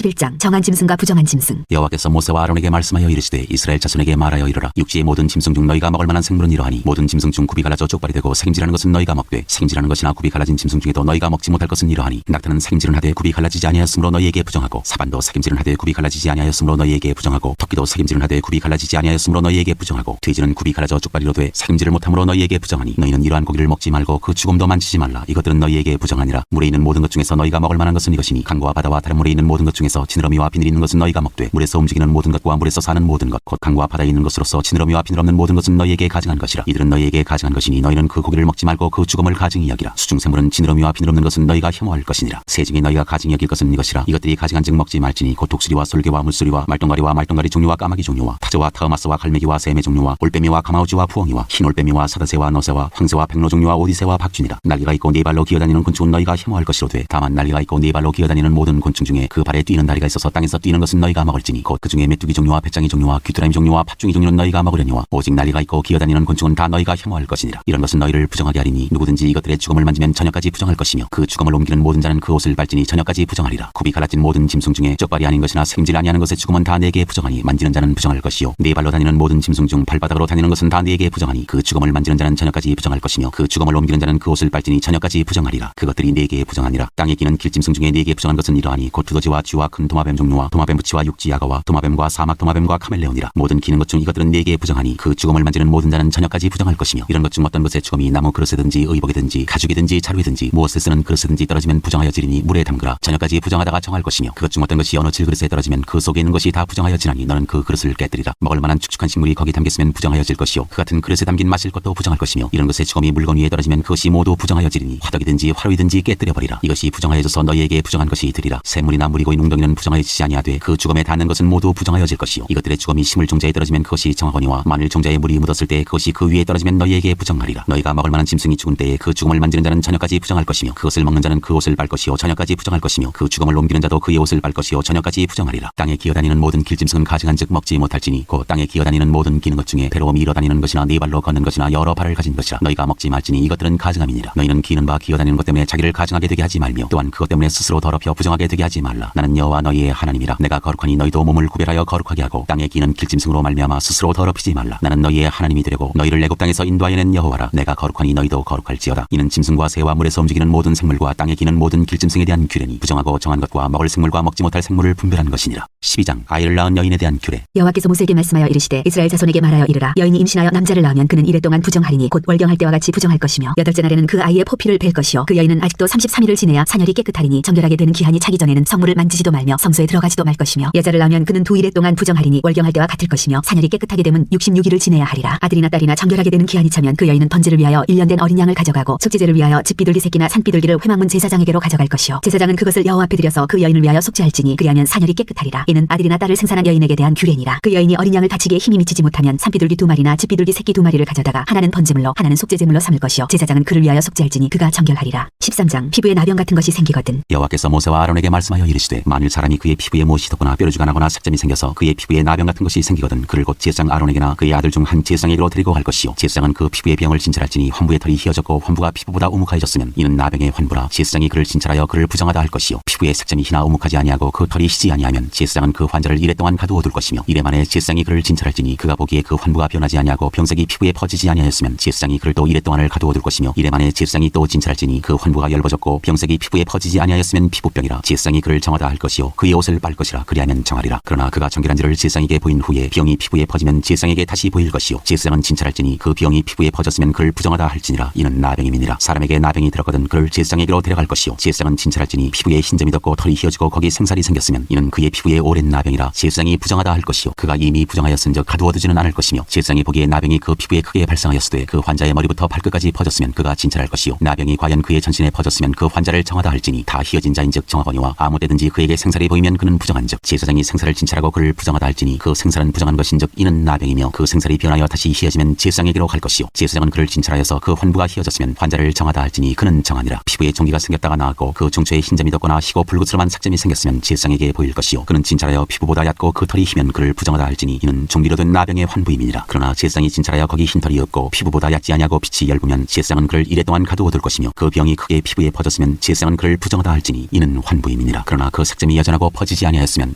11장 정한 짐승과 부정한 짐승. 여호와께서 모세와 아론에게 말씀하여 이르시되 이스라엘 자손에게 말하여 이르라. 육지의 모든 짐승 중 너희가 먹을 만한 생물은 이러하니 모든 짐승 중 굽이 갈라져 쪽발이 되고 색임질하는 것은 너희가 먹되 색임질하는 것이나 굽이 갈라진 짐승 중에도 너희가 먹지 못할 것은 이러하니 낙타는 색임질은 하되 굽이 갈라지지 아니하였으므로 너희에게 부정하고 사반도 색임질은 하되 굽이 갈라지지 아니하였으므로 너희에게 부정하고 토끼도 색임질은 하되 굽이 갈라지지 아니하였으므로 너희에게 부정하고 돼지는 굽이 갈라져 쪽발이로 돼 색임질을 못함으로 너희에게 부정하니 너희는 이러한 고기를 먹지 말고 그 죽음도 만지지 말라. 이것들은 너희에게 부정하니라. 물에 있는 모든 것 중에서 너희가 먹을 만한 것은 이것이니 강과 바다와 다른 물에 있는 모든 것 중에서 지느러미와 비늘이 있는 것은 너희가 먹되 물에서 움직이는 모든 것과 물에서 사는 모든 것 곧 강과 바다에 있는 것으로서 지느러미와 비늘 없는 모든 것은 너희에게 가증한 것이라. 이들은 너희에게 가증한 것이니 너희는 그 고기를 먹지 말고 그 죽음을 가증히 여기라. 수중생물은 지느러미와 비늘 없는 것은 너희가 혐오할 것이니라. 새 중에 너희가 가증히 여길 것은 이것이라. 이것들이 가증한즉 먹지 말지니 곧 독수리와 솔개와 물소리와 말똥가리와 말똥가리 종류와 까마귀 종류와 타조와 타흐마스와 갈매기와 새매 종류와 올빼미와 가마우지와 부엉이와 흰 올빼미와 사다새와 너새와 황새와 백로 종류와 오디새와 박쥐니라. 날개가 있고 네 발로 기어다니는 곤충은 너희가 혐오할 것이로되 다만 날개가 있고 네 발로 기어다니는 모든 곤충 중에 그 발에 뛰는 다리가 있어서 땅에서 뛰는 것은 너희가 먹을지니 곧 그 중에 메뚜기 종류와 배짱이 종류와 귀뚜라미 종류와 팥중이 종류는 너희가 먹으려니와 오직 날개가 있고 기어다니는 곤충은 다 너희가 혐오할 것이니라. 이런 것은 너희를 부정하게 하리니 누구든지 이것들의 죽음을 만지면 저녁까지 부정할 것이며 그 죽음을 옮기는 모든 자는 그 옷을 빨지니 저녁까지 부정하리라. 굽이 갈라진 모든 짐승 중에 쪽발이 아닌 것이나 색임질 아니하는 것의 죽음은 다 네게 부정하니 만지는 자는 부정할 것이요 네 발로 다니는 모든 짐승 중 발바닥으로 다니는 것은 다 네게 부정하니 그 죽음을 만지는 자는 저녁까지 부정할 것이며 그 죽음을 옮기는 자는 그 옷을 빨지니 저녁까지 부정하리라. 그것들이 네게 부정하니라. 땅에 기는 길짐승 중에 네게 부정한 것은 이러하니 곧 두더지와 쥐와 큰 도마뱀 종류와 도마뱀부치와 육지야가와 도마뱀과 사막 도마뱀과 카멜레온이라. 모든 기는 것 중 이것들은 네게 부정하니 그 죽음을 만지는 모든 자는 저녁까지 부정할 것이며 이런 것 중 어떤 것의 죽음이 나무 그릇이든지 의복이든지 가죽이든지 자루이든지 무엇에 쓰는 그릇이든지 떨어지면 부정하여지리니 물에 담그라. 저녁까지 부정하다가 정할 것이며 그것 중 어떤 것이 어느 질그릇에 떨어지면 그 속에 있는 것이 다 부정하여지나니 너는 그 그릇을 깨뜨리라. 먹을 만한 축축한 식물이 거기 담겼으면 부정하여질 것이요 그 같은 그릇에 담긴 마실 것도 부정할 것이며 이런 것의 죽음이 물건 위에 떨어지면 그것이 모두 부정하여지리니 화덕이든지 화로이든지 깨뜨려버리라. 이것이 부정하여져서 너희에게 부정한 것이 되리라. 샘물이나 물이고의 웅덩이는 부정하여지지 아니하되 그 죽음에 닿는 것은 모두 부정하여질 것이요 이것들의 죽음이 식물 종자에 떨어지면 그것이 정하거니와 만일 종자에 물이 묻었을 때 그것이 그 위에 떨어지면 너희에게 부정하리라. 너희가 먹을 만한 짐승이 죽은 때에 그 죽음을 만지는 자는 저녁까지 부정할 것이며 그것을 먹는 자는 그 옷을 빨 것이요 저녁까지 부정할 것이며 그 죽음을 옮기는 자도 그의 옷을 빨 것이요 저녁까지 부정하리라. 땅에 기어다니는 모든 길짐승은 가증한즉 먹지 못할지니 곧 땅에 기어다니는 모든 기는 것 중에 배로 밀어다니는 것이나 네 발로 걷는 것이나 여러 발을 가진 것이라. 너희가 먹지 말지니 이것들은 가증함이니라. 너희는 기는 바 기어다니는 것 때문에 자기를 가증하게 되게 하지 말며 또한 그것 때문에 스스로 더럽혀 부정하게 되게 하지 말라. 나는 여호와 너희의 하나님이라. 내가 거룩하니 너희도 몸을 구별하여 거룩하게 하고 땅에 기는 길짐승으로 말미암아 스스로 더럽히지 말라. 나는 너희의 하나님이 되려고 너희를 애굽 땅에서 인도하여 낸 여호와라. 내가 거룩하니 너희도 거룩할지어다. 이는 짐승과 새와 물에서 움직이는 모든 생물과 땅에 기는 모든 길짐승에 대한 규례니 부정하고 정한 것과 먹을 생물과 먹지 못할 생물을 분별한 것이니라. 12장 아이를 낳은 여인에 대한 규례. 여호와께서 모세에게 말씀하여 이르시되 이스라엘 자손에게 말하여 이르라. 여인이 임신하여 남자를 낳으면 그는 이래 동안 부정하리니 곧 월경할 때와 같이 부정할 것이며 여덟째 날에는 그 아이의 포피를 뺄 것이요 그 여인은 아직도 33일을 지내야 사녀리 깨끗하리니 정결하게 되는 기한이 차기 전에는 성물을 만지지도 말며 성소에 들어가지도 말 것이며 여자를 낳으면 그는 2일에 동안 부정하리니 월경할 때와 같을 것이며 사녀리 깨끗하게 되면 66일을 지내야 하리라. 아들이나 딸이나 정결하게 되는 기한이 차면 그 여인은 번제를 위하여 1년 된 어린 양을 가져가고 속죄제를 위하여 집비둘기 새끼나 산비둘기를 회막문 제사장에게로 가져갈 것이요 제사장은 그것을 여호와 앞에 드려서 그 여인을 위하여 속죄할지니 그리하면 사녀리 깨끗하리라. 이는 아들이나 딸을 생산한 여인에게 대한 규례니라. 그 여인이 어린 양을 다치기에 힘이 미치지 못하면 산비둘기 2마리나 집비둘기 새끼 2마리를 가져다가 하나는 번제물로 하나는 속죄제물로 삼을 것이요 제사장은 그를 위하여 속죄할지니 그가 정결하리라. 13장 피부에 나병 같은 것이 생기거든. 여호와께서 모세와 아론에게 말씀하여 이르시되 만일 사람이 그의 피부에 못이 돋거나 뾰루지가 나거나 색점이 생겨서 그의 피부에 나병 같은 것이 생기거든 그를 곧 제사장 아론에게나 그의 아들 중 한 제사장에게로 데리고 갈 것이요 제사장은 그 피부의 병을 진찰할지니 환부의 털이 휘어졌고 환부가 피부보다 우묵하여졌으면 이는 나병의 환부라. 제사장이 그를 진찰하여 그를 부정하다 할 것이요 피부에 색점이 희나 우묵하지 아니하고 그 털이 희지 아니하면 제사장은 그 환자를 이래 동안 가두어 둘 것이며 이래 만에 제사장이 그를 진찰할지니 그가 보기에 그 환부가 변하지 아니하고 병색이 피부에 퍼지지 아니하였으면 제사장이 그를 또 이래 동안을 가두어 둘 것이며 이래 만에 제사장이 또 진찰할지니 그 환부가 열버졌고 병색이 피부에 퍼지지 아니하였으면 피부병이라. 제사장이 그를 정하다 할 것이요 그의 옷을 빨 것이라. 그리하면 정하리라. 그러나 그가 정결한지를 제사장에게 보인 후에 병이 피부에 퍼지면 제사장에게 다시 보일 것이요 제사장은 진찰할지니 그 병이 피부에 퍼졌으면 그를 부정하다 할지니라. 이는 나병임이니라. 사람에게 나병이 들었거든 그를 제사장에게로 데려갈 것이요 제사장은 진찰할지니 피부에 흰점이 돋고 털이 휘어지고 거기 생살이 생겼으면 이는 그의 피부에 오랜 나병이라. 제사장이 부정하다 할 것이요 그가 이미 부정하였은즉 가두어두지는 않을 것이며 제사장이 보기에 나병이 그 피부에 크게 발생하였으되 그 환자의 머리부터 발끝까지 퍼졌으면 그가 진찰할 것이요 나병이 과연 그의 전신에 퍼졌으면 그 환자를 정하다 할지니 다 휘어진 자인즉 정하거니와 아무 때든지 그에게 생살이 보이면 그는 부정한즉 제사장이 생살을 진찰하고 그를 부정하다 할지니 그 생살은 부정한 것인즉 이는 나병이며 그 생살이 변하여 다시 휘어지면 제사장에게로 갈 것이요 제사장은 그를 진찰하여서 그 환부가 휘어졌으면 환자를 정하다 할지니 그는 정하니라. 피부에 종기가 생겼다가 나았고 그 중초에 흰점이 돋거나 희고 불긋스름한 삭점이 생겼으면 제사장에게 보일 것이요 그는 진찰하여 피부보다 얕고 그 털이 희면 그를 부정하다 할지니 이는 종기로 된 나병의 환부임이니라. 그러나 제사장이 진찰하여 거기 흰 털이 없고 피부보다 얕지 아니하고 빛이 엷으면 제사장은 그를 이래 동안 가두어 둘 것이며 그 병이 크게 피부에 퍼졌으면 제사장은 그를 부정하다 할지니 이는 환부임이니라. 그러나 그 색점이 색점이 여전하고 퍼지지 아니하였으면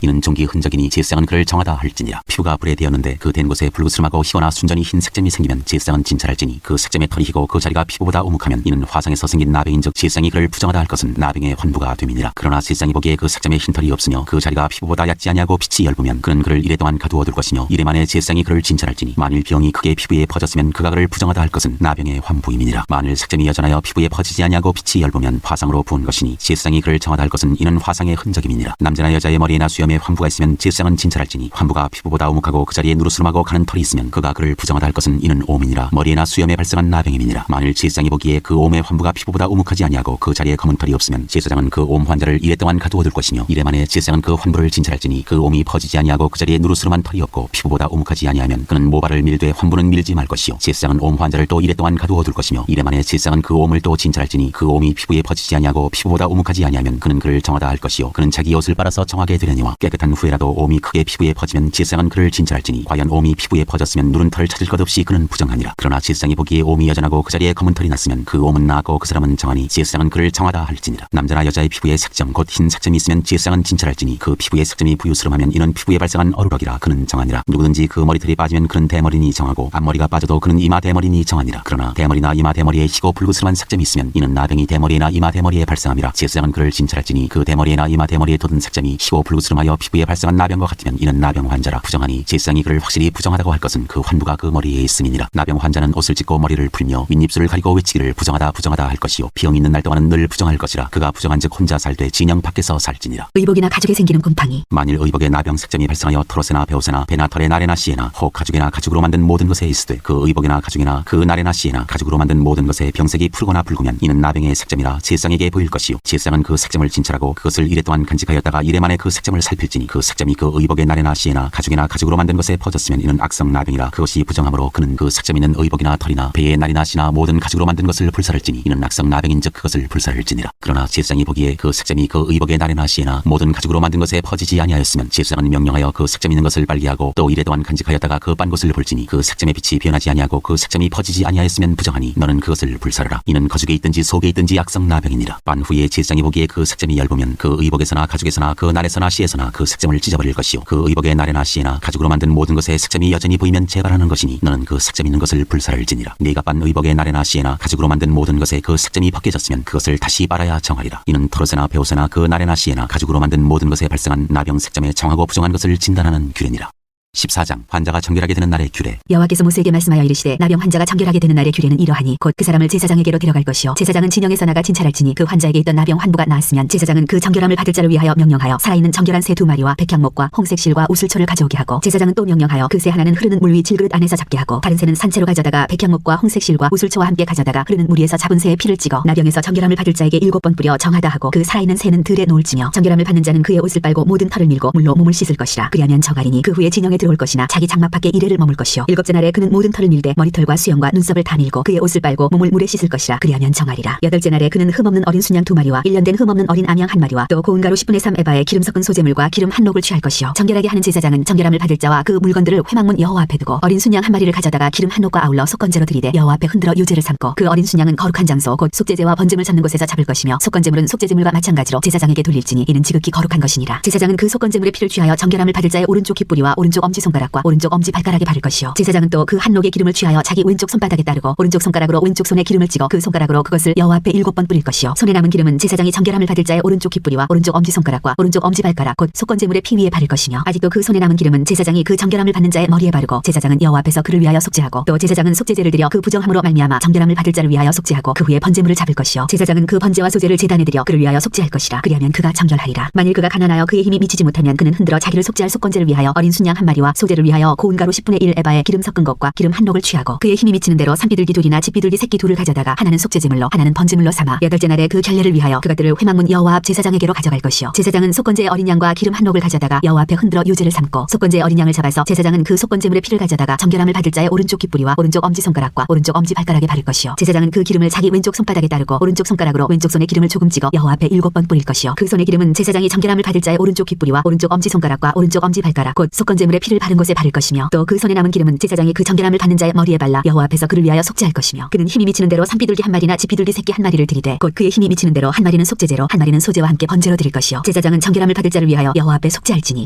이는 종기 흔적이니 제사장은 그를 정하다 할지니라. 피부가 불에 대었는데 그 된 곳에 붉으스름하고 희거나 순전히 흰 색점이 생기면 제사장은 진찰할지니 그 색점의 털이 희고 그 자리가 피부보다 우묵하면 이는 화상에서 생긴 나병인즉 제사장이 그를 부정하다 할 것은 나병의 환부가 됨이니라. 그러나 제사장이 보기에 그 색점에 흰 털이 없으며 그 자리가 피부보다 얕지 아니하고 빛이 엷으면 그는 그를 이래 동안 가두어 둘 것이며 이래 만에 제사장이 그를 진찰할지니 만일 병이 크게 피부에 퍼졌으면 그가 그를 부정하다 할 것은 나병의 환부임이니라. 만일 색점이 여전하여 피부에 퍼지지 아니하고 빛이 엷으면 화상으로 부은 것이니 제사장이 그를 정하다 할 것은 이는 화상의 흔적임이니라. 남자나 여자의 머리에나 수염에 환부가 있으면 제사장은 진찰할지니 환부가 피부보다 우묵하고 그 자리에 누르스름하고 가는 털이 있으면 그가 그를 부정하다 할 것은 이는 옴이니라. 머리에나 수염에 발생한 나병임이니라. 만일 제사장이 보기에 그 옴의 환부가 피부보다 우묵하지 아니하고 그 자리에 검은 털이 없으면 제사장은 그 옴 환자를 이래 동안 가두어 둘 것이며 이래 만에 제사장은 그 환부를 진찰할지니 그 옴이 퍼지지 아니하고 그 자리에 누르스름한 털이 없고 피부보다 우묵하지 아니하면 그는 모발을 밀되 환부는 밀지 말 것이요 제사장은 옴 환자를 또 이래 동안 가두어 둘 것이며 이래 만에 제사장은 그 옴을 또 진찰할지니 그 옴이 피부에 퍼지지 아니하고 피부보다 우묵하지 아니하면 그는 그를 정하다 할 것이요 그는 자기 옷을 빨아서 정하게 되려니와 깨끗한 후에라도 옴이 크게 피부에 퍼지면 제사장은 그를 진찰할지니 과연 옴이 피부에 퍼졌으면 누른 털을 찾을 것 없이 그는 부정하니라. 그러나 제사장이 보기에 옴이 여전하고 그 자리에 검은 털이 났으면 그 옴은 나고 그 사람은 정하니 제사장은 그를 정하다 할지니라. 남자나 여자의 피부에 색점 곧 흰 색점이 있으면 제사장은 진찰할지니 그 피부에 색점이 부유스름하면 이는 피부에 발생한 어루럭이라 그는 정하니라. 누구든지 그 머리털이 빠지면 그는 대머리니 정하고 앞머리가 빠져도 그는 이마 대머리니 정하니라. 그러나 대머리나 이마 대머리에 희고 붉으스름한 색점이 있으면 이는 나병이 대머리나 이마 대머리에 발생함이라. 제사장은 그를 진찰할지니 그 대머리나 이마 대머리에 돋은 색점이 희고 붉으스름하여 피부에 발생한 나병과 같으면 이는 나병 환자라. 부정하니 제사장이 그를 확실히 부정하다고 할 것은 그 환부가 그 머리에 있음이니라. 나병 환자는 옷을 찢고 머리를 풀며 윗입술을 가리고 외치기를 부정하다 부정하다 할 것이요 병 있는 날 동안은 늘 부정할 것이라. 그가 부정한즉 혼자 살되 진영 밖에서 살지니라. 의복이나 가죽에 생기는 곰팡이. 만일 의복에 나병 색점이 발생하여 털옷에나 베옷에나 배나 털에 나래나 씨에나 혹 가죽에나 가죽으로 만든 모든 것에 있으되 그 의복이나 가죽이나 그 나래나 씨에나 가죽으로 만든 모든 것에 병색이 푸르거나 붉으면 이는 나병의 색점이라 제사장에게 보일 것이요 제사장은 그 색점을 진찰하고 그것을 이래 동안 간직하였다가 이래 만에 그 색점을 살필지니 그 색점이 그 의복의 나래나 씨에나 가죽이나 가죽으로 만든 것에 퍼졌으면 이는 악성 나병이라. 그것이 부정함으로 그는 그 색점 있는 의복이나 털이나 배의 날이나 씨나 모든 가죽으로 만든 것을 불살할지니 이는 악성 나병인즉 그것을 불살할지니라. 그러나 제사장이 보기에 그 색점이 그 의복의 날이나 씨에나 모든 가죽으로 만든 것에 퍼지지 아니하였으면 제사장은 명령하여 그 색점 있는 것을 빨기하고 또 이래 동안 간직하였다가 그 빤 곳을 볼지니 그 색점의 빛이 변하지 아니하고 그 색점이 퍼지지 아니하였으면 부정하니 너는 그것을 불살하라. 이는 거죽에 있든지 속에 있든지 악성 나병이니라. 빤 후에 제사장이 보기에 그 색점이 얇으면 그 의복에서나 가죽에서나 그 날에서나 씨에서나 그 색점을 찢어버릴 것이요 그 의복의 날에나 씨에나 가죽으로 만든 모든 것에 색점이 여전히 보이면 재발하는 것이니 너는 그 색점 있는 것을 불살할지니라. 네가 빤 의복의 날에나 씨에나 가죽으로 만든 모든 것에 그 색점이 벗겨졌으면 그것을 다시 빨아야 정하리라. 이는 털옷에나 베옷에나 그 날에나 씨에나 가죽으로 만든 모든 것에 발생한 나병 색점에 정하고 부정한 것을 진단하는 규례니라. 14장 환자가 정결하게 되는 날의 규례. 여호와께서 모세에게 말씀하여 이르시되 나병 환자가 정결하게 되는 날의 규례는 이러하니 곧 그 사람을 제사장에게로 데려갈 것이요 제사장은 진영에서 나가 진찰할지니 그 환자에게 있던 나병 환부가 나았으면 제사장은 그 정결함을 받을 자를 위하여 명령하여 살아있는 정결한 새 2마리와 백향목과 홍색실과 우슬초를 가져오게 하고 제사장은 또 명령하여 그 새 하나는 흐르는 물 위 질그릇 안에서 잡게 하고 다른 새는 산채로 가져다가 백향목과 홍색실과 우슬초와 함께 가져다가 흐르는 물 위에서 잡은 새의 피를 찍어 나병에서 정결함을 받을 자에게 7번 뿌려 정하다 하고 그 살아있는 새는 들에 놓을지며 정결함을 받는 자는 그의 옷을 빨고 모든 털을 밀고 물로 몸을 씻을 것이라. 그리하면 정하리니 그 후에 진영에 들어올 것이나 자기 장막 밖에 이래를 머물 것이요 일곱째 날에 그는 모든 털을 밀되 머리털과 수염과 눈썹을 다 밀고 그의 옷을 빨고 몸을 물에 씻을 것이라. 그리하면 정하리라. 여덟째 날에 그는 흠없는 어린 순양 2마리와 1년 된 흠없는 어린 암양 1마리와 또 고운 가루 10분의 3 에바에 기름 섞은 소재물과 기름 한 녹을 취할 것이요 정결하게 하는 제사장은 정결함을 받을 자와 그 물건들을 회막문 여호와 앞에 두고 어린 순양 1마리를 가져다가 기름 한 녹과 아울러 속건제로 드리되 여호와 앞에 흔들어 유제를 삼고 그 어린 순양은 거룩한 장소 곧 속죄제와 번제물 잡는 곳에서 잡을 것이며 속건제물은 속죄제물과 마찬가지로 제사장에게 돌릴지니 이는 지극히 거룩한 것이니라. 제사장은 그 속건제물의 피를 취하여 정결함을 받을 자의 오른쪽 귓뿌리와 오른쪽 엄지손가락과 오른쪽 엄지발가락에 바를 것이요 제사장은 또 그 한 녹의 기름을 취하여 자기 왼쪽 손바닥에 따르고 오른쪽 손가락으로 왼쪽 손에 기름을 찍어 그 손가락으로 그것을 여호와 앞에 7번 뿌릴 것이요 손에 남은 기름은 제사장이 정결함을 받을 자의 오른쪽 귓뿌리와 오른쪽 엄지손가락과 오른쪽 엄지발가락 곧 속건제물의 피 위에 바를 것이며 아직도 그 손에 남은 기름은 제사장이 그 정결함을 받는 자의 머리에 바르고 제사장은 여호와 앞에서 그를 위하여 속죄하고 또 제사장은 속죄제를 드려 그 부정함으로 말미암아 정결함을 받을 자를 위하여 속죄하고 그 후에 번제물을 잡을 것이요 제사장은 그 번제와 소제를 제단에 드려 그를 위하여 속죄할 것이라. 그리하면 그가 정결하리라. 만일 그가 가난하여 그의 힘이 미치지 못하면 그는 흔들어 자기를 속죄할 속건제를 위하여 어린 순양 1마리와 소제를 위하여 고운 가루 10분의 1 에바에 기름 섞은 것과 기름 한 녹을 취하고 그의 힘이 미치는 대로 산비둘기 2이나 집비둘기 새끼 2를 가져다가 하나는 속죄제물로 하나는 번제물로 삼아 여덟째 날에 그 결례를 위하여 그것들을 회막문 여호와 앞 제사장에게로 가져갈 것이요 제사장은 속건제의 어린 양과 기름 한 녹을 가져다가 여호와 앞에 흔들어 유제를 삼고 속건제의 어린 양을 잡아서 제사장은 그 속건제물의 피를 가져다가 정결함을 받을 자의 오른쪽 귓뿌리와 오른쪽 엄지손가락과 오른쪽 엄지발가락에 바를 것이요 제사장은 그 기름을 자기 왼쪽 손바닥에 따르고 오른쪽 손가락으로 왼쪽 손에 기름을 조금 찍어 여호와 앞에 7번 뿌릴 것이요 그 손의 기름은 제사장이 정결함을 받을 자의 오른쪽 귓뿌리와 오른쪽 엄지손가락과 오른쪽 엄지발가락 곧 속건제물의 피를 피를 바른 곳에 바를 것이며 또 그 손에 남은 기름은 제사장이 그 정결함을 받는 자의 머리에 발라 여호와 앞에서 그를 위하여 속죄할 것이며 그는 힘이 미치는 대로 산비둘기 한 마리나 지피둘기 새끼 한 마리를 드리되 곧 그의 힘이 미치는 대로 한 마리는 속죄제로 한 마리는 소제와 함께 번제로 드릴 것이요 제사장은 정결함을 받을 자를 위하여 여호와 앞에 속죄할지니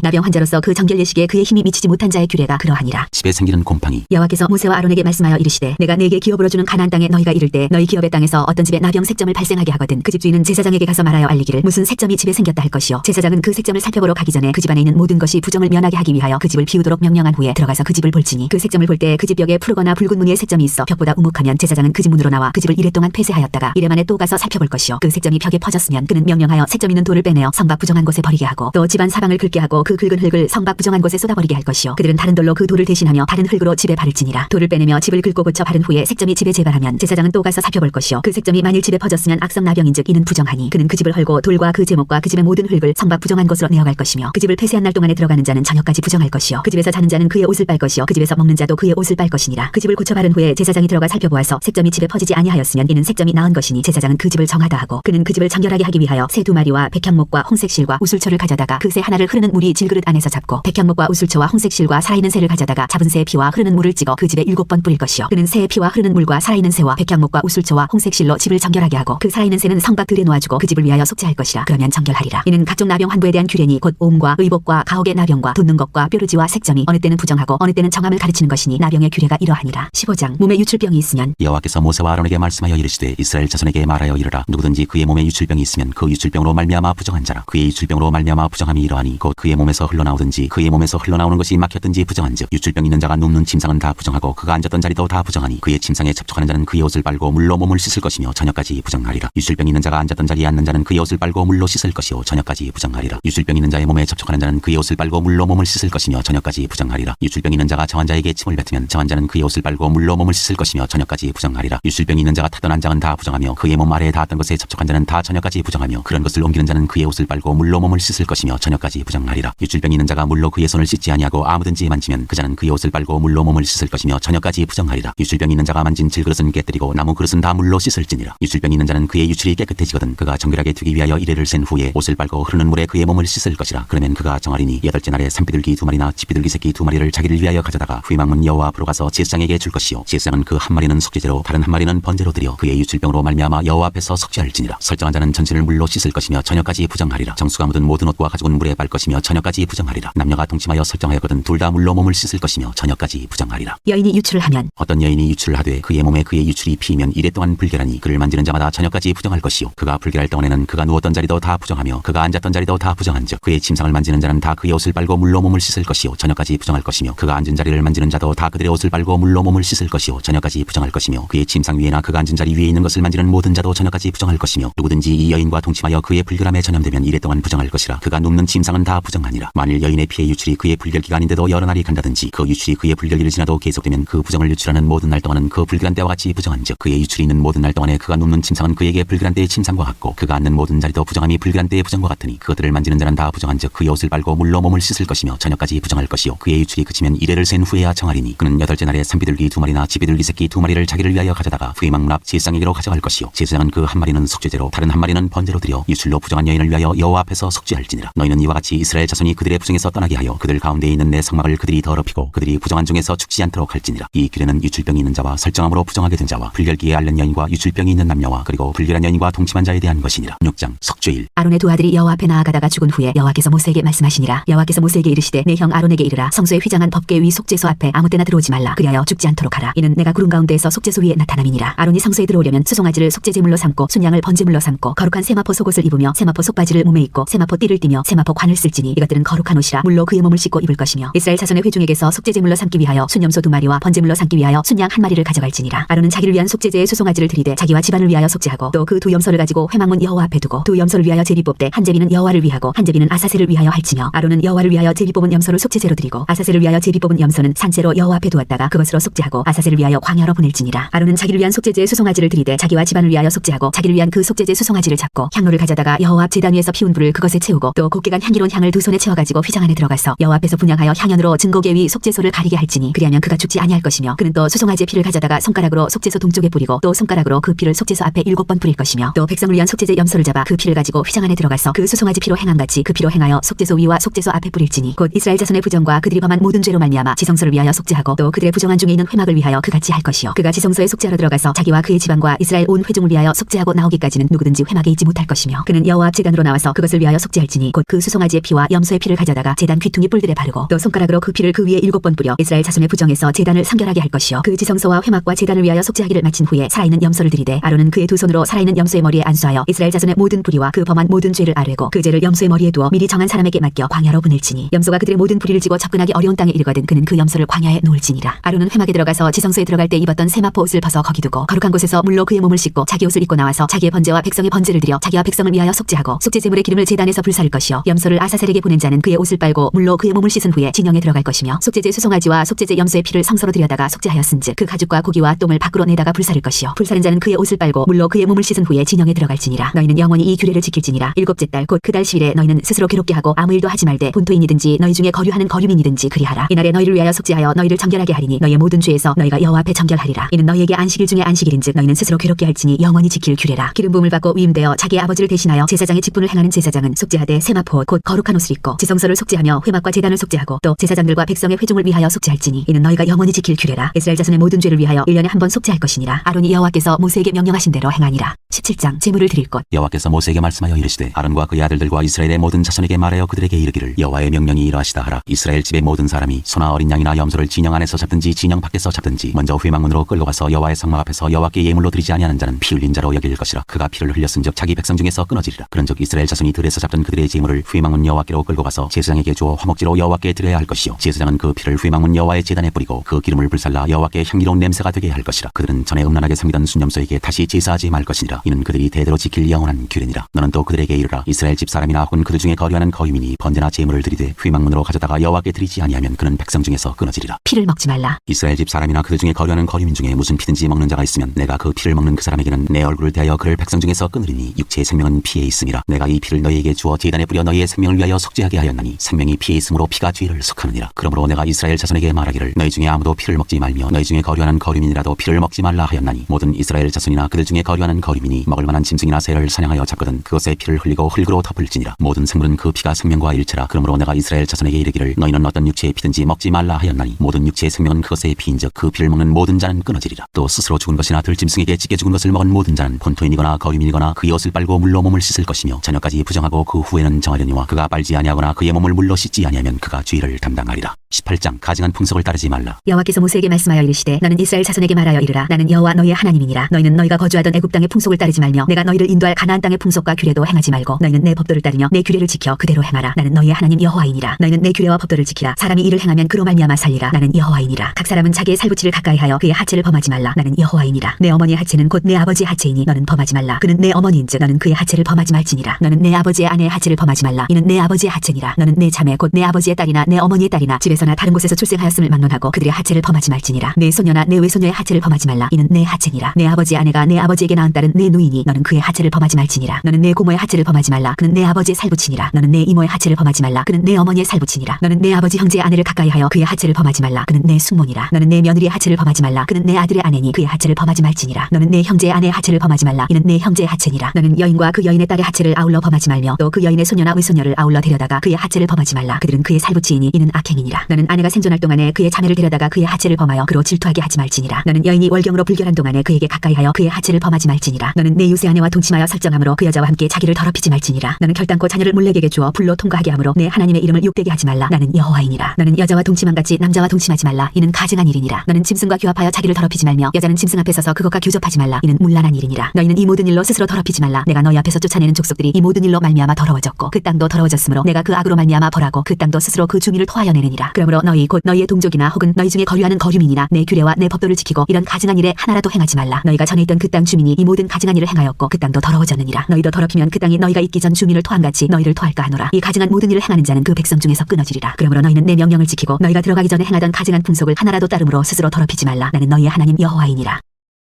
나병 환자로서 그 정결 예식에 그의 힘이 미치지 못한 자의 규례가 그러하니라. 집에 생기는 곰팡이. 여호와께서 모세와 아론에게 말씀하여 이르시되 내가 네게 기업으로 주는 가나안 땅에 너희가 이를 때 너희 기업의 땅에서 어떤 집에 나병 색점을 발생하게 하거든 그 집 주인은 제사장에게 가서 말하여 알리기를 무슨 색점이 집에 생겼다 할 것이요 제사장은 그 색점을 살펴보러 가기 전에 그 집안에 있는 모든 것이 부정을 면하게 하기 위하여 그 집을 비우도록 명령한 후에 들어가서 그 집을 볼지니 그 색점을 볼 때 그 집 벽에 푸르거나 붉은 무늬의 색점이 있어 벽보다 우묵하면 제사장은 그 집 문으로 나와 그 집을 이래 동안 폐쇄하였다가 이래 만에 또 가서 살펴볼 것이요 그 색점이 벽에 퍼졌으면 그는 명령하여 색점 있는 돌을 빼내어 성박 부정한 곳에 버리게 하고 또 집안 사방을 긁게 하고 그 긁은 흙을 성박 부정한 곳에 쏟아버리게 할 것이요 그들은 다른 돌로 그 돌을 대신하며 다른 흙으로 집에 바를지니라. 돌을 빼내며 집을 긁고 고쳐 바른 후에 색점이 집에 재발하면 제사장은 또 가서 살펴볼 것이요 그 색점이 만일 집에 퍼졌으면 악성 나병인즉 이는 부정하니 그는 그 집을 헐고 돌과 그 제목과 그 집의 모든 흙을 성박 부정한 곳으로 내어갈 것이며 그 집을 폐쇄한 날 동안에 들어가는 자는 저녁까지 부정할 것이요 그 집에서 자는 자는 그의 옷을 빨 것이요 그 집에서 먹는 자도 그의 옷을 빨 것이니라. 그 집을 고쳐 바른 후에 제사장이 들어가 살펴보아서 색점이 집에 퍼지지 아니하였으면 이는 색점이 나은 것이니 제사장은 그 집을 정하다 하고 그는 그 집을 정결하게 하기 위하여 새 2마리와 백향목과 홍색실과 우술초를 가져다가 그 새 하나를 흐르는 물이 질그릇 안에서 잡고 백향목과 우술초와 홍색실과 살아있는 새를 가져다가 잡은 새의 피와 흐르는 물을 찍어 그 집에 7번 뿌릴 것이요 그는 새의 피와 흐르는 물과 살아있는 새와 백향목과 우술초와 홍색실로 집을 정결하게 하고 그 살아있는 새는 성박 들에 놓아주고 그 집을 위하여 속죄할 것이라. 그러면 정결하리라. 이는 각종 나병 환부에 대한 규례니 곧 오음과 의복과 가혹의 나병과 돋는 것과 뾰루지와 색점이 어느 때는 부정하고 어느 때는 정함을 가르치는 것이니 나병의 규례가 이러하니라. 15장 몸에 유출병이 있으면 여호와께서 모세와 아론에게 말씀하여 이르시되 이스라엘 자손에게 말하여 이르라. 누구든지 그의 몸에 유출병이 있으면 그 유출병으로 말미암아 부정한 자라. 그의 유출병으로 말미암아 부정함이 이러하니 곧 그의 몸에서 흘러나오든지 그의 몸에서 흘러나오는 것이 막혔든지 부정한즉 유출병 있는 자가 눕는 침상은 다 부정하고 그가 앉았던 자리도 다 부정하니 그의 침상에 접촉하는 자는 그의 옷을 빨고 물로 몸을 씻을 것이며 저녁까지 부정하리라. 유출병 있는 자가 앉았던 자리에 앉는 자는 그의 옷을 빨고 물로 씻을 것이요 저녁까지 부정하리라. 유출병 있는 자의 몸에 접촉하는 자는 그의 옷을 빨고 물로 몸을 씻을 것이며 저녁까지 부정하리라. 유출병 있는 자가 정한 자에게 침을 뱉으면 정한 자는 그의 옷을 빨고 물로 몸을 씻을 것이며 저녁까지 부정하리라. 유출병 있는 자가 탔던 안장은 다 부정하며 그의 몸 아래에 닿았던 것에 접촉한 자는 다 저녁까지 부정하며 그런 것을 옮기는 자는 그의 옷을 빨고 물로 몸을 씻을 것이며 저녁까지 부정하리라. 유출병 있는 자가 물로 그의 손을 씻지 아니하고 아무든지 만지면 그 자는 그의 옷을 빨고 물로 몸을 씻을 것이며 저녁까지 부정하리라. 유출병 있는 자가 만진 질그릇은 깨뜨리고 나무 그릇은 다 물로 씻을지니라. 유출병 있는 자는 그의 유출이 깨끗해지거든 그가 정결하게 두기 위하여 이래를 센 후에 옷을 빨고 흐르는 물에 그의 몸을 씻을 것이라. 그러면 그가 정하리니 8째 날에 산비둘기 2마리나 지피둘기 새끼 2마리를 자기를 위하여 가져다가 회막문 여호와 앞으로 가서 제사장에게 줄 것이요 제사장은 그 한 마리는 속죄제로 다른 한 마리는 번제로 드려 그의 유출병으로 말미암아 여호와 앞에서 속죄할지니라. 설정한 자는 전신을 물로 씻을 것이며 저녁까지 부정하리라. 정수가 묻은 모든 옷과 가죽은 물에 빨 것이며 저녁까지 부정하리라. 남녀가 동침하여 설정하였거든 둘 다 물로 몸을 씻을 것이며 저녁까지 부정하리라. 여인이 유출을 하면 어떤 여인이 유출을 하되 그의 몸에 그의 유출이 피이면 이래 동안 불결하니 그를 만지는 자마다 저녁까지 부정할 것이요 그가 불결할 동안에는 그가 누웠던 자리도 다 부정하며 그가 앉았던 자리도 다 부정한즉 그의 침상을 만지는 자는 다 그의 옷을 빨고 물로 몸을 씻을 것이요 저녁까지 부정할 것이며 그가 앉은 자리를 만지는 자도 다 그들의 옷을 빨고 물로 몸을 씻을 것이요 저녁까지 부정할 것이며 그의 침상 위에나 그가 앉은 자리 위에 있는 것을 만지는 모든 자도 저녁까지 부정할 것이며 누구든지 이 여인과 동침하여 그의 불결함에 전염되면 이래 동안 부정할 것이라. 그가 눕는 침상은 다 부정하니라. 만일 여인의 피의 유출이 그의 불결 기간인데도 여러 날이 간다든지 그 유출이 그의 불결기를 지나도 계속되면 그 부정을 유출하는 모든 날 동안은 그 불결한 때와 같이 부정한즉 그의 유출이 있는 모든 날 동안에 그가 눕는 침상은 그에게 불결한 때의 침상과 같고 그가 앉는 모든 자리도 부정함이 불결한 때의 부정과 같으니 그것들을 만지는 자는 다 부정한즉 그의 옷을 빨고 물로 몸을 씻을 것이며 저녁까지 부정할 것이요 그의 유출이 그치면 이래를 센 후에야 정하리니 그는 8째 날에 산비둘기 2마리나 지비둘기 새끼 2마리를 자기를 위하여 가져다가 회막문 앞 제사장에게로 가져갈 것이요 제사장은 그 한 마리는 속죄제로 다른 한 마리는 번제로 드려 유출로 부정한 여인을 위하여 여호와 앞에서 속죄할지니라. 너희는 이와 같이 이스라엘 자손이 그들의 부정에서 떠나게 하여 그들 가운데에 있는 내 성막을 그들이 더럽히고 그들이 부정한 중에서 죽지 않도록 할지니라. 이 규례는 유출병이 있는 자와 설정함으로 부정하게 된 자와 불결기에 앓는 여인과 유출병이 있는 남녀와 그리고 불결한 여인과 동침한 자에 대한 것이니라. 6장 속죄일. 아론의 두 아들이 여호와 앞에 나아가다가 죽은 후에 여호와께서 모세에게 말씀하시니라. 여호와께서 모세에게 이르시되 내 형 아론에게 이르라. 성소에 휘장한 법궤 위 속죄소 앞에 아무 때나 들어오지 말라. 그리하여 죽지 않도록 하라. 이는 내가 구름 가운데에서 속죄소 위에 나타남이니라. 아론이 성소에 들어오려면 수송아지를 속죄제물로 삼고 순양을 번제물로 삼고 거룩한 세마포 속옷을 입으며 세마포 속바지를 몸에 입고 세마포 띠를 띠며 세마포 관을 쓸지니 이것들은 거룩한 옷이라. 물로 그의 몸을 씻고 입을 것이며 이스라엘 자손의 회중에게서 속죄제물로 삼기 위하여 순염소 2마리와 번제물로 삼기 위하여 순양 1마리를 가져갈지니라. 아론은 자기를 위한 속죄제의 수송아지를 드리되 자기와 집안을 위하여 속죄하고 또 그 두 염소를 가지고 회막문 여호와 앞에 두고 두 염소를 위하여 제비 뽑되 한 제비는 여호와를 위하고 한 제비는 아사셀을 위하여 할지며 아론은 여호와를 위하여 제비 뽑은 염소를 속죄제로 드리고 아사셀을 위하여 제비 뽑은 염소는 산채로 여호와 앞에 두었다가 그것으로 속죄하고 아사셀을 위하여 광야로 보낼지니라. 아론은 자기를 위한 속죄제의 수송아지를 드리되 자기와 집안을 위하여 속죄하고 자기를 위한 그 속죄제 수송아지를 잡고 향로를 가져다가 여호와 앞 제단 위에서 피운 불을 그것에 채우고 또 곱게 간 향기로운 향을 두 손에 채워가지고 휘장 안에 들어가서 여호와 앞에서 분향하여 향연으로 증거궤 위 속죄소를 가리게 할지니 그리하면 그가 죽지 아니할 것이며 그는 또 수송아지의 피를 가져다가 손가락으로 속죄소 동쪽에 뿌리고 또 손가락으로 그 피를 속죄소 앞에 7번 뿌릴 것이며 또 백성을 위한 속죄제 염소를 잡아 그 피를 가지고 휘장 안에 들어가서 그 수송아지 피로 행함같이 그 피로 행하여 속죄소 위와 속죄소 앞에 뿌릴지니 곧 이스라엘 자손의 부정과 그들이 범한 모든 죄로 말미암아 지성소를 위하여 속죄하고 또 그들의 부정한 중에 있는 회막을 위하여 그같이 할 것이요 그가 지성소에 속죄하러 들어가서 자기와 그의 지방과 이스라엘 온 회중을 위하여 속죄하고 나오기까지는 누구든지 회막에 있지 못할 것이며 그는 여호와 앞 제단으로 나와서 그것을 위하여 속죄할지니 곧 그 수송아지의 피와 염소의 피를 가져다가 제단 귀퉁이 뿔들에 바르고 또 손가락으로 그 피를 그 위에 7번 뿌려 이스라엘 자손의 부정에서 제단을 성결하게 할 것이요 그 지성소와 회막과 제단을 위하여 속죄하기를 마친 후에 살아있는 염소를 들이되 아론은 그의 두 손으로 살아있는 염소의 머리에 안수하여 이스라엘 자손의 모든 불의와 그 범한 모든 죄를 아뢰고 그 죄를 염소의 머리에 두어 미리 정한 사람에게 맡겨 광야로 보낼지니 염소가 그들의 모든 불의를 지고 접근하기 어려운 땅에 이르거든 그는 그 염소를 광야에 놓을지니라. 아론은 회막에 들어가서 지성소에 들어갈 때 입었던 세마포 옷을 벗어 거기 두고 거룩한 곳에서 물로 그의 몸을 씻고 자기 옷을 입고 나와서 자기의 번제와 백성의 번제를 드려 자기와 백성을 위하여 속죄하고 속죄 제물의 기름을 제단에서 불사를 것이요 염소를 아사셀에게 보낸 자는 그의 옷을 빨고 물로 그의 몸을 씻은 후에 진영에 들어갈 것이며 속죄제 수송아지와 속죄제 염소의 피를 성소로 들여다가 속죄하였은즉 그 가죽과 고기와 똥을 밖으로 내다가 불사를 것이요 불사른 자는 그의 옷을 빨고 물로 그의 몸을 씻은 후에 진영에 들어갈지니라. 너희는 영원히 이 규례를 지킬지니라. 일곱째 달 곧 그 달 10일에 너희는 스스로 괴롭게 하고 아무 일도 하지 말되 본토인이든지 너희 중에 거류하는 거류민이든지 그리하라. 이날에 너희를 위하여 속죄하여 너희를 정결하게 하리니 너희의 모든 죄에서 너희가 여호와 앞에 정결하리라. 이는 너희에게 안식일 중에 안식일인즉 너희는 스스로 괴롭게 할지니 영원히 지킬 규례라. 기름 부음을 받고 위임되어 자기의 아버지를 대신하여 제사장의 직분을 행하는 제사장은 속죄하되 세마포 곧 거룩한 옷을 입고 지성소를 속죄하며 회막과 제단을 속죄하고 또 제사장들과 백성의 회중을 위하여 속죄할지니 이는 너희가 영원히 지킬 규례라. 이스라엘 자손의 모든 죄를 위하여 1년에 한 번 속죄할 것이니라. 아론이 여호와께서 모세에게 명령하신 대로 행하니라. 17장 제물을 드릴 것. 여호와께서 모세에게 말씀하여 이르시되 아론과 그의 아들들과 이스라엘의 모든 자손에게 말하여 그들에게 이르기를 여호와의 명령이 이러하시다 하라. 이스라엘 집의 모든 사람이 소나 어린 양이나 염소를 진영 안에서 잡든지 진영 밖에서 잡든지 먼저 회막문으로 끌고 가서 여호와의 성막 앞에서 여호와께 예물로 드리지 아니하는 자는 피 흘린 자로 여길 것이라. 그가 피를 흘렸은즉 자기 백성 중에서 끊어지리라. 그런즉 이스라엘 자손이 들에서 잡던 그들의 제물을 회막문 여호와께로 끌고 가서 제사장에게 주어 화목제로 여호와께 드려야 할 것이요 제사장은 그 피를 회막문 여호와의 제단에 뿌리고 그 기름을 불살라 여호와께 향기로운 냄새가 되게 할 것이라. 그들은 전에 음란하게 섬기던 순염소에게 다시 제사하지 말 것이니라. 이는 그들이 대대로 지킬 영원한 규례니라. 너는 또 그들에게 이르라. 이스라엘 집 사람이나 혹은 그들 중에 거류하는 거류민이 번제나 제물을 드리되 회막문으로 가져다가 여호와께 드리지 아니하면 그는 백성 중에서 끊어지리라. 피를 먹지 말라. 이스라엘 집 사람이나 그들 중에 거류하는 거류민 중에 무슨 피든지 먹는 자가 있으면 내가 그 피를 먹는 그 사람에게는 내 얼굴을 대하여 그를 백성 중에서 끊으리니 육체의 생명은 피에 있음이라. 내가 이 피를 너희에게 주어 제단에 뿌려 너희의 생명을 위하여 속죄하게 하였나니 생명이 피에 있으므로 피가 죄를 속하느니라. 그러므로 내가 이스라엘 자손에게 말하기를 너희 중에 아무도 피를 먹지 말며 너희 중에 거류하는 거류민이라도 피를 먹지 말라 하였나니 모든 이스라엘 자손이나 그들 중에 거류하는 거류민이 먹을 만한 짐승이나 새를 사냥하여 잡거든 그것에 피를 흘리고 흙으로 덮을지니라. 모든 생물은 그 피가 생명과 일체라. 그러므로 내가 이스라엘 자손에게 이르기를 너희는 어떤 육체의 피든지 먹지 말라 하였나니 모든 육체의 생명은 그것의 피인즉 그 피를 먹는 모든 자는 끊어지리라. 또 스스로 죽은 것이나 들짐승에게 찢겨 죽은 것을 먹은 모든 자는 본토인이거나 거류민이거나 그의 옷을 빨고 물로 몸을 씻을 것이며 저녁까지 부정하고 그 후에는 정하려니와 그가 빨지 아니하거나 그의 몸을 물로 씻지 아니하면 그가 죄를 담당하리라. 18장 가증한 풍속을 따르지 말라. 여호와께서 모세에게 말씀하여 이르시되 너는 이스라엘 자손에게 말하여 이르라. 나는 여호와 너희의 하나님이니라. 너희는 너희가 거주하던 애굽 땅의 풍속을 따르지 말며 내가 너희를 인도할 가나안 땅의 풍속과 규례도 행하지 말고 너희는 내 법도를 따르며 내 규례를 지켜 그대로 행하라. 나는 너희의 하나님 여호와이니라. 너희는 내 규례와 법도를 지키라. 사람이 이를 행하면 그로 말미암아 살리라. 나는 여호와이니라. 각 사람은 자기의 살부치를 가까이하여 그의 하체를 범하지 말라. 나는 여호와이니라. 내 어머니의 하체는 곧 내 아버지의 하체이니 너는 범하지 말라. 그는 내 어머니인즉 너는 그의 하체를 범하지 말지니라. 너는 내 아버지의 아내의 하체를 범하지 말라. 이는 내 아버지의 하체니라. 너는 내 자매 곧 내 아버지의 딸이나 내 어머니의 딸이나 집에서나 다른 곳에서 출생하였음을 막론하고 그들의 하체를 범하지 말지니라. 내 손녀나 내 외손녀의 하체를 범하지 말라. 이는 내 하체니라. 내 아버지의 아내가 내 아버지에게 낳은 딸은 내 누이니 너는 그의 하체를 범하지 말지니라. 너는 내 고모의 하체를 범하지 말라. 그는 내 아버지의 살부치니라. 너는 내 이모의 하체를 범하지 말라. 그는 내 어머니의 살부치니라. 너는 내 아버지 형제의 아내를 가까이하여 그의 하체를 범하지 말라. 그는 내 숙모니라. 너는 내 며느리의 하체를 범하지 말라. 그는 내 아들의 아내니 그의 하체를 범하지 말지니라. 너는 내 형제의 아내의 하체를 범하지 말라. 이는 내 형제의 하체니라. 너는 여인과 그 여인의 딸의 하체를 아울러 범하지 말며 또 그 여인의 소녀나 외손녀를 아울러 데려다가 그의 하체를 범하지 말라. 그들은 그의 살부치이니 이는 악행이니라. 너는 아내가 생존할 동안에 그의 자매를 데려다가 그의 하체를 범하여 그로 질투하게 하지 말지니라. 너는 여인이 월경으로 불결한 동안에 그에게 가까이하여 그의 하체를 범하지 말지니라. 너는 내 유세 아내와 동침하여 설정함으로 그 여자와 함께 자기를 더럽히지 말지니라. 너는 결단코 자녀를 몰렉에게 주어 불로 통과하게 함으로 내 하나님의 이름을 욕되게 하지 말라. 나는 여호와이니라. 너는 여자와 동침함 같이 남자와 동침하지 말라. 이는 가증한 일이니라. 너는 짐승과 규합하여 자기를 더럽히지 말며 여자는 짐승 앞에 서서 그것과 교접하지 말라. 이는 문란한 일이니라. 너희는 이 모든 일로 스스로 더럽히지 말라. 내가 너희 앞에서 쫓아내는 족속들이 이 모든 일로 말미암아 더러워졌고 그 땅도 더러워졌으므로 내가 그 악으로 말미암아 벌하고 그 땅도 스스로 그 주민을 토하여 내느니라. 그러므로 너희 곧 너희의 동족이나 혹은 너희 중에 거류하는 거류민이나 내 규례와 내 법도를 지키고 이런 가증한 일에 하나라도 행하지 말라. 너희가 전에 있던 그 땅 주민이 이 모든 가증한 일을 행하였고 그 땅도 더러워졌느니라. 너희도 더럽히면 그 땅이 너희가 있기 전 주민을 토함같이 너희를 토할까 하노라. 이 가증한 모든 일을 행하는 자는 그 백성 중에서 끊어지리라. 그러므로 너희는 내 명령을 지키고 너희가 들어가기 전에 행하던 가증한 풍속을 하나라도 따름으로 스스로 더럽히지 말라. 나는 너희의 하나님 여호와이니라.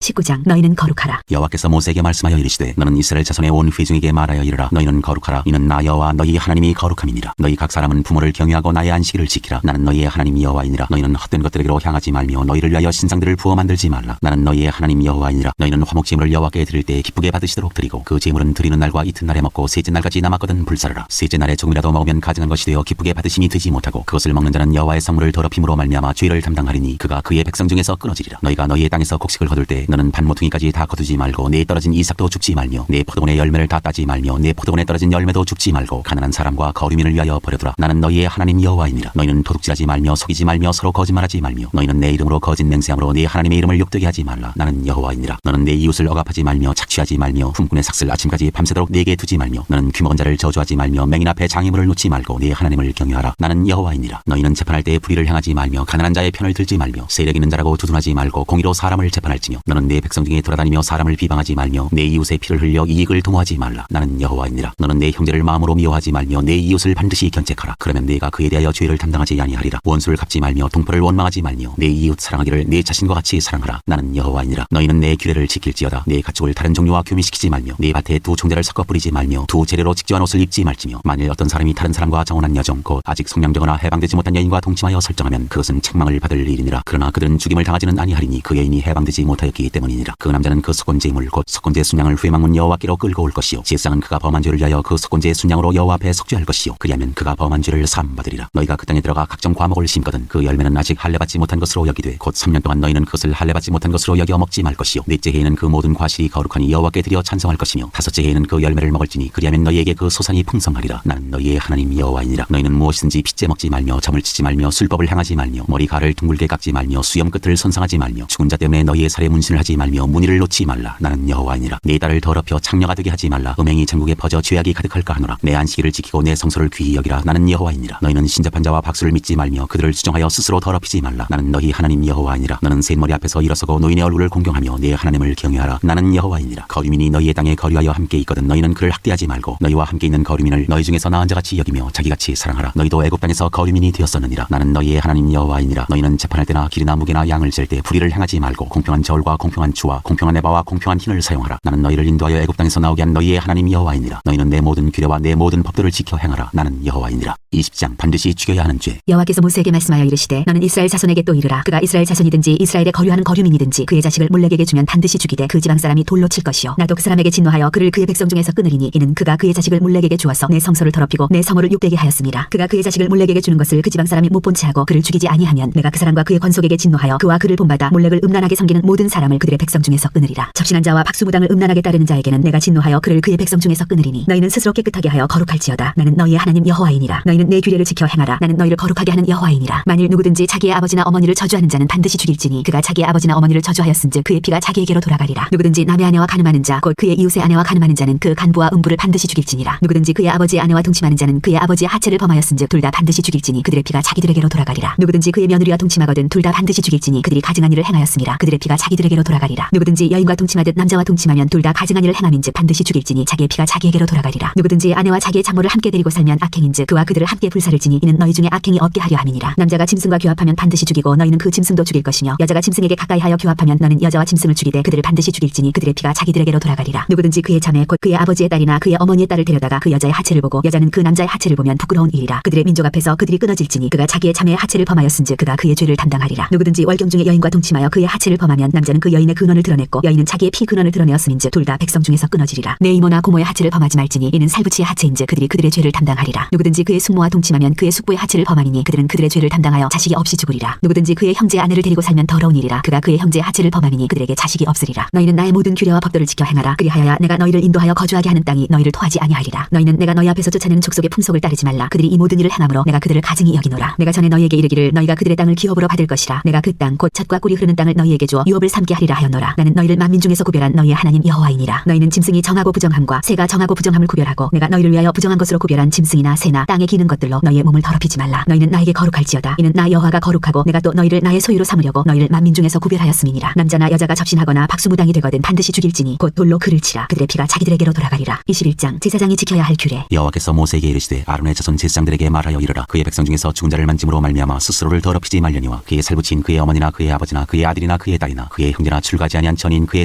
19장 너희는 거룩하라. 여호와께서 모세에게 말씀하여 이르시되 너는 이스라엘 자손의 온 회중에게 말하여 이르라. 너희는 거룩하라. 이는 나 여호와 너희 하나님이 거룩함이니라. 너희 각 사람은 부모를 경외하고 나의 안식일을 지키라. 나는 너희의 하나님 여호와이니라. 너희는 헛된 것들에게로 향하지 말며 너희를 위하여 신상들을 부어 만들지 말라. 나는 너희의 하나님 여호와이니라. 너희는 화목제물을 여호와께 드릴 때 기쁘게 받으시도록 드리고 그 제물은 드리는 날과 이튿날에 먹고 셋째 날까지 남았거든 불사르라. 셋째 날에 조금이라도 먹으면 가증한 것이 되어 기쁘게 받으심이 되지 못하고 그것을 먹는 자는 여호와의 성물을 더럽힘으로 말미암아 죄를 담당하리니 그가 그의 백성 중에서 끊어지리라. 너희가 너희의 땅에서 곡식을 거둘 때 너는 반 모퉁이까지 다 거두지 말고 내 떨어진 이삭도 죽지 말며 내 포도원의 열매를 다 따지 말며 내 포도원에 떨어진 열매도 죽지 말고 가난한 사람과 거류민을 위하여 버려두라. 나는 너희의 하나님 여호와이니라. 너희는 도둑질하지 말며 속이지 말며 서로 거짓말하지 말며 너희는 내 이름으로 거짓 맹세함으로 내 하나님의 이름을 욕되게 하지 말라. 나는 여호와이니라. 너는 내 이웃을 억압하지 말며 착취하지 말며 품꾼의 삭슬 아침까지 밤새도록 내게 두지 말며 너는 귀먹은 자를 저주하지 말며 맹인 앞에 장애물을 놓지 말고 내 하나님을 경외하라. 나는 여호와이니라. 너희는 재판할 때 불의를 행하지 말며 가난한 자의 편을 들지 말며 세력 있는 자라고 두둔하지 말고 공의로 사람을 재판할지며 너는 내 백성 중에 돌아다니며 사람을 비방하지 말며 내 이웃의 피를 흘려 이익을 도모하지 말라. 나는 여호와이니라. 너는 내 형제를 마음으로 미워하지 말며 내 이웃을 반드시 견책하라. 그러면 내가 그에 대하여 죄를 담당하지 아니하리라. 원수를 갚지 말며 동포를 원망하지 말며 내 이웃 사랑하기를 내 자신과 같이 사랑하라. 나는 여호와이니라. 너희는 내 규례를 지킬지어다. 내 가축을 다른 종류와 교미시키지 말며 내 밭에 두 종자를 섞어 뿌리지 말며 두 재료로 직조한 옷을 입지 말지며 만일 어떤 사람이 다른 사람과 정혼한 여종 곧 아직 성령되거나 해방되지 못한 여인과 동침하여 설정하면 그것은 책망을 받을 일이니라. 그러나 그들은 죽임을 당하지는 아니하리니 그 여인이 해방되지 못하였기 때문이니라. 그 남자는 그 속건제물 곧 속건제 순양을 회망문 여호와께로 끌고 올 것이요 제사장은 그가 범한 죄를 위하여 그 속건제 순양으로 여호와 앞에 속죄할 것이요 그리하면 그가 범한 죄를 사함받으리라. 너희가 그 땅에 들어가 각종 과목을 심거든 그 열매는 아직 할례받지 못한 것으로 여기되 곧 3년 동안 너희는 그것을 할례받지 못한 것으로 여겨 먹지 말 것이요 넷째 해에는 그 모든 과실이 거룩하니 여호와께 드려 찬송할 것이며 다섯째 해에는 그 열매를 먹을지니 그리하면 너희에게 그 소산이 풍성하리라. 나는 너희의 하나님 여호와이니라. 너희는 무엇이든지 핏째 먹지 말며 점을 치지 말며 술법을 행하지 말며 머리카락을 둥글게 깎지 말며 수염 끝을 손상하지 말며 죽은 자 때문에 너희의 살에 문신을 하지 말며 무늬를 놓지 말라. 나는 여호와이니라. 네 딸을 더럽혀 창녀가 되게 하지 말라. 음행이 전국에 퍼져 죄악이 가득할까 하노라. 내 안식일을 지키고 내 성소를 귀히 여기라. 나는 여호와이니라. 너희는 신접한 자와 박수를 믿지 말며 그들을 수정하여 스스로 더럽히지 말라. 나는 너희 하나님 여호와이니라. 너는 셋머리 앞에서 일어서고 노인의 얼굴을 공경하며 내 하나님을 경외하라. 나는 여호와이니라. 거류민이 너희의 땅에 거류하여 함께 있거든 너희는 그를 학대하지 말고 너희와 함께 있는 거류민을 너희 중에서 나은 자같이 여기며 자기같이 사랑하라. 너희도 애굽 땅에서 거류민이 되었었느니라. 나는 너희의 하나님 여호와이니라. 너희는 재판할 때나 길이나 무게나 양을 잴 때 불의를 행하지 말고 공평한 저울과 공평한 추와 공평한 에바와 공평한 흰을 사용하라. 나는 너희를 인도하여 애굽 땅에서 나오게 한 너희의 하나님 여호와이니라. 너희는 내 모든 규례와 내 모든 법도를 지켜 행하라. 나는 여호와이니라. 20장 반드시 죽여야 하는 죄. 여호와께서 모세에게 말씀하여 이르시되 너는 이스라엘 자손에게 또 이르라. 그가 이스라엘 자손이든지 이스라엘에 거류하는 거류민이든지 그의 자식을 몰렉에게 주면 반드시 죽이되 그 지방 사람이 돌로 칠 것이요 나도 그 사람에게 진노하여 그를 그의 백성 중에서 끊으리니 이는 그가 그의 자식을 몰렉에게 주어서 내 성소를 더럽히고 내 성호를 욕되게 하였습니다. 그가 그의 자식을 몰렉에게 주는 것을 그 지방 사람이 못 본 채하고 그를 죽이지 아니하면 내가 그 사람과 그의 권속에게 진노하여 그와 그를 본받아 몰렉을 음란하게 섬기는 모든 사람을 그들의 백성 중에서 끊으리라. 접신한 자와 박수무당을 음란하게 따르는 자에게는 내가 진노하여 그를 그의 백성 중에서 끊으리니 너희는 스스로 깨끗하게 하여 거룩할지어다. 나는 너희의 하나님 여호와이니라. 너희는 내 규례를 지켜 행하라. 나는 너희를 거룩하게 하는 여호와이니라. 만일 누구든지 자기의 아버지나 어머니를 저주하는 자는 반드시 죽일지니 그가 자기의 아버지나 어머니를 저주하였은즉 그의 피가 자기에게로 돌아가리라. 누구든지 남의 아내와 간음하는 자 곧 그의 이웃의 아내와 간음하는 자는 그 간부와 음부를 반드시 죽일지니라. 누구든지 그의 아버지의 아내와 동침하는 자는 그의 아버지의 하체를 범하였은즉 둘 다 반드시 죽일지니 그들의 피가 자기들에게로 돌아가리라. 누구든지 그의 며느리와 동침하거든 둘 다 반드시 죽일지니 그들이 가증한 일을 행하였음이라. 그들의 피가 자기들에게로 돌아가리라. 누구든지 여인과 동침하듯 남자와 동침하면 둘 다 가증한 일을 행함인즉 반드시 죽일지니 자기의 피가 자기에게로 돌아가리라. 누구든지 아내와 자기의 장모를 함께 데리고 살면 악행인즉 그와 그들을 함께 불사를지니 이는 너희 중에 악행이 없게 하려 함이니라. 남자가 짐승과 교합하면 반드시 죽이고 너희는 그 짐승도 죽일 것이며 여자가 짐승에게 가까이하여 교합하면 너는 여자와 짐승을 죽이되 그들을 반드시 죽일지니 그들의 피가 자기들에게로 돌아가리라. 누구든지 그의 자매 곧 그의 아버지의 딸이나 그의 어머니의 딸을 데려다가 그 여자의 하체를 보고 여자는 그 남자의 하체를 보면 부끄러운 일이라. 그들의 민족 앞에서 그들이 끊어질지니 그가 자기의 자매의 하체를 범하였은즉 그가 그의 죄를 담당하리라. 누구든지 월경 중에 여인과 동침하여 그의 하체를 범하면 남자는 그 여인의 근원을 드러냈고 여인은 자기의 피 근원을 드러내었음인즉 둘 다 백성 중에서 끊어지리라. 내 이모나 고모의 하체를 범하지 말지니 이는 살부치의 하체인즉 그들이 그들의 죄를 담당하리라. 누구든지 그의 숙모와 동침하면 그의 숙부의 하체를 범하니니 그들은 그들의 죄를 담당하여 자식이 없이 죽으리라. 누구든지 그의 형제의 아내를 데리고 살면 더러운 일이라. 그가 그의 형제의 하체를 범하니니 그들에게 자식이 없으리라. 너희는 나의 모든 규례와 법도를 지켜 행하라. 그리하여야 내가 너희를 인도하여 거주하게 하는 땅이 너희를 토하지 아니하리라. 너희는 내가 너희 앞에서 쫓아내는 족속의 풍속을 따르지 말라. 그들이 이 모든 일을 행함으로 내가 그들을 가증히 여기노라. 내가 전에 너희에게 이르기를 너희가 그들의 땅을 기업으로 받을 것이라. 내가 그 땅 곧 젖과 꿀이 흐르는 땅을 너희에게 주어 유업을 삼게 하리라 하였노라. 나는 너희를 만민 중에서 구별한 너희의 하나님 여호와이니라. 너희는 짐승이 정하고 부정함과 새가 정하고 부정함을 구별하고 내가 너희를 위하여 부정한 것으로 구별한 짐승이나 새나 땅에 기는 것들로 너희의 몸을 더럽히지 말라. 너희는 나에게 거룩할지어다. 이는 나 여호와가 거룩하고 내가 또 너희를 나의 소유로 삼으려고 너희를 만민 중에서 구별하였음이니라. 남자나 여자가 접신하거나 박수무당이 되거든 반드시 죽일지니 곧 돌로 그를 치라. 그들의 피가 자기들에게로 돌아가리라. 21장 제사장이 지켜야 할 규례. 여호와께서 모세에게 이르시되 아론의 자손 제사장들에게 말하여 이르라. 그의 백성 중에서 죽은 자를 만짐으로 말미암아 스스로를 더럽히지 말려니와 그의 살부친 그의 어머니나 그의 아버지나 그의 아들이나 그의 딸이나 그의 형제나 언제나 출가하지 아니한 전인 그의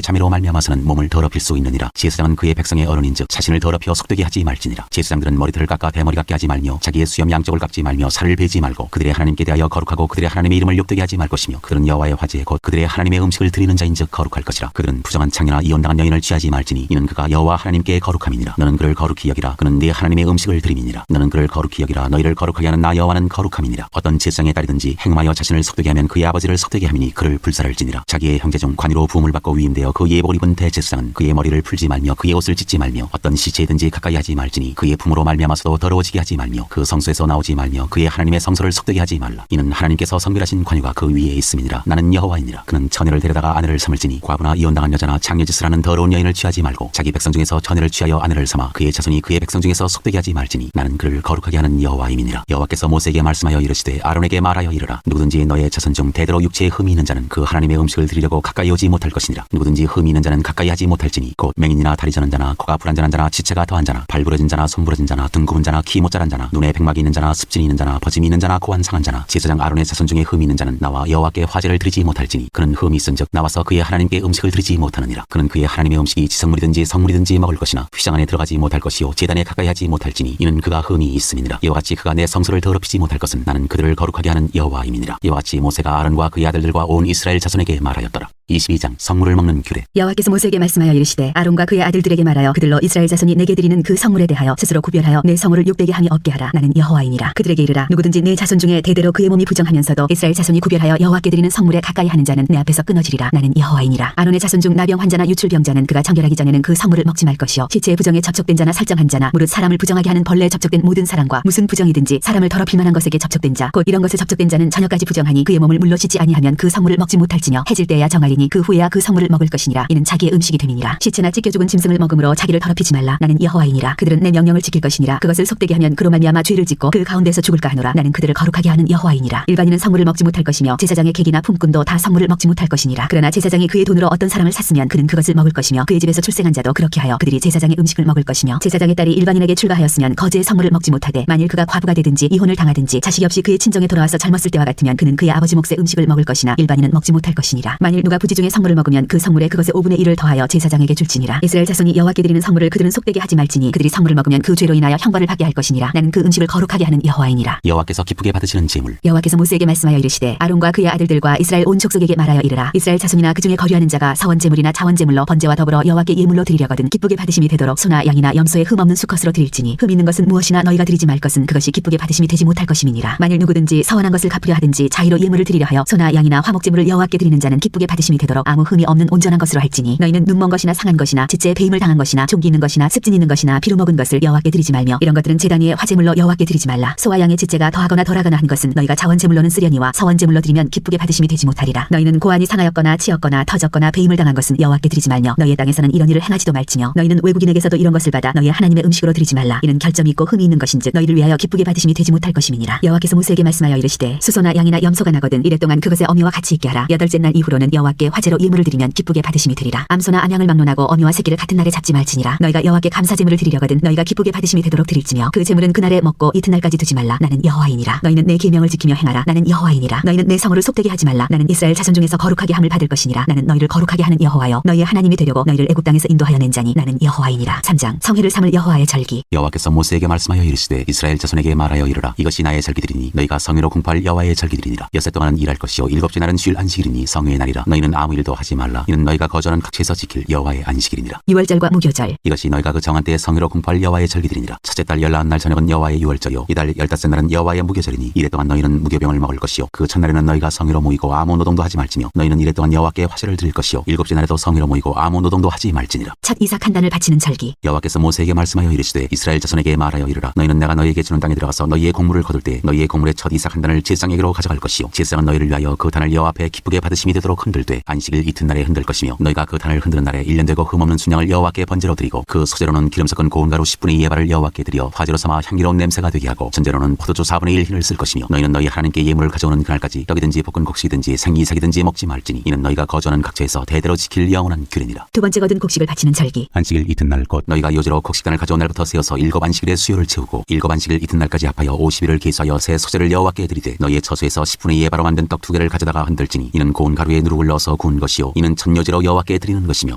자매로 말미암아서는 몸을 더럽힐 수 있느니라. 제사장은 그의 백성의 어른인즉 자신을 더럽혀 속되게 하지 말지니라. 제사장들은 머리털을 깎아 대머리 같게 하지 말며 자기의 수염 양쪽을 깎지 말며 살을 베지 말고 그들의 하나님께 대하여 거룩하고 그들의 하나님의 이름을 욕되게 하지 말 것이며 그들은 여호와의 화제 곧 그들의 하나님의 음식을 드리는 자인즉 거룩할 것이라. 그들은 부정한 창녀나 이혼당한 여인을 취하지 말지니 이는 그가 여호와 하나님께 거룩함이니라. 너는 그를 거룩히 여기라. 그는 네 하나님의 음식을 드림이니라. 너는 그를 거룩히 여기라. 너희를 거룩하게 하는 나 여호와는 거룩함이니라. 어떤 제사장의 딸이든지 행하여 자신을 속되게 하면 그의 아버지를 속되게 함이니 그를 불살할지니라. 자기의 형제 중 관유로 부음을 받고 위임되어 그 예복을 입은 대제사장은 그의 머리를 풀지 말며 그의 옷을 찢지 말며 어떤 시체이든지 가까이 하지 말지니 그의 품으로 말미암아서도 더러워지게 하지 말며 그 성소에서 나오지 말며 그의 하나님의 성소를 속되게 하지 말라. 이는 하나님께서 성별하신 관유가 그 위에 있음이니라. 나는 여호와이니라. 그는 처녀를 데려다가 아내를 삼을지니 과부나 이혼당한 여자나 장녀짓을 하는 더러운 여인을 취하지 말고 자기 백성 중에서 처녀를 취하여 아내를 삼아 그의 자손이 그의 백성 중에서 속되게 하지 말지니 나는 그를 거룩하게 하는 여호와임이니라. 여호와께서 모세에게 말씀하여 이르시되 아론에게 말하여 이르라. 누구든지 너의 자손 중 대대로 육체에 흠이 있는 자는 그 하나님의 음식을 드리려고 가까이 오지 못할 것이니라. 누구든지 흠이 있는 자는 가까이 하지 못할지니 곧 맹인이나 다리 저는 자나 코가 불안전한 자나 지체가 더한 자나 발 부러진 자나 손 부러진 자나 등 굽은 자나 키 못 자란 자나 눈에 백막이 있는 자나 습진이 있는 자나 버짐이 있는 자나 고환 상한 자나 제사장 아론의 자손 중에 흠이 있는 자는 나와 여호와께 화제를 드리지 못할지니 그는 흠이 있은즉 나와서 그의 하나님께 음식을 드리지 못하느니라. 그는 그의 하나님의 음식이 지성물이든지 성물이든지 먹을 것이나 휘장 안에 들어가지 못할 것이요 제단에 가까이 하지 못할지니 이는 그가 흠이 있음이니라. 이와 같이 그가 내 성소를 더럽히지 못할 것은 나는 그들을 거룩하게 하는 여호와임이니라. 이와 같이 모세가 아론과 그의 아들들과 온 이스라엘 자손에게 말하였더라. 22장 성물을 먹는 규례. 여호와께서 모세에게 말씀하여 이르시되 아론과 그의 아들들에게 말하여 그들로 이스라엘 자손이 내게 드리는 그 성물에 대하여 스스로 구별하여 내 성물을 욕되게 함이 없게 하라. 나는 여호와이니라. 그들에게 이르라. 누구든지 내 자손 중에 대대로 그의 몸이 부정하면서도 이스라엘 자손이 구별하여 여호와께 드리는 성물에 가까이 하는 자는 내 앞에서 끊어지리라. 나는 여호와이니라. 아론의 자손 중 나병 환자나 유출병자는 그가 정결하기 전에는 그 성물을 먹지 말 것이요 시체의 부정에 접촉된 자나 살점한 자나 무릇 사람을 부정하게 하는 벌레에 접촉된 모든 사람과 무슨 부정이든지 사람을 더럽힐 만한 것에게 접촉된 자 곧 이런 것에 접촉된 자는 저녁까지 부정하니 그의 몸을 물로 씻지 아니하면 그 성물을 먹지 못할지뇨 해질 때야 정하리니 그 후에야 그 성물을 먹을 것이니라. 이는 자기의 음식이 됨이니라. 시체나 찢겨 죽은 짐승을 먹음으로 자기를 더럽히지 말라. 나는 여호와이니라. 그들은 내 명령을 지킬 것이니라. 그것을 속되게 하면 그로 말미암아 죄를 짓고 그 가운데서 죽을까 하노라. 나는 그들을 거룩하게 하는 여호와이니라. 일반인은 성물을 먹지 못할 것이며 제사장의 객이나 품꾼도 다 성물을 먹지 못할 것이니라. 그러나 제사장이 그의 돈으로 어떤 사람을 샀으면 그는 그것을 먹을 것이며 그의 집에서 출생한 자도 그렇게 하여 그들이 제사장의 음식을 먹을 것이며 제사장의 딸이 일반인에게 출가하였으면 거제의 성물을 먹지 못하되 만일 그가 과부가 되든지 이혼을 당하든지 자식이 없이 그의 친정에 돌아와서 젊었을 때와 같으면 그는 그의 아버지 몫의 음식을 먹을 것이나 일반인은 먹지 못할 것이니라. 만일 누가 부지 중에 성물을 먹으면 그 성물에 그것의 5분의 1을 더하여 제사장에게 줄지니라. 이스라엘 자손이 여호와께 드리는 성물을 그들은 속되게 하지 말지니 그들이 성물을 먹으면 그 죄로 인하여 형벌을 받게 할 것이니라. 나는 그 음식을 거룩하게 하는 여호와이니라. 여호와께서 기쁘게 받으시는 제물. 여호와께서 모세에게 말씀하여 이르시되 아론과 그의 아들들과 이스라엘 온 족속에게 말하여 이르라. 이스라엘 자손이나 그 중에 거류하는 자가 서원 제물이나 자원 제물로 번제와 더불어 여호와께 예물로 드리려거든 기쁘게 받으심이 되도록 소나 양이나 염소의 흠 없는 수컷으로 드릴지니 흠 있는 것은 무엇이나 너희가 드리지 말 것은 그것이 기쁘게 받으심이 되지 못할 것임이니라. 만일 누구든지 서원한 것을 갚으려 하든지 자의로 예물을 드리려 하여 소나 양이나 화목 제물을 여호와께 드리는 자는 기쁘게 받으심이 되도록 아무 흠이 없는 온전한 것으로 할지니 너희는 눈먼 것이나 상한 것이나 지체에 배임을 당한 것이나 종기 있는 것이나 습진 있는 것이나 피로 먹은 것을 여호와께 드리지 말며 이런 것들은 제단 위에 화제물로 여호와께 드리지 말라. 소와 양의 지체가 더하거나 덜하거나 한 것은 너희가 자원 제물로는 쓰려니와 서원 제물로 드리면 기쁘게 받으심이 되지 못하리라. 너희는 고환이 상하였거나 치였거나 터졌거나 배임을 당한 것은 여호와께 드리지 말며 너희의 땅에서는 이런 일을 행하지도 말지며 너희는 외국인에게서도 이런 것을 받아 너희의 하나님의 음식으로 드리지 말라. 이는 결점이 있고 흠이 있는 것인즉 너희를 위하여 기쁘게 받으심이 되지 못할 것임이니라. 여호와께서 모세에게 말씀하여 이르시되 수소나 양이나 염소가 나거든 이랫동안 그것의 어미와 같이 있게 하라. 여덟째 날 이후로는 여호와께 화제로 예물을 드리면 기쁘게 받으심이 되리라. 암소나 암양을 막론하고 어미와 새끼를 같은 날에 잡지 말지니라. 너희가 여호와께 감사 제물을 드리려거든 너희가 기쁘게 받으심이 되도록 드릴지며 그 제물은 그날에 먹고 이튿날까지 두지 말라. 나는 여호와이니라. 너희는 내 계명을 지키며 행하라. 나는 여호와이니라. 너희는 내 성을 속되게 하지 말라. 나는 이스라엘 자손 중에서 거룩하게 함을 받을 것이니라. 나는 너희를 거룩하게 하는 여호와여 너희의 하나님이 되려고 너희를 애굽 땅에서 인도하여 낸 자니 나는 여호와이니라. 3장 성회를 삼을 여호와의 절기. 여호와께서 모세에게 말씀하여 이르시되 이스라엘 자손에게 말하여 이르라. 이것이 나의 절기들이니 너희가 성회로 공포할 여호와의 절기들이니라. 엿새 동안은 일할 것이요 일곱째 날은 쉴 안식일이니 성회의 날이라. 너희는 아무 일도 하지 말라. 이는 너희가 거주하는 각처에서 지킬 여호와의 안식일이니라. 유월절과 무교절. 이것이 너희가 그 정한 때에 성회로 공포할 여호와의 절기들이니라. 첫째 달 열나은 날 저녁은 여호와의 유월절이요 이달 15째 날은 여호와의 무교절이니 이래 동안 너희는 무교병을 먹을 것이요 그 첫날에는 너희가 성회로 모이고 아무 노동도 하지 말지며 너희는 이래 동안 여호와께 화제를 드릴 것이요 일곱째 날에도 성회로 모이고 아무 노동도 하지 말지니라. 첫 이삭 한 단을 바치는 절기. 여호와께서 모세에게 말씀하여 이르시되 이스라엘 자손에게 말하여 이르라. 너희는 내가 너희에게 주는 땅에 들어가서 너희의 곡물을 거둘 때 너희의 곡물의 첫 이삭 한 단을 제사장에게로 가져갈 것이요 제사장은 너희를 위하여 그 단을 여호와 앞에 기쁘게 받으심이 되도록 흔들되 안식일 이튿날에 흔들 것이며 너희가 그 단을 흔드는 날에 1년 되고 흠없는 순양을 여호와께 번제로 드리고 그 소재로는 기름 섞은 고운 가루 10분의 2의 발을 여호와께 드려 화제로 삼아 향기로운 냄새가 되게 하고 전제로는 포도주 4분의 1 흰을 쓸 것이며 너희는 너희 하나님께 예물을 가져오는 그날까지 떡이든지 볶은 곡식이든지 생이삭이든지 먹지 말지니 이는 너희가 거주하는 각처에서 대대로 지킬 영원한 규례니라. 두 번째 거둔 곡식을 바치는 절기. 안식일 이튿날 곧 너희가 요제로 곡식단을 가져온 날부터 세어서 7 안식일의 수요를 채우고 7 안식일 이튿날까지 합하여 50일을 계수하여 새 소재를 여호와께 드리되 너희의 처소에서 10분의 2의 바로 만든 떡 2개를 가져다가 흔들지니 이는 고운 가루에 누룩을 넣어서 불려서 구운 것이요 이는 천녀지로 여호와께 드리는 것이며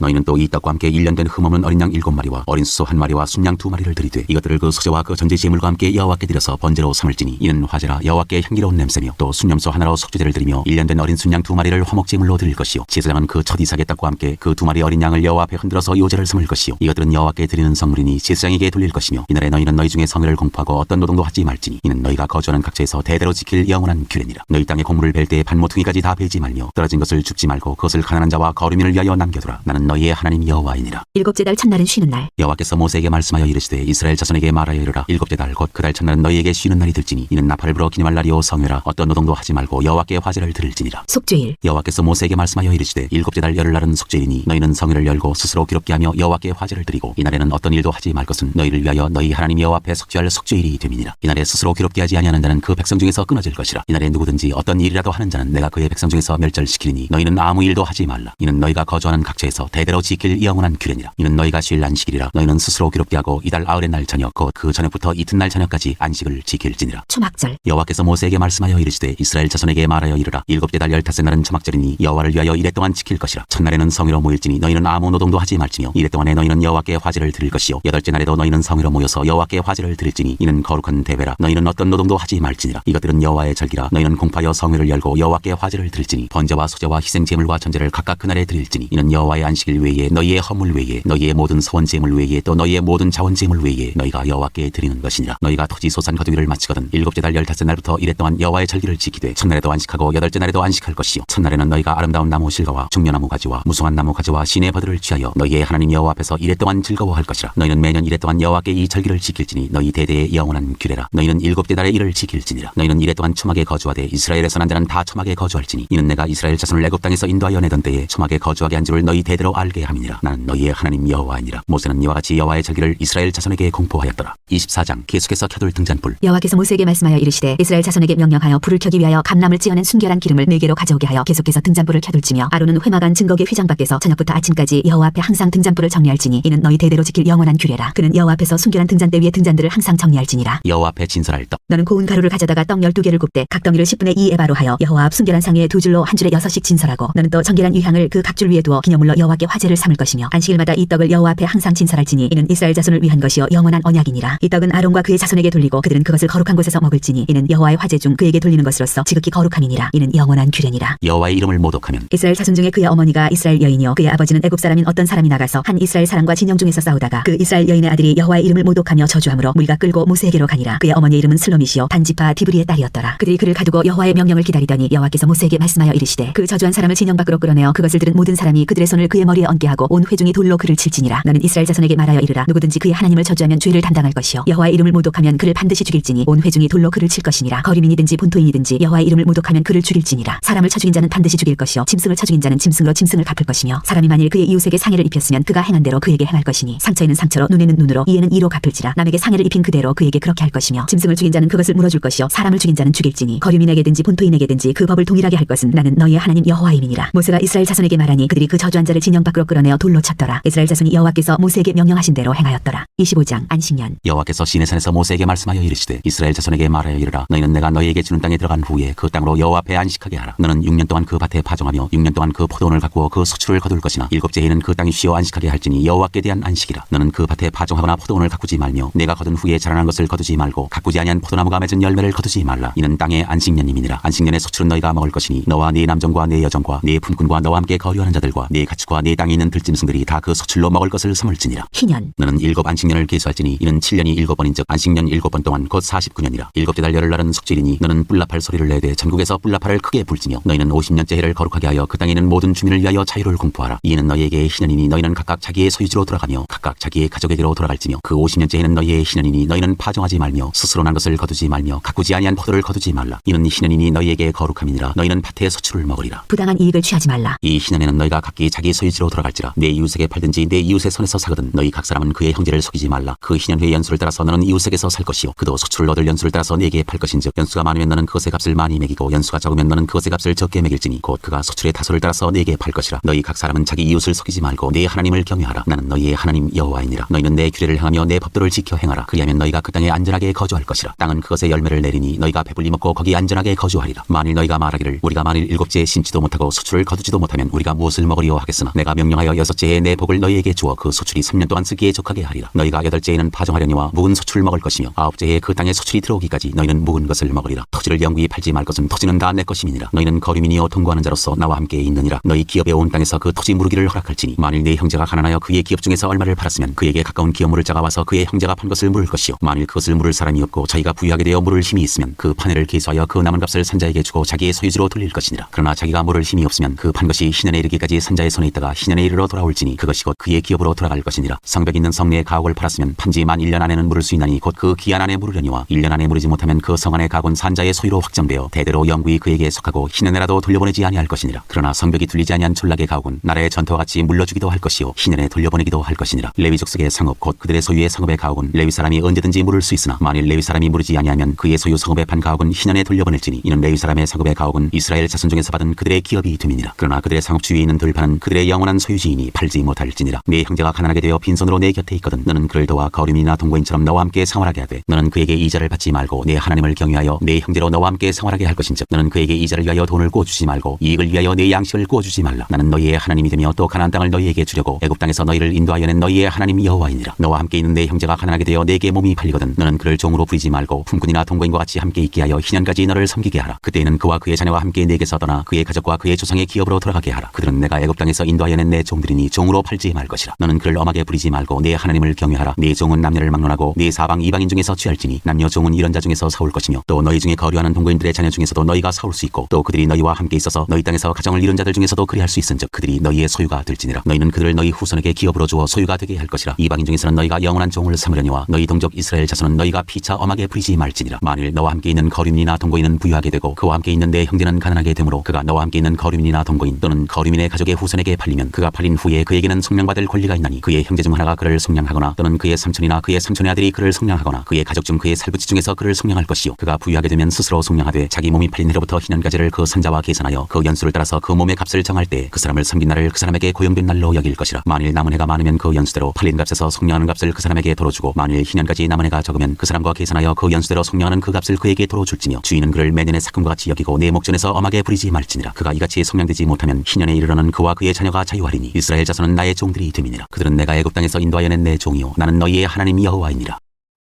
너희는 또 이 떡과 함께 1년 된 흠없는 어린 양 7마리와 어린 수소 1마리와 순양 2마리를 드리되 이것들을 그 소제와 그 전제 제물과 함께 여호와께 드려서 번제로 삼을지니 이는 화제라 여호와께 향기로운 냄새며 또 순염소 하나로 속죄제를 드리며 1년 된 어린 순양 2마리를 화목제물로 드릴 것이요 제사장은 그 첫 이삭의 떡과 함께 그 2마리 어린 양을 여호와 앞에 흔들어서 요제를 삼을 것이요 이것들은 여호와께 드리는 성물이니 제사장에게 돌릴 것이며 이날에 너희는 너희 중에 성회를 공포하고 어떤 노동도 하지 말지니 이는 너희가 거주하는 각처에서 대대로 지킬 영원한 규례니라. 너희 땅에 곡물을 벨 때에 반모퉁이까지 다 베지 말며 떨어진 것을 줍지 말고 그것을 가난한 자와 거류민을 위하여 남겨두라. 나는 너희의 하나님 여호와이니라. 일곱째 달 첫날은 쉬는 날. 여호와께서 모세에게 말씀하여 이르시되 이스라엘 자손에게 말하여 이르라. 일곱째 달 곧 그 달 첫날은 너희에게 쉬는 날이 될지니 이는 나팔을 불어 기념할 날이요 성회라. 어떤 노동도 하지 말고 여호와께 화제를 드릴지니라. 속죄일. 여호와께서 모세에게 말씀하여 이르시되 일곱째 달 열흘날은 속죄일이니 너희는 성회를 열고 스스로 기롭게 하며 여호와께 화제를 드리고 이날에는 어떤 일도 하지 말 것은 너희를 위하여 너희 하나님 여호와 앞에 속죄할 속죄일이 됨이니라. 이날에 스스로 기롭게 하지 아니하는 자는 그 백성 중에서 끊어질 것이라. 이날에 누구든지 어떤 일이라도 하는 자는 내가 그의 백성 중에서 멸절시키리니 너희는 아무 일도 하지 말라. 이는 너희가 거주하는 각처에서 대대로 지킬 영원한 규례니라. 이는 너희가 쉴 안식일이라. 너희는 스스로 기롭게 하고 이달 아흘의 날 저녁 곧 그 저녁부터 이튿날 저녁까지 안식을 지킬지니라. 초막절. 여호와께서 모세에게 말씀하여 이르시되 이스라엘 자손에게 말하여 이르라. 일곱째 달 15째 날은 초막절이니 여호와를 위하여 이래 동안 지킬 것이라. 첫날에는 성회로 모일지니 너희는 아무 노동도 하지 말지며 이래 동안에 너희는 여호와께 화제를 드릴 것이요 여덟째 날에도 너희는 성회로 모여서 여호와께 화제를 드릴지니 이는 거룩한 대회라. 너희는 어떤 노동도 하지 말지니라. 이것들은 여호와의 절기라. 너희는 공파하여 성회를 열고 여호와께 화제를 드릴지니 번제와 소제와 희생 제물과 전제를 각각 그날에 드릴지니 이는 여호와의 안식일 외에 너희의 허물 외에 너희의 모든 서원 제물 외에 또 너희의 모든 자원 제물 외에 너희가 여호와께 드리는 것이니라. 너희가 토지 소산 거두기를 마치거든 일곱째 달 15째 날부터 이래 동안 여호와의 절기를 지키되 첫날에도 안식하고 여덟째 날에도 안식할 것이요 첫날에는 너희가 아름다운 나무 실과와 중려나무 가지와 무성한 나무 가지와 시내 버들을 취하여 너희의 하나님 여호와 앞에서 이래 동안 즐거워할 것이라. 너희는 매년 이래 동안 여호와께 이 절기를 지킬지니 너희 대대의 영원한 규례라. 너희는 일곱째 달에 이를 지킬지니라. 너희는 이래 동안 초막에 거주하되 이스라엘에서 난 자는 다 초막에 거주할지니 이는 내가 이스라엘 자손을 애굽 땅에서 인도하여 내던 때에 초막에 거주하게 한 줄을 너희 대대로 알게 함이니라. 나는 너희의 하나님 여호와이니라. 모세는 이와 같이 여호와의 절기를 이스라엘 자손에게 공포하였더라. 24장 계속해서 켜둘 등잔불. 여호와께서 모세에게 말씀하여 이르시되 이스라엘 자손에게 명령하여 불을 켜기 위하여 감람을 찌어낸 순결한 기름을 4개로 가져오게 하여 계속해서 등잔불을 켜둘지며 아론은 회막안 증거계 휘장 밖에서 저녁부터 아침까지 여호와 앞에 항상 등잔불을 정리할지니 이는 너희 대대로 지킬 영원한 규례라. 그는 여호와 앞에서 순결한 등잔대 위에 등잔들을 항상 정리할지니라. 여호와 앞에 진설할 떡. 너는 고운 가루를 가져다가 떡 12개를 굽되 각 덩이를 10분의 2 에바로 하여 여호와 앞 순결한 상에 2줄로 한 줄에 6씩 진설하고 너는 또 정결한 유향을 그 각 줄 위에 두어 기념물로 여호와께 화제를 삼을 것이며 안식일마다 이 떡을 여호와 앞에 항상 진설할지니 이는 이스라엘 자손을 위한 것이요 영원한 언약이니라. 이 떡은 아론과 그의 자손에게 돌리고 그들은 그것을 거룩한 곳에서 먹을지니 이는 여호와의 화제 중 그에게 돌리는 것으로서 지극히 거룩함이니라. 이는 영원한 규례니라. 여호와의 이름을 모독하면 이스라엘 자손 중에 그의 어머니가 이스라엘 여인이요 그의 아버지는 애굽 사람인 어떤 사람이 나가서 한 이스라엘 사람과 진영 중에서 싸우다가 그 이스라엘 여인의 아들이 여호와의 이름을 모독하며 저주함으로 무리가 끌고 모세에게로 가니라. 그의 어머니의 이름은 슬로미시요 단지파 디브리의 딸이었더라. 그들이 그를 가두고 여호와의 명령을 기다리더니 여호와께서 모세에게 말씀하여 이르시되 그 저주한 사람을 진영 밖으로 끌어내어 그것을 들은 모든 사람이 그들의 손을 그의 머리에 얹게 하고 온 회중이 돌로 그를 칠지니라. 너는 이스라엘 자손에게 말하여 이르라. 누구든지 그의 하나님을 저주하면 죄를 담당할 것이요 여호와의 이름을 모독하면 그를 반드시 죽일지니 온 회중이 돌로 그를 칠 것이니라. 거류민이든지 본토인이든지 여호와의 이름을 모독하면 그를 죽일지니라. 사람을 쳐 죽인 자는 반드시 죽일 것이요 짐승을 쳐 죽인 자는 짐승으로 짐승을 갚을 것이며 사람이 만일 그의 이웃에게 상해를 입혔으면 그가 행한 대로 그에게 행할 것이니 상처에는 상처로 눈에는 눈으로 이에는 이로 갚을지라. 남에게 상해를 입힌 그대로 그에게 그렇게 할 것이며 짐승을 죽인 자는 그것을 물어줄 것이요 사람을 죽인 자는 죽일지니 거류민에게든지 본토인에게든지 그 법을 동일하게 할 것은 나는 너희의 하나님 여호와임이니라. 모세가 이스라엘 자손에게 말하니 그들이 그 저주한 자를 진영 밖으로 끌어내어 돌로 쳤더라. 이스라엘 자손이 여호와께서 모세에게 명령하신 대로 행하였더라. 25장 안식년. 여호와께서 시내산에서 모세에게 말씀하여 이르시되 이스라엘 자손에게 말하여 이르라. 너희는 내가 너희에게 주는 땅에 들어간 후에 그 땅으로 여호와 앞에 안식하게 하라. 너는 6년 동안 그 밭에 파종하며 6년 동안 그 포도원을 가꾸어 그 수출을 거둘 것이나 일곱째 해에는 그 땅이 쉬어 안식하게 할지니 여호와께 대한 안식이라. 너는 그 밭에 파종하거나 포도원을 가꾸지 말며 내가 거둔 후에 자라난 것을 거두지 말고 가꾸지 아니한 포도나무가 맺은 열매를 거두지 말라. 이는 땅의 안식년임이니라. 안식년의 소출은 너희가 먹을 것이니 너와 네 남정과 네 여정과 네 품꾼과 너와 함께 거류하는 자들과 네 가축과 네 땅에 있는 들짐승들이 다 그 소출로 먹을 것을 삼을지니라. 희년. 너는 7 안식년을 계수할지니 이는 7년이 7번인즉 안식년 7번 동안 곧 49년이라. 일곱째 달 열흘날은 속죄일이니 너는 뿔나팔 소리를 내되 전국에서 뿔나팔을 크게 불지며 너희는 50년째 해를 거룩하게 하여 그 땅에 있는 모든 주민을 위하여 자유를 공포하라. 이는 너희에게 희년이니 너희는 각각 자기의 소유지로 돌아가며 각각 자기의 가족에게로 돌아갈지며 그 50년째 해는 너희의 희년이니 너희는 파종하지 말며 스스로 난 것을 거두지 말며 가꾸지 아니한 포도를 거두지 말라. 이는 희년이니 너희에게 거룩함이니라. 너희는 밭의 소출을 먹으리라. 부당한 이익을 취하지 말라. 이 희년에는 너희가 각기 자기 소유지로 돌아갈지라. 내 이웃에게 팔든지 내 이웃의 손에서 사거든 너희 각 사람은 그의 형제를 속이지 말라. 그 희년회의 연수를 따라서 너는 이웃에게서 살 것이요 그도 소출을 얻을 연수를 따라서 네게 팔 것인즉 연수가 많으면 너는 그것의 값을 많이 매기고 연수가 적으면 너는 그것의 값을 적게 매길지니 곧 그가 소출의 다소를 따라서 네게 팔 것이라. 너희 각 사람은 자기 이웃을 속이지 말고 네 하나님을 경외하라. 나는 너희의 하나님 여호와이니라. 너희는 내 규례를 행하며 내 법도를 지켜 행하라. 그리하면 너희가 그 땅에 안전하게 거주할 것이라. 땅은 그것의 열매를 내리니 너희가 배불리 먹고 거기 안전하게 거주하리라. 만일 너희가 말하기를 우리가 만일 일곱째에 심지도 못하고 소출을 거두지도 못하면 우리가 무엇을 먹으리요 하겠으나 내가 명령하여 6제에 내 복을 너희에게 주어 그 소출이 3년 동안 쓰기에 적하게 하리라. 너희가 8제에는 파종하려니와 묵은 소출을 먹을 것이며 9제에 그 땅에 소출이 들어오기까지 너희는 묵은 것을 먹으리라. 토지를 영구히 팔지 말 것은 토지는 다 내 것임이니라. 너희는 거류민이요 통과하는 자로서 나와 함께 있느니라. 너희 기업에 온 땅에서 그 토지 무르기를 허락할지니 만일 네 형제가 가난하여 그의 기업 중에서 얼마를 팔았으면 그에게 가까운 기업 물을 자가 와서 그의 형제가 판 것을 물을 것이요 만일 그것을 물을 사람이 없고 자기가 부유하게 되어 물을 힘이 있으면 그 판회를 계수하여 그 남은 값을 산자에게 주고 자기의 소유지로 돌릴 것이니라. 그러나 자기가 물을 힘이 없으면 그 판 것이 희년에 이르기까지 산자의 손에 있다가 희년에 이르러 돌아올지니 그것이 곧 그의 기업으로 돌아갈 것이니라. 성벽 있는 성내에 가옥을 팔았으면 판지 만 1년 안에는 물을 수 있나니 곧 그 기한 안에 물으려니와 1년 안에 물으지 못하면 그 성 안의 가옥은 산자의 소유로 확정되어 대대로 영구히 그에게 속하고 희년에라도 돌려보내지 아니할 것이니라. 그러나 성벽이 뚫리지 아니한 촌락의 가옥은 나라의 전토와 같이 물러주기도 할 것이요 희년에 돌려보내기도 할 것이니라. 레위 족속의 성읍 곧 그들의 소유의 성읍의 가옥은 레위 사람이 언제든지 물을 수 있으나 만일 레위 사람이 물으지 아니하면 그의 소유 성읍의 판 가옥은 희년에 돌려보낼지니 이는 레위 사람의 성읍의 가옥은 이스라엘 자손 중에서 받은 그들의 기업이 됨이니라. 그러나 그들의 성읍 주위에 있는 들판은 그들의 영원한 소유지이니 팔지 못할지니라. 네 형제가 가난하게 되어 빈손으로 내 곁에 있거든 너는 그를 도와 거류민이나 동거인처럼 너와 함께 생활하게 하되 너는 그에게 이자를 받지 말고 내 하나님을 경외하여 내 형제로 너와 함께 생활하게 할 것인즉 너는 그에게 이자를 위하여 돈을 구워주지 말고 이익을 위하여 내 양식을 구워주지 말라. 나는 너희의 하나님이 되며 또 가나안 땅을 너희에게 주려고 애굽 땅에서 너희를 인도하여 낸 너희의 하나님 여호와이니라. 너와 함께 있는 내 형제가 가난하게 되어 내게 몸이 팔리거든 너는 그를 종으로 부리지 말고 품꾼이나 동거인과 같이 함께 있게 하여 희년까지 너를 섬기게 하라. 그때에는 그와 그의 자녀와 함께 내게서 떠나 그의 가족과 그의 조상의 기업으로 돌아가게 하라. 그들은 내가 애굽 땅에서 인도하여 낸 내 종들이니 종으로 팔지 말 것이라. 너는 그를 엄하게 부리지 말고 내 하나님을 경외하라. 네 종은 남녀를 막론하고 네 사방 이방인 중에서 취할지니 남녀 종은 이런 자 중에서 사올 것이며 또 너희 중에 거류하는 동거인들의 자녀 중에서도 너희가 사올 수 있고 또 그들이 너희와 함께 있어서 너희 땅에서 가정을 이룬 자들 중에서도 그리할 수 있은즉 그들이 너희의 소유가 될지니라. 너희는 그들을 너희 후손에게 기업으로 주어 소유가 되게 할 것이라. 이방인 중에서는 너희가 영원한 종을 삼으려니와 너희 동족 이스라엘 자손은 너희가 피차 엄하게 부리지 말지니라. 만일 너와 함께 있는 거류민이나 동거인은 부유하게 되고 그와 함께 있는 내 형제는 가난하게 되므로 그가 너와 함께 있는 거류민이나 동거인 또는 거류민의 가족의 후손에게 팔리면 그가 팔린 후에 그에게는 속량받을 권리가 있나니 그의 형제 중 하나가 그를 속량하거나 또는 그의 삼촌이나 그의 삼촌의 아들이 그를 속량하거나 그의 가족 중 그의 살부치 중에서 그를 속량할 것이요 그가 부유하게 되면 스스로 속량하되 자기 몸이 팔린 해로부터 희년까지를 그 산자와 계산하여 그 연수를 따라서 그 몸의 값을 정할 때 그 사람을 섬긴 날을 그 사람에게 고용된 날로 여길 것이라. 만일 남은 해가 많으면 그 연수대로 팔린 값에서 속량하는 값을 그 사람에게 도로 주고 만일 희년까지 남은 해가 적으면 그 사람과 계산하여 그 연수대로 속량하는 그 값을 그에게 도로 줄지며 주인은 그를 매년의 삭금과 같이 여기고 내 목전에서 엄하게 부리지 말지니라. 그가 이같이 속량되지 못하면 희년에 이르러는 그와 그의 자녀가 자유하리니 이스라엘 자손은 나의 종들이 됨이니라. 그들은 내가 애굽 땅에서 인도하여 낸 내 종이요 나는 너희의 하나님 여호와이니라.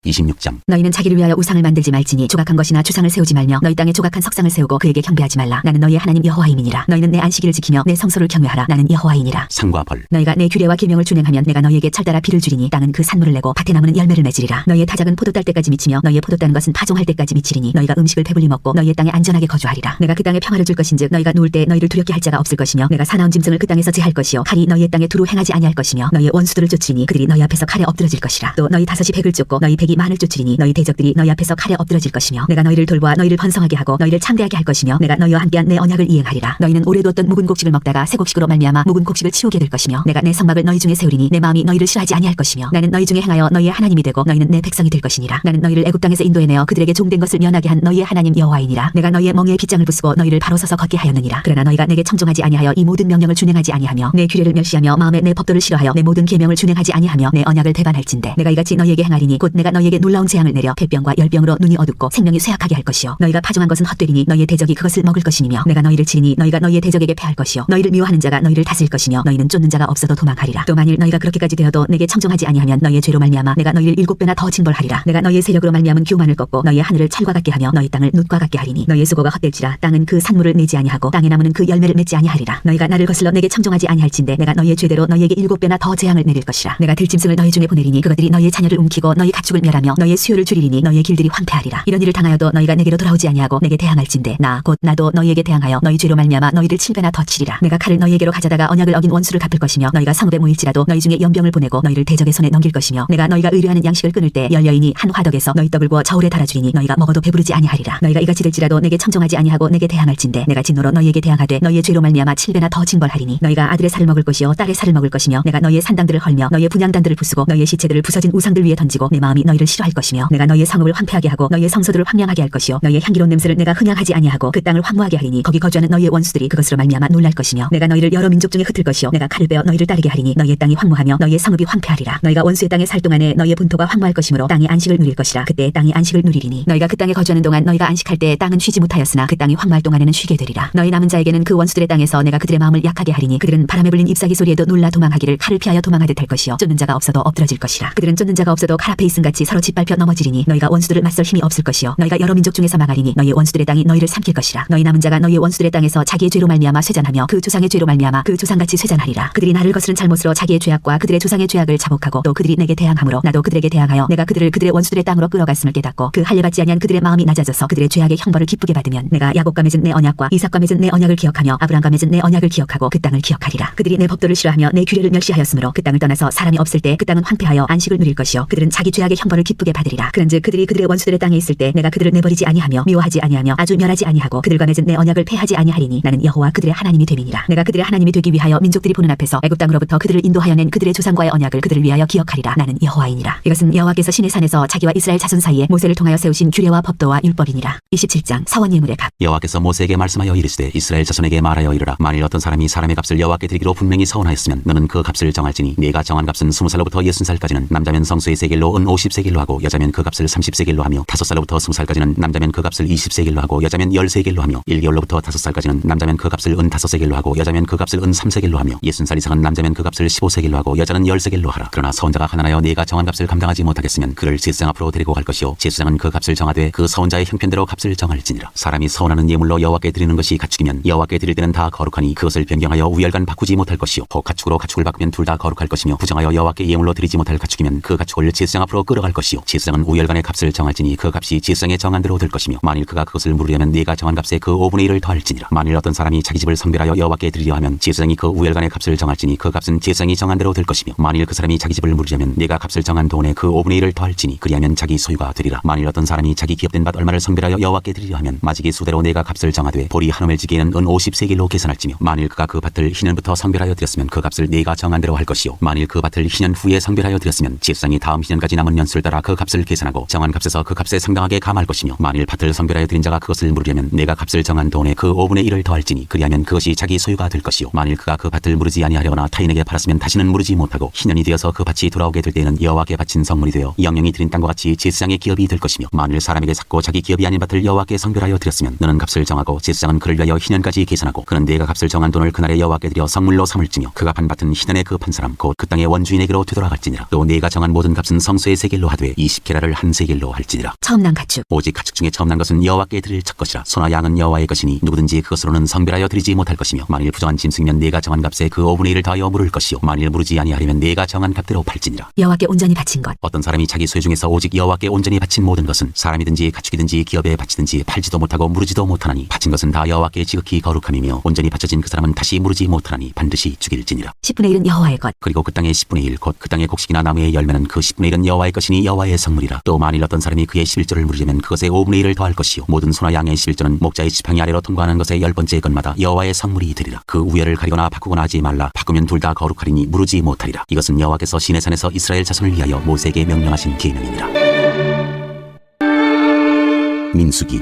26장 너희는 자기를 위하여 우상을 만들지 말지니 조각한 것이나 주상을 세우지 말며 너희 땅에 조각한 석상을 세우고 그에게 경배하지 말라. 나는 너희의 하나님 여호와임이니라. 너희는 내 안식일을 지키며 내 성소를 경외하라. 나는 여호와이니라. 상과 벌 너희가 내 규례와 계명을 준행하면 내가 너희에게 철따라 비를 주리니 땅은 그 산물을 내고 밭에 나무는 열매를 맺으리라. 너희의 타작은 포도 딸 때까지 미치며 너희의 포도 따는 것은 파종할 때까지 미치리니 너희가 음식을 배불리 먹고 너희의 땅에 안전하게 거주하리라. 내가 그 땅에 평화를 줄 것인즉 너희가 누울 때 너희를 두렵게 할 자가 없을 것이며 내가 사나운 짐승을 그 땅에서 제할 것이요 칼이 너희의 땅에 두루 행하지 아니할 것이며 너희의 원수들을 쫓으리니 그들이 너희 앞에서 칼에 엎드러질 것이라. 또 너희 다섯이 백을 쫓고 너희 백이 만을 쫓으리니 너희 대적들이 너희 앞에서 칼에 엎드러질 것이며 내가 너희를 돌보아 너희를 번성하게 하고 너희를 창대하게 할 것이며 내가 너희와 함께한 내 언약을 이행하리라. 너희는 오래 두었던 묵은 곡식을 먹다가 새 곡식으로 말미암아 묵은 곡식을 치우게 될 것이며 내가 내 성막을 너희 중에 세우리니 내 마음이 너희를 싫어하지 아니할 것이며 나는 너희 중에 행하여 너희의 하나님이 되고 너희는 내 백성이 될 것이니라. 나는 너희를 애굽 땅에서 인도해내어 그들에게 종된 것을 면하게 한 너희의 하나님 여호와이니라. 내가 너희의 멍에에 빗장을 부수고 너희를 바로 서서 걷게 하였느니라. 그러나 너희가 내게 청종하지 아니하여 이 모든 명령을 준행하지 아니하며 내 규례를 멸시하며 마음에 내 법도를 싫어하여 내 모든 계명을 준행하지 아니하며 내 언약을 배반할진대 내가 이같이 너희에게 행하리니 곧 내가 너희에게 놀라운 재앙을 내려 폐병과 열병으로 눈이 어둡고 생명이 쇠약하게 할 것이요 너희가 파종한 것은 헛되리니 너희의 대적이 그것을 먹을 것이니며 내가 너희를 치리니 너희가 너희의 대적에게 패할 것이요 너희를 미워하는 자가 너희를 다스릴 것이며 너희는 쫓는 자가 없어도 도망하리라. 또 만일 너희가 그렇게까지 되어도 내게 청종하지 아니하면 너희의 죄로 말미암아 내가 너희를 7배나 더 징벌하리라. 내가 너희의 세력으로 말미암은 교만을 꺾고 너희의 하늘을 철과 같게 하며 너희 땅을 눕과 같게 하리니 너희의 수고가 헛될지라. 땅은 그 산물을 내지 아니하고 땅의 나무는 그 열매를 맺지 아니하리라. 너희가 나를 거슬러 내게 청종하지 아니할진대 내가 너희의 죄대로 너희에게 7배나 더 재앙을 내릴 것이라. 내가 들짐승을 너희 중에 보내리니 그것들이 너희의 자녀를 움키고 너희 가축을 멸하며 너희의 수요를 줄이리니 너희의 길들이 황폐하리라. 이런 일을 당하여도 너희가 내게로 돌아오지 아니하고 내게 대항할진대 나 곧 나도 너희에게 대항하여 너희 죄로 말미암아 너희를 7배나 더 치리라. 내가 칼을 너희에게로 가져다가 언약을 어긴 원수를 갚을 것이며 너희가 성읍에 모일지라도 너희 중에 연병을 보내고 너희를 대적의 손에 넘길 것이며 내가 너희가 의뢰하는 양식을 끊을 때 열여인이 한 화덕에서 너희 떡을 구워 저울에 달아주리니 너희가 먹어도 배부르지 아니하리라. 너희가 이같이 될지라도 내게 청종하지 아니하고 내게 대항할진대 내가 진노로 너희에게 대항하되 너희의 죄로 말미암아 7배나 더 징벌하리니 너희가 아들의 살을 먹을 것이요 딸의 살을 먹을 것이며 내가 너희의 산당들을 헐며 너희의 분향단들을 부수고 너희의 시체들을 부서진 우상들 위에 던지고 내 마음이 너희를 너희를 싫어할 것이며 내가 너희의 성읍을 황폐하게 하고 너희의 성소들을 황량하게 할 것이요 너희의 향기로운 냄새를 내가 흥향하지 아니하고 그 땅을 황무하게 하리니 거기 거주하는 너희의 원수들이 그것으로 말미암아 놀랄 것이며 내가 너희를 여러 민족 중에 흩을 것이요 내가 칼을 빼어 너희를 따르게 하리니 너희의 땅이 황무하며 너희의 성읍이 황폐하리라. 너희가 원수의 땅에 살 동안에 너희의 본토가 황무할 것이므로 땅이 안식을 누릴 것이라. 그때 땅이 안식을 누리리니 너희가 그 땅에 거주하는 동안 너희가 안식할 때 땅은 쉬지 못하였으나 그 땅이 황무할 동안에는 쉬게 되리라. 너희 남은 자에게는 그 원수들의 땅에서 내가 그들의 마음을 약하게 하리니 그들은 바람에 불린 잎사귀 소리에도 놀라 도망하기를 칼을 피하여 도망하듯 할 것이요 쫓는 자가 없어도 엎드러질 것이라. 그들은 쫓는 자가 없어도 칼 앞에 있음같이 서로 짓밟혀 넘어지리니 너희가 원수들을 맞설 힘이 없을 것이요 너희가 여러 민족 중에서 망하리니 너희의 원수들의 땅이 너희를 삼킬 것이라. 너희 남은 자가 너희의 원수들의 땅에서 자기의 죄로 말미암아 쇠잔하며 그 조상의 죄로 말미암아 그 조상같이 쇠잔하리라. 그들이 나를 거스른 잘못으로 자기의 죄악과 그들의 조상의 죄악을 자복하고 또 그들이 내게 대항함으로 나도 그들에게 대항하여 내가 그들을 그들의 원수들의 땅으로 끌어갔음을 깨닫고 그 할례받지 아니한 그들의 마음이 낮아져서 그들의 죄악의 형벌을 기쁘게 받으면 내가 야곱과 맺은 내 언약과 이삭과 맺은 내 언약을 기억하며 아브라함과 맺은 내 언약을 기억하고 그 땅을 기억하리라. 그들이 내 법도를 싫어하며 내 규례를 멸시하였으므로 그 땅을 떠나서 사람이 없을 때 그 땅은 황폐하여 안식을 누릴 것이요 그들은 자기 죄악의 형벌을 기쁘게 받으리라. 그런즉 그들이 그들의 원수들의 땅에 있을 때 내가 그들을 내버리지 아니하며 미워하지 아니하며 아주 멸하지 아니하고 그들과 맺은 내 언약을 폐하지 아니하리니 나는 여호와 그들의 하나님이 됨이니라. 내가 그들의 하나님이 되기 위하여 민족들이 보는 앞에서 애굽 땅으로부터 그들을 인도하여 낸 그들의 조상과의 언약을 그들을 위하여 기억하리라. 나는 여호와이니라. 이것은 여호와께서 시내 산에서 자기와 이스라엘 자손 사이에 모세를 통하여 세우신 규례와 법도와 율법이니라. 27장 서원 예물의 값. 여호와께서 모세에게 말씀하여 이르시되 이스라엘 자손에게 말하여 이르라. 만일 어떤 사람이 사람의 값을 여호와께 드리기로 분명히 서원하였으면 너는 그 값을 정할지니 네가 정한 값은 20살로부터 60살까지는 남자면 성소의 세겔로 은 50세겔로 하고 여자면 그 값을 30세겔로 하며 5살로부터 20살까지는 남자면 그 값을 20세겔로 하고 여자면 10세겔로 하며 1개월로부터 5살까지는 남자면 그 값을 은 5세겔로 하고 여자면 그 값을 은 3세겔로 하며 60살 이상은 남자면 그 값을 15세겔로 하고 여자는 10세겔로 하라. 그러나 서원자가 가난하여 네가 정한 값을 감당하지 못하겠으면 그를 제사장 앞으로 데리고 갈 것이요 제사장은 그 값을 정하되 그 서원자의 형편대로 값을 정할지니라. 사람이 서원하는 예물로 여호와께 드리는 것이 가축이면 여호와께 드릴 때는 다 거룩하니 그것을 변경하여 우열간 바꾸지 못할 것이요 혹 가축으로 가축을 바꾸면 둘 다 거룩할 것이며 부정하여 여호와께 예물로 드리지 못할 가축이면 그 가축을 제사장 앞으로 끌어갈 것이요 제사장은 우열간의 값을 정할지니 그 값이 제사장의 정한 대로 될 것이며 만일 그가 그것을 물으려면 네가 정한 값의 그 5분의 1을 더할지니라. 만일 어떤 사람이 자기 집을 성별하여 여호와께 드리려 하면 제사장이 그 우열간의 값을 정할지니 그 값은 제사장이 정한 대로 될 것이며 만일 그 사람이 자기 집을 물으려면 네가 값을 정한 돈의 그 5분의 1을 더할지니 그리하면 자기 소유가 되리라. 만일 어떤 사람이 자기 기업된 밭 얼마를 성별하여 여호와께 드리려 하면 마지기 수대로 네가 값을 정하되 보리 한 오멜지기에는 은 50세겔로 계산할지며 만일 그가 그 밭을 희년부터 성별하여 드렸으면 그 값을 네가 정한 대로 할 것이요 만일 그 밭을 희년 후에 성별하여 드렸으면 제사장이 다음 희년까지 남은 년수를 따라 그 값을 계산하고 정한 값에서 그 값에 상당하게 감할 것이며 만일 밭을 성별하여 드린 자가 그것을 물으려면 네가 값을 정한 돈의 그 5분의 1을 더할지니 그리하면 그것이 자기 소유가 될 것이요 만일 그가 그 밭을 무르지 아니하려거나 타인에게 팔았으면 다시는 무르지 못하고 희년이 되어서 그 밭이 돌아오게 될 때에는 여호와께 바친 성물이 되어 영영이 드린 땅과 같이 제사장의 기업이 될 것이며 만일 사람에게 샀고 자기 기업이 아닌 밭을 여호와께 성별하여 드렸으면 너는 값을 정하고 제사장은 그를 위하여 희년까지 계산하고 그는 네가 값을 정한 돈을 그날에 여호와께 드려 성물로 삼을지며 그가 판 밭은 희년에 그 판 사람 곧 그 땅의 원주인에게로 되돌아갈지니라. 또 네가 정한 모든 값은 성소의 세겔로 하되 20게라를 한 세겔로 할지니라. 처음 난 가축. 오직 가축 중에 처음 난 것은 여호와께 드릴 첫 것이라. 소나 양은 여호와의 것이니 누구든지 그것으로는 성별하여 드리지 못할 것이며 만일 부정한 짐승이면 네가 정한 값에 그 5분의 1을 더하여 물을 것이요 만일 무르지 아니하려면 네가 정한 값대로 팔지니라. 여호와께 온전히 바친 것. 어떤 사람이 자기 소유 중에서 오직 여호와께 온전히 바친 모든 것은 사람이든지 가축이든지 기업에 바치든지 팔지도 못하고 무르지도 못하나니 바친 것은 다 여호와께 지극히 거룩함이며 온전히 바쳐진 그 사람은 다시 무르지 못하나니 반드시 죽일지니라. 10분의 1은 여호와의 것. 그리고 그 땅의 10분의 1 곧 그 땅의 곡식이나 나무의 열매는 그 10분의 1은 여호와의 것이니 여호와의 성물이라. 또 만일 어떤 사람이 그의 11조를 물으려면 그것의 5분의 1을 더할 것이요 모든 소나 양의 11조는 목자의 지팡이 아래로 통과하는 것의 10번째 것마다 여호와의 성물이 되리라. 그 우열을 가리거나 바꾸거나 하지 말라. 바꾸면 둘 다 거룩하리니 무르지 못하리라. 이것은 여호와께서 시내산에서 이스라엘 자손을 위하여 모세에게 명령하신 계명이니라. 민수기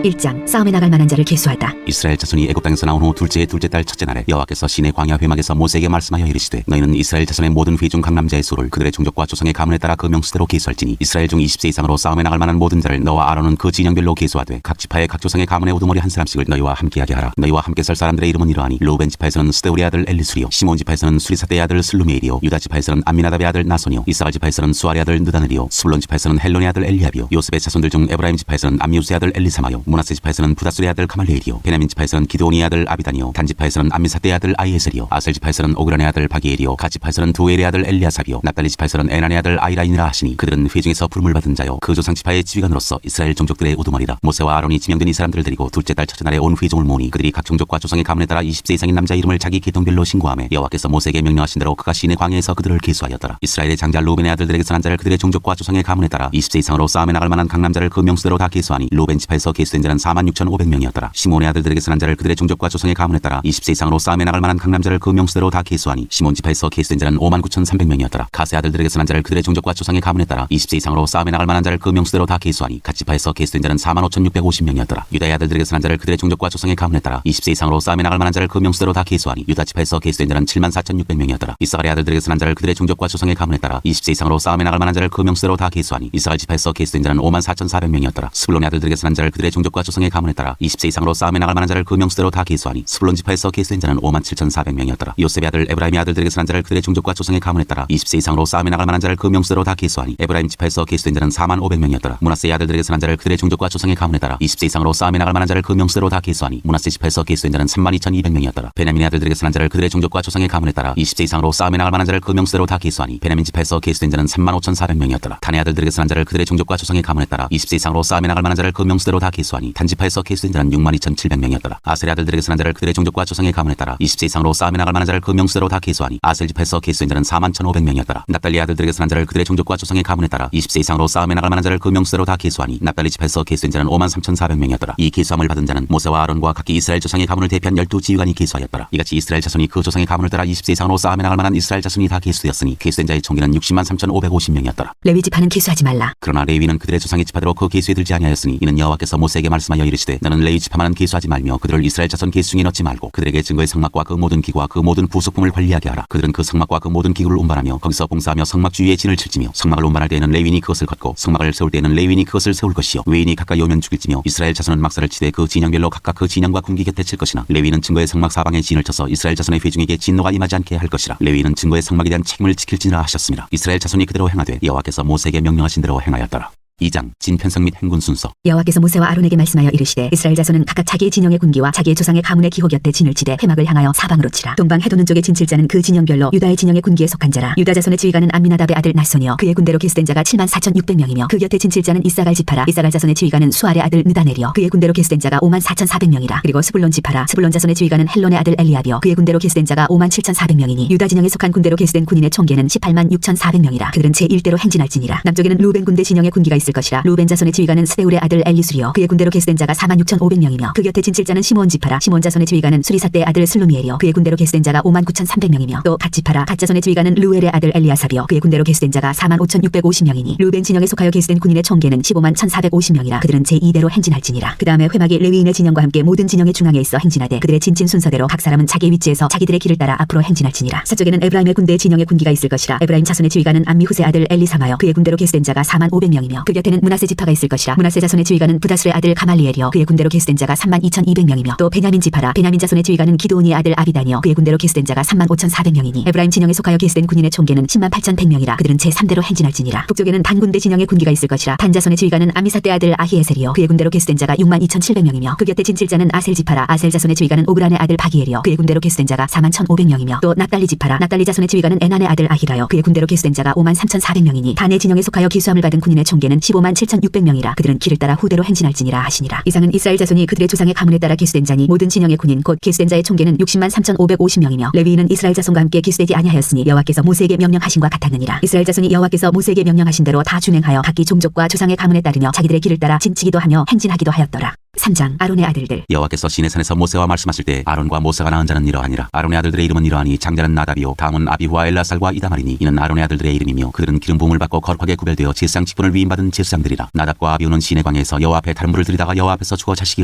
1장 싸움에 나갈 만한 자를 계수하다. 이스라엘 자손이 애굽 땅에서 나온 후 둘째 달 첫째 날에 여호와께서 시내 광야 회막에서 모세에게 말씀하여 이르시되 너희는 이스라엘 자손의 모든 회 중 각 남자의 수를 그들의 종족과 조상의 가문에 따라 그 명수대로 계수할지니 이스라엘 중 20세 이상으로 싸움에 나갈 만한 모든 자를 너와 아론은 그 진영별로 계수하되 각 지파의 각 조상의 가문의 우두머리 한 사람씩을 너희와 함께하게 하라. 너희와 함께 설 사람들의 이름은 이러하니 루벤 지파에서는 스데울의 아들 엘리술이요 시몬 지파에서는 수리사대의 아들 슬루메일이요 유다 지파에서는 암미나답의 아들 나손이요 이사갈 지파에서는 수알의 아들 느다넬이요 스불론 지파에서는 헬론의 아들 엘리압이요 요셉의 자손들 중 에브라임 지파에서는 암미우스의 아들 엘리사마요 문하세 지파에서는 부다술의 아들 가말레엘이요 베냐민 지파에서는 기드온의 아들 아비단이요 단 지파에서는 암미사대의 아들 아이에셀이요 아셀 지파에서는 오그란의 아들 바기엘이요 가 지파에서는 두엘의 아들 엘리아삽이요 납달리 지파에서는 에난의 아들 아이라인이라 하시니 그들은 회 중에서 부름을 받은 자요 그 조상 지파의 지휘관으로서 이스라엘 종족들의 우두머리라. 모세와 아론이 지명된 이 사람들을 데리고 둘째 달 첫째 날에 온 회종을 모으니 그들이 각 종족과 조상의 가문에 따라 20세 이상인 남자 이름을 자기 계통별로 신고하며 여호와께서 모세에게 명령하신 대로 그가 시내 광야에서 그들을 계수하였더라. 이스라엘의 장자 루벤의 아들들에게서 난 자를 그들의 종족과 조상의 가문에 따라 20세 이상으로 싸움에 나갈 만한 각 남자를 그 명수대로 다 계수하니 루벤 지파에서 계수된 계수된 자는 46,500명이었더라. 시몬의 아들들에게 선한 자를 그들의 종족과 조상의 가문에 따라 20세 이상으로 싸움에 나갈 만한 강남자를 그 명수대로 다 계수하니 시몬 지파에서 계수된 자는 59,300명이었더라. 가세 아들들에게 선한 자를 그들의 종족과 조상의 가문에 따라 20세 이상으로 싸움에 나갈 만한 자를 그 명수대로 다 계수하니 갓 지파에서 계수된 자는 45,650명이었더라. 유다의 아들들에게 선한 자를 그들의 종족과 조상의 가문에 따라 20세 이상으로 싸움에 나갈 만한 자를 그 명수대로 다 계수하니 유다 지파에서 계수된 자는 74,600명이었더라. 이사갈의 아들들에게 선한 자를 그들의 종족과 조상의 가문에 따라 20세 이상으로 싸움에 나갈 만한 자를 그 명수대로 다 계수하니 이사갈 지파에서 계수된 자는 54,400명이었더라. 스불론의 아들들에게 선한 자를 그들의 종족과 조상의 가문에 따라 20세 이상으로 싸움에 나갈 만한 자를 그 명수대로 다 계수하니 스불론 지파에서 계수된 자는 57,400명이었더라. 요셉의 아들 에브라임의 아들들에게 선한 자를 그들의 종족과 조상의 가문에 따라 20세 이상으로 싸움에 나갈 만한 자를 그 명수대로 다 계수하니 에브라임 지파에서 계수된 자는 45,500명이었더라. 므낫세의 아들들에게 선한 자를 그들의 종족과 조상의 가문에 따라 20세 이상으로 싸움에 나갈 만한 자를 그 명수대로 다 계수하니 므낫세 지파에서 계수된 자는 32,200명이었더라. 베냐민의 아들들에게 선한 자를 그들의 종족과 조상의 가문에 따라 20세 이상으로 싸움에 나갈 만한 자를 그 명수대로 다 계수하니 베냐민 지파에서 계수된 자는 35,400명이었더라. 단의 아들들에게 선한 자를 그들의 종족과 조상의 가문에 따라 20세 이상으로 싸움에 나갈 만한 자를 그 명수대로 다 계수하니 단 지파에서 계수된 자는 62,700명이었더라. 아셀의 아들들에게 선한 자를 그들의 종족과 조상의 가문에 따라 20세 이상으로 싸움에 나갈 만한 자를 그 명수대로 다 계수하니 아셀 지파에서 계수된 자는 41,500명이었더라. 납달리 아들들에게 선한 자를 그들의 종족과 조상의 가문에 따라 20세 이상으로 싸움에 나갈 만한 자를 그 명수대로 다 계수하니 납달리 지파에서 계수된 자는 53,400명이었더라. 이 계수함을 받은 자는 모세와 아론과 각기 이스라엘 조상의 가문을 대표한 12지휘관이 계수하였더라. 이같이 이스라엘 자손이 그 조상의 가문을 따라 20세 이상으로 싸움에 나갈 만한 이스라엘 자손이 다 계수되었으니 계수된 자의 총기는 603,550명이었더라. 레위 지파는 계수하지 말라. 그러나 레위는 그들의 조상의 지파대로 그 계수에 들지 아니하였으니 이는 여호와께서 모세에게 말씀하여 이르시되 너는 레위 지파만은 계수하지 말며 그들을 이스라엘 자손 계수 중에 넣지 말고 그들에게 증거의 성막과 그 모든 기구와 그 모든 부속품을 관리하게 하라. 그들은 그 성막과 그 모든 기구를 운반하며 거기서 봉사하며 성막 주위에 진을 칠지며 성막을 운반할 때에는 레위인이 그것을 걷고 성막을 세울 때에는 레위인이 그것을 세울 것이요 외인이 가까이 오면 죽일지며 이스라엘 자손은 막사를 치되 그 진영별로 각각 그 진영과 군기 곁에 칠 것이나 레위인은 증거의 성막 사방에 진을 쳐서 이스라엘 자손의 회중에게 진노가 임하지 않게 할 것이라. 레위인은 증거의 성막에 대한 책임을 지킬지니라 하셨습니다. 이스라엘 자손이 그대로 행하되 여호와께서 모세에게 명령하신 대로 행하였더라. 2장 진편성 및 행군 순서. 여호와께서 모세와 아론에게 말씀하여 이르시되 이스라엘 자손은 각각 자기의 진영의 군기와 자기의 조상의 가문의 기호 곁에 진을 치되 회막을 향하여 사방으로 치라. 동방 해돋는 쪽의 진칠자는 그 진영별로 유다의 진영의 군기에 속한 자라. 유다 자손의 지휘관은 암미나답의 아들 나손이요 그의 군대로 계수된 자가 74,600명이며 그 곁에 진칠자는 이사갈 지파라. 이사갈 자손의 지휘관은 수알의 아들 느다넬이요 그의 군대로 계수된 자가 54,400명이라. 그리고 스불론 지파라. 스불론 자손의 지휘관은 헬론의 아들 엘리압이요 그의 군대로 계수된 자가 57,400명이니 유다 진영에 속한 군대로 계수된 군인의 총계는 186,400명이라. 그들은 제1대로 행진할지니라. 남쪽에는 루벤 군대 진영의 군기가 있을 것이라. 루벤 자손의 지휘관은 스데울의 아들 엘리술이요 그의 군대로 계수된 자가 46,500명이며 그 곁에 진칠자는 시몬 지파라. 시몬 자손의 지휘관은 수리사대의 아들 슬루미엘이요 그의 군대로 계수된 자가 59,300명이며 또 갓 지파라. 갓 자손의 지휘관은 루엘의 아들 엘리아삽이요 그의 군대로 계수된 자가 45,650명이니 루벤 진영에 속하여 계수된 군인의 총계는 151,450명이라. 그들은 제2대로 행진할지니라. 그 다음에 회막이 레위인의 진영과 함께 모든 진영의 중앙에 있어 행진하되 그들의 진친 순서대로 각 사람은 자기 위치에서 자기들의 길을 따라 앞으로 행진할지니라. 서쪽에는 에브라임의 군대의 진영의 군기가 있을 것이라. 에브라임 자손의 지휘관은 암미후세 아들 엘리사마요 그의 군대로 계수된 자가 45,000명이며 그 곁에는 므낫세 지파가 있을 것이라. 므낫세 자손의 지휘관은 부다술의 아들 가말리엘이요 그의 군대로 계수된 자가 32,200명이며 또 베냐민 지파라. 베냐민 자손의 지휘관은 기드온이의 아들 아비단이요 그의 군대로 계수된 자가 35,400명이니 에브라임 진영에 속하여 계수된 군인의 총계는 108,100명이라. 그들은 제3대로 행진할지니라. 북쪽에는 단 군대 진영의 군기가 있을 것이라. 단 자손의 지휘관은 아미사대 아들 아히에셀이요 그의 군대로 계수된 자가 62,700명이며 그 곁에 진칠자는 아셀 지파라. 아셀 자손의 지휘관은 오브란의 아들 바기엘이요 그의 군대로 계수된 자가 41,500명이며 또 납달리 지파라. 납달리 자손의 지휘관은 에난의 아들 아히라요 그의 군대로 계수된 자가 53,400명이니 단의 진영에 속하여 계수함을 받은 군인의 총계는 157,600명이라. 그들은 길을 따라 후대로 행진할지니라 하시니라. 이상은 이스라엘 자손이 그들의 조상의 가문에 따라 계수된 자니 모든 진영의 군인 곧 계수된 자의 총계는 603,550명이며 레위인은 이스라엘 자손과 함께 계수되지 아니하였으니 여호와께서 모세에게 명령하신과 같았느니라. 이스라엘 자손이 여호와께서 모세에게 명령하신 대로 다 준행하여 각기 종족과 조상의 가문에 따르며 자기들의 길을 따라 진치기도 하며 행진하기도 하였더라. 3장 아론의 아들들. 여호와께서 시내산에서 모세와 말씀하실 때 아론과 모세가 낳은 자는 이러하니라. 아론의 아들들의 이름은 이러하니 장자는 나답이요 다음은 아비후와 엘라살과 이다말이니 이는 아론의 아들들의 이름이며 그들은 기름 부음을 받고 거룩하게 구별되어 제사장 직분을 위임받은 제사장들이라. 나답과 아비후는 시내광야에서 여호와 앞에 다른 물을 들이다가 여호와 앞에서 죽어 자식이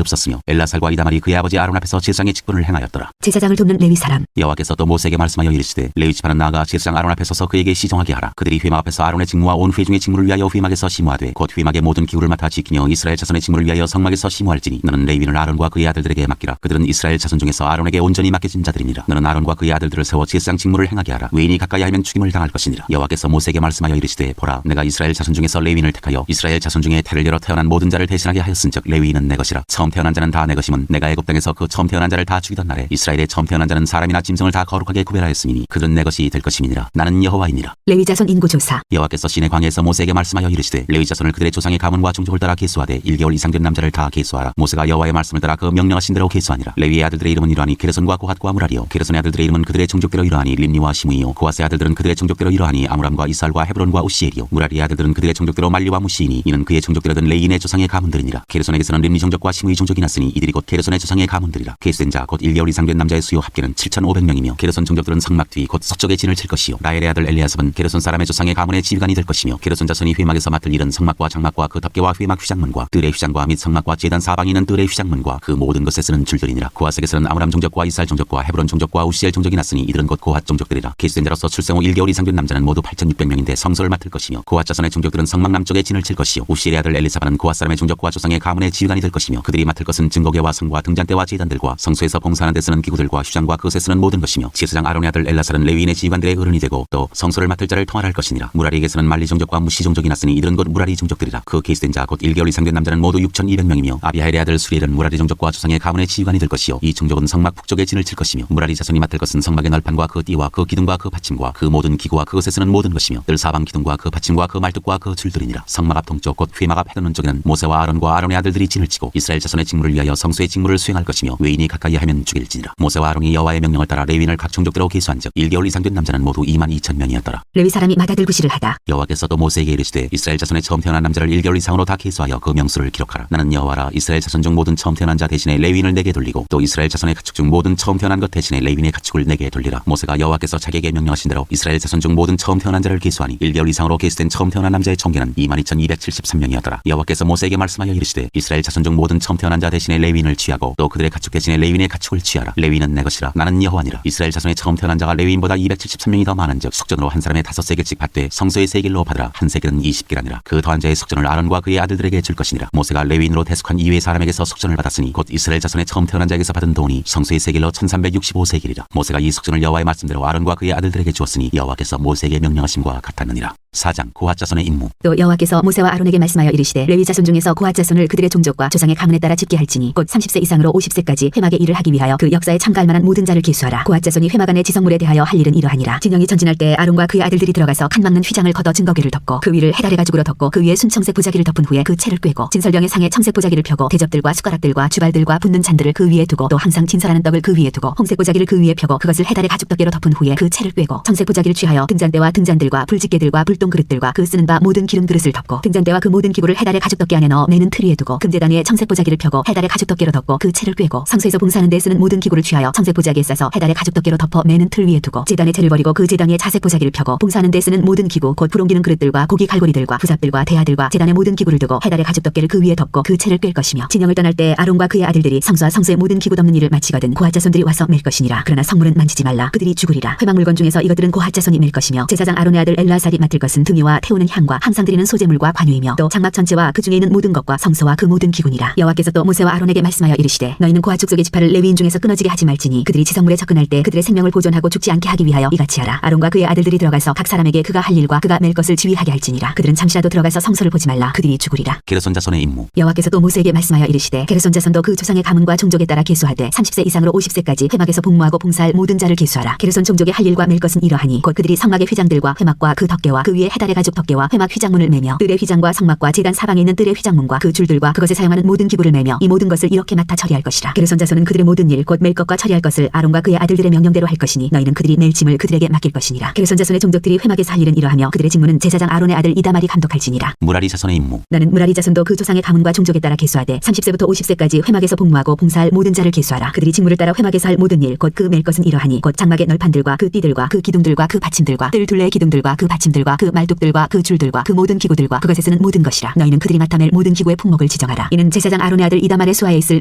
없었으며 엘라살과 이다말이 그의 아버지 아론 앞에서 제사장의 직분을 행하였더라. 제사장을 돕는 레위 사람. 여호와께서 또 모세에게 말씀하여 이르시되 레위 지파는 나아가 제사장 아론 앞에 서서 그에게 시종하게 하라. 그들이 회막 앞에서 아론의 직무와 온 회중의 직무를 위하여 회막에서 심호하되 곧 회막의 모든 기구를 맡아 지키며 이스라엘 자손의 직무를 위하여 성막에서 심호할지니 너는 레위인을 아론과 그의 아들들에게 맡기라. 그들은 이스라엘 자손 중에서 아론에게 온전히 맡겨진 자들이니라. 너는 아론과 그의 아들들을 세워 제사장 직무를 행하게 하라. 외인이 가까이 하면 죽임을 당할 것이니라. 여호와께서 모세에게 말씀하여 이르시되 보라 내가 이스라엘 자손 중에서 레위인을 택하여 이스라엘 자손 중에 태를 열어 태어난 모든 자를 대신하게 하였은즉 레위인은 내 것이라. 처음 태어난 자는 다 내 것임은 내가 애굽 땅에서 그 처음 태어난 자를 다 죽이던 날에 이스라엘의 처음 태어난 자는 사람이나 짐승을 다 거룩하게 구별하였음이니 그들은 내 것이 될 것임이니라. 나는 여호와이니라. 레위 자손 인구 조사. 여호와께서 시내 광야에서 모세에게 말씀하여 이르시되 레위 자손을 그들의 조상의 가문과 종족을 따라 계수하되 1개월 이상 된 남자를 다 계수하라. 모세가 여호와의 말씀을 따라 그 명령하신 대로 계수하니라. 레위의 아들들의 이름은 이러하니 게르손과 고핫과 무라리요. 게르손의 아들들의 이름은 그들의 종족대로 이러하니 림니와 시므이요. 고핫의 아들들은 그들의 종족대로 이러하니 아므람과 이스할과 헤브론과 우시엘이요. 무라리의 아들들은 그들의 종족대로 말리와 무시이니 이는 그의 종족대로 된 레인의 조상의 가문들이니라. 게르손에게서는 림니 종족과 시므이 종족이 났으니 이들이 곧 게르손의 조상의 가문들이라. 계수된 자 곧 1개월 이상 된 남자의 수요 합계는 7,500명이며 게르손 종족들은 성막 뒤 곧 서쪽에 진을 칠 것이요. 라헬의 아들 엘리아삽은 게르손 사람의 조상의 가문의 지휘관이 될 것이며 게르손 자손이 회막에서 맡을 일은 성막과 장막과 그 덮개와 회막 휘장문과 뜰의 휘장과 및 성막과 제단 사방에 있는 뜰의 휘장문과 그 모든 것에 쓰는 줄들이니라. 고핫에게서는 아므람 종족과 이스할 종족과 헤브론 종족과 우시엘 종족이 났으니 이들은 곧 고핫 종족들이라. 계수된 자로서 출생 후 1개월 이상 된 남자는 모두 8,600명인데 성소를 맡을 것이며 고핫 자손의 종족들은 성막 남쪽에 진을 칠 것이요. 우시엘의 아들 엘리사바는 고핫 사람의 종족과 조상의 가문의 지휘관이 될 것이며 그들이 맡을 것은 증거궤와 성과 등잔대와 제단들과 성소에서 봉사하는 데 쓰는 기구들과 휘장과 그것에 쓰는 모든 것이며 제사장 아론의 아들 엘라살은 레위인의 지휘관들의 어른이 되고 또 성소를 맡을 자를 통할할 것이니라. 무라리에게서는 말리 종족과 무시 종족이 났으니 이들은 곧 무라리 종족들이라. 그 계수된 자 곧 1개월 이상 된 남자는 모두 6,200명이며 아비하일의 아들 수리엘은 무라리 종족과 조상의 가문의 지휘관이 될 것이요. 이 종족은 성막 북쪽에 진을 칠 것이며 무라리 자손이 맡을 것은 성막의 널판과 그 띠와 그 기둥과 그 받침과 그 모든 기구와 그것에 쓰는 모든 것이며 뜰 사방 기둥과 그 받침과 그 말뚝과 그 줄들이니라. 성막 앞 동쪽 곧 회막 앞 해돋는 쪽에는 모세와 아론과 아론의 아들들이 진을 치고 이스라엘 자손의 직무를 위하여 성소의 직무를 수행할 것이며 외인이 가까이 하면 죽일지니라. 모세와 아론이 여호와의 명령을 따라 레위인을 각 종족대로 계수한즉 1개월 이상 된 남자는 모두 22,000명이었더라. 레위 사람이 마다들 구실을 하다. 여호와께서 또 모세에게 이르시되 이스라엘 자손의 처음 태어난 남자를 1개월 이상으로 다 계수하여 그 명수를 기록하라. 나는 여호와라. 이스라엘 자손 중 모든 처음 태어난 자 대신에 레위인을 내게 돌리고 또 이스라엘 자손의 가축 중 모든 처음 태어난 것 대신에 레위인의 가축을 내게 돌리라. 모세가 여호와께서 자기에게 명령하신 대로 이스라엘 자손 중 모든 처음 태어난 자를 계수하니 1개월 이상으로 계수된 처음 태어난 남자의 총계는 22,273명이었더라. 여호와께서 모세에게 말씀하여 이르시되 이스라엘 자손 중 모든 처음 태어난 자 대신에 레위인을 취하고 또 그들의 가축 대신에 레위인의 가축을 취하라. 레위인은 내 것이라. 나는 여호와니라. 이스라엘 자손의 처음 태어난 자가 레위인보다 273명이 더 많은즉 속전으로 한 사람의 5세겔씩 받되 성소의 세겔로 받으라. 한 세겔은 20개라니라. 그 더한 자의 속전을 아론과 그의 아들들에게 줄 것이니라. 모세가 레위인으로 대속한 이외의 사람에게서 속전을 받았으니 곧 이스라엘 자손의 처음 태어난 자에게서 받은 돈이 성소의 세겔로 1,365세겔이라. 모세가 이 속전을 여호와의 말씀대로 아론과 그의 아들들에게 주었으니 여호와께서 모세에게 명령하심과 같았느니라. 4장 고핫 자손의 임무. 또 여호와께서 모세와 아론에게 말씀하여 이르시되 레위 자손 중에서 고핫 자손을 그들의 종족과 조상의 가문에 따라 집게 할지니 곧 30세 이상으로 50세까지 회막의 일을 하기 위하여 그 역사에 참가할 만한 모든 자를 계수하라. 고핫 자손이 회막 안의 지성물에 대하여 할 일은 이러하니라. 진영이 전진할 때 아론과 그의 아들들이 들어가서 칸 막는 휘장을 걷어 증거궤를 덮고 그 위를 해달의 가죽으로 덮고 그 위에 순청색 보자기를 덮은 후에 그 채를 꿰고 진설병의 상에 청색 보자기를 펴고 대접들과 숟가락들과 주발들과 붓는 잔들을 그 위에 두고 또 항상 진설하는 떡을 그 위에 두고 홍색 보자기를 그 위에 펴고 그것을 해달의 가죽 덮개로 덮은 후에 그 채를 꿰고 청색 보자기를 취하여 등잔대와 등잔들과 불집게들과 불똥 그릇들과 그 쓰는 바 모든 기름 그릇을 덮고 등잔대와 그 모든 기구를 해달의 가죽 덮개 안에 넣어 매는 틀 위에 두고 금제단 위에 청색 보자기를 펴고 해달의 가죽 덮개로 덮고 그 채를 꿰고 성소에서 봉사하는 데 쓰는 모든 기구를 취하여 청색 보자기에 싸서 해달의 가죽 덮개로 덮어 매는 틀 위에 두고 제단의 채를 버리고 그 제단 위에 자색 보자기를 펴고 봉사하는 데 쓰는 모든 기구 곧 불 옮기는 그릇들과 고기 갈고리들과 부삽들과 대야들과 제단의 모든 기구를 두고 해달의 가죽 덮개를 그 위에 덮고 그 채를 꿰 것이며 진영을 떠날 때 아론과 그의 아들들이 성소와 성소의 모든 기구 덮는 일을 마치거든 고핫 자손들이 와서 맬 것이니라. 그러나 성물은 만지지 말라. 그들이 죽으리라. 회막 물건 중에서 이것들은 고핫 자손이 맬 것이며 제사장 아론의 아들 엘라살이 맡을 것은 등유와 태우는 향과 항상 드리는 소재물과 관유이며 또 장막 전체와 그 중에 있는 모든 것과 성소와 그 모든 기구니라. 여호와께서 또 모세와 아론에게 말씀하여 이르시되 너희는 고핫 족속의 지파를 레위인 중에서 끊어지게 하지 말지니 그들이 지성물에 접근할 때 그들의 생명을 보존하고 죽지 않게 하기 위하여 이같이 하라. 아론과 그의 아들들이 들어가서 각 사람에게 그가 할 일과 그가 맬 것을 지휘하게 할지니라. 그들은 잠시라도 들어가서 성소를 보지 말라. 그들이 죽으리라. 게르손 자손의 임무. 여호와께서 또 모세에게 말씀하여 이르시되 게르손 자손도 그 조상의 가문과 종족에 따라 계수하되 30세 이상으로 50세까지 회막에서 복무하고 봉사할 모든 자를 계수하라. 게르손 종족의 할 일과 맬 것은 이러하니 곧 그들이 성막의 휘장들과 회막과 그 덮개와 그 위에 해달의 가죽 덮개와 회막 휘장문을 매며 뜰의 휘장과 성막과 제단 사방에 있는 뜰의 휘장문과 그 줄들과 그것에 사용하는 모든 기구를 매며 이 모든 것을 이렇게 맡아 처리할 것이라. 게르손 자손은 그들의 모든 일 곧 맬 것과 처리할 것을 아론과 그의 아들들의 명령대로 할 것이니 너희는 그들이 맬 짐을 그들에게 맡길 것이니라. 게르손 자손의 종족들이 회막에서 할 일은 이러하며 그들의 직무는 제사장 아론의 아들 이다말이 감독할지니라. 무라리 자손의 임무. 나는 무라리 자손도 그 조상의 가문과 종족에 따라 계수하되 30세부터 50세까지 회막에서 복무하고 봉사할 모든 자를 계수하라. 그들이 직무를 따라 회막에서 할 모든 일 곧 그 맬 것은 이러하니 곧 장막의 널판들과 그 띠들과 그 기둥들과 그 받침들과 뜰 둘레의 기둥들과 그 받침들과 그 말뚝들과 그 줄들과 그 모든 기구들과 그것에 쓰는 모든 것이라. 너희는 그들이 맡아 맬 모든 기구의 품목을 지정하라. 이는 제사장 아론의 아들 이다말의 수하에 있을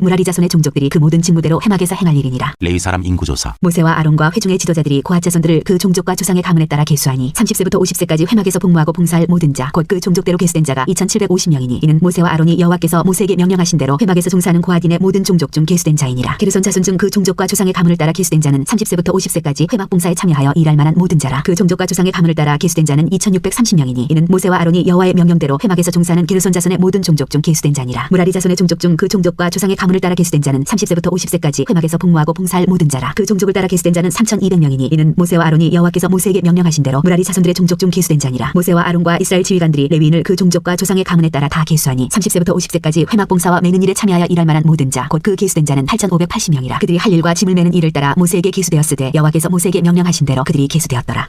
무라리 자손의 종족들이 그 모든 직무대로 회막에서 행할 일이니라. 레위 사람 인구조사. 모세와 아론과 회중의 지도자들이 고핫 자손들을 그 종족과 조상의 가문에 따라 계수하니 30세부터 50세까지 회막에서 복무하고 봉사할 모든 자 곧 그 종족대로 계수된 자가 2,750명이니 이는 모세와 아론이 여호와께서 모세에게 명령하신 대로 회막에서 종사하는 고핫인의 모든 종족 중 계수된 자이니라. 게르손 자손 중 그 종족과 조상의 가문을 따라 계수된 자는 30세부터 50세까지 회막 봉사에 참여하여 일할 만한 모든 자라. 그 종족과 조상의 가문을 따라 계수된 자는 2,600 1630명이니 이는 모세와 아론이 여호와의 명령대로 회막에서 종사하는 게르손 자손의 모든 종족 중 계수된 자니라. 무라리 자손의 종족 중 그 종족과 조상의 가문을 따라 계수된 자는 30세부터 50세까지 회막에서 복무하고 봉사할 모든 자라. 그 종족을 따라 계수된 자는 3200명이니 이는 모세와 아론이 여호와께서 모세에게 명령하신 대로 무라리 자손들의 종족 중 계수된 자니라. 모세와 아론과 이스라엘 지휘관들이 레위인을 그 종족과 조상의 가문에 따라 다 계수하니 30세부터 50세까지 회막 봉사와 매는 일에 참여하여 일할 만한 모든 자 곧 그 계수된 자는 8580명이라. 그들이 할 일과 짐을 매는 일을 따라 모세에게 계수되었으되 여호와께서 모세에게 명령하신 대로 그들이 계수되었더라.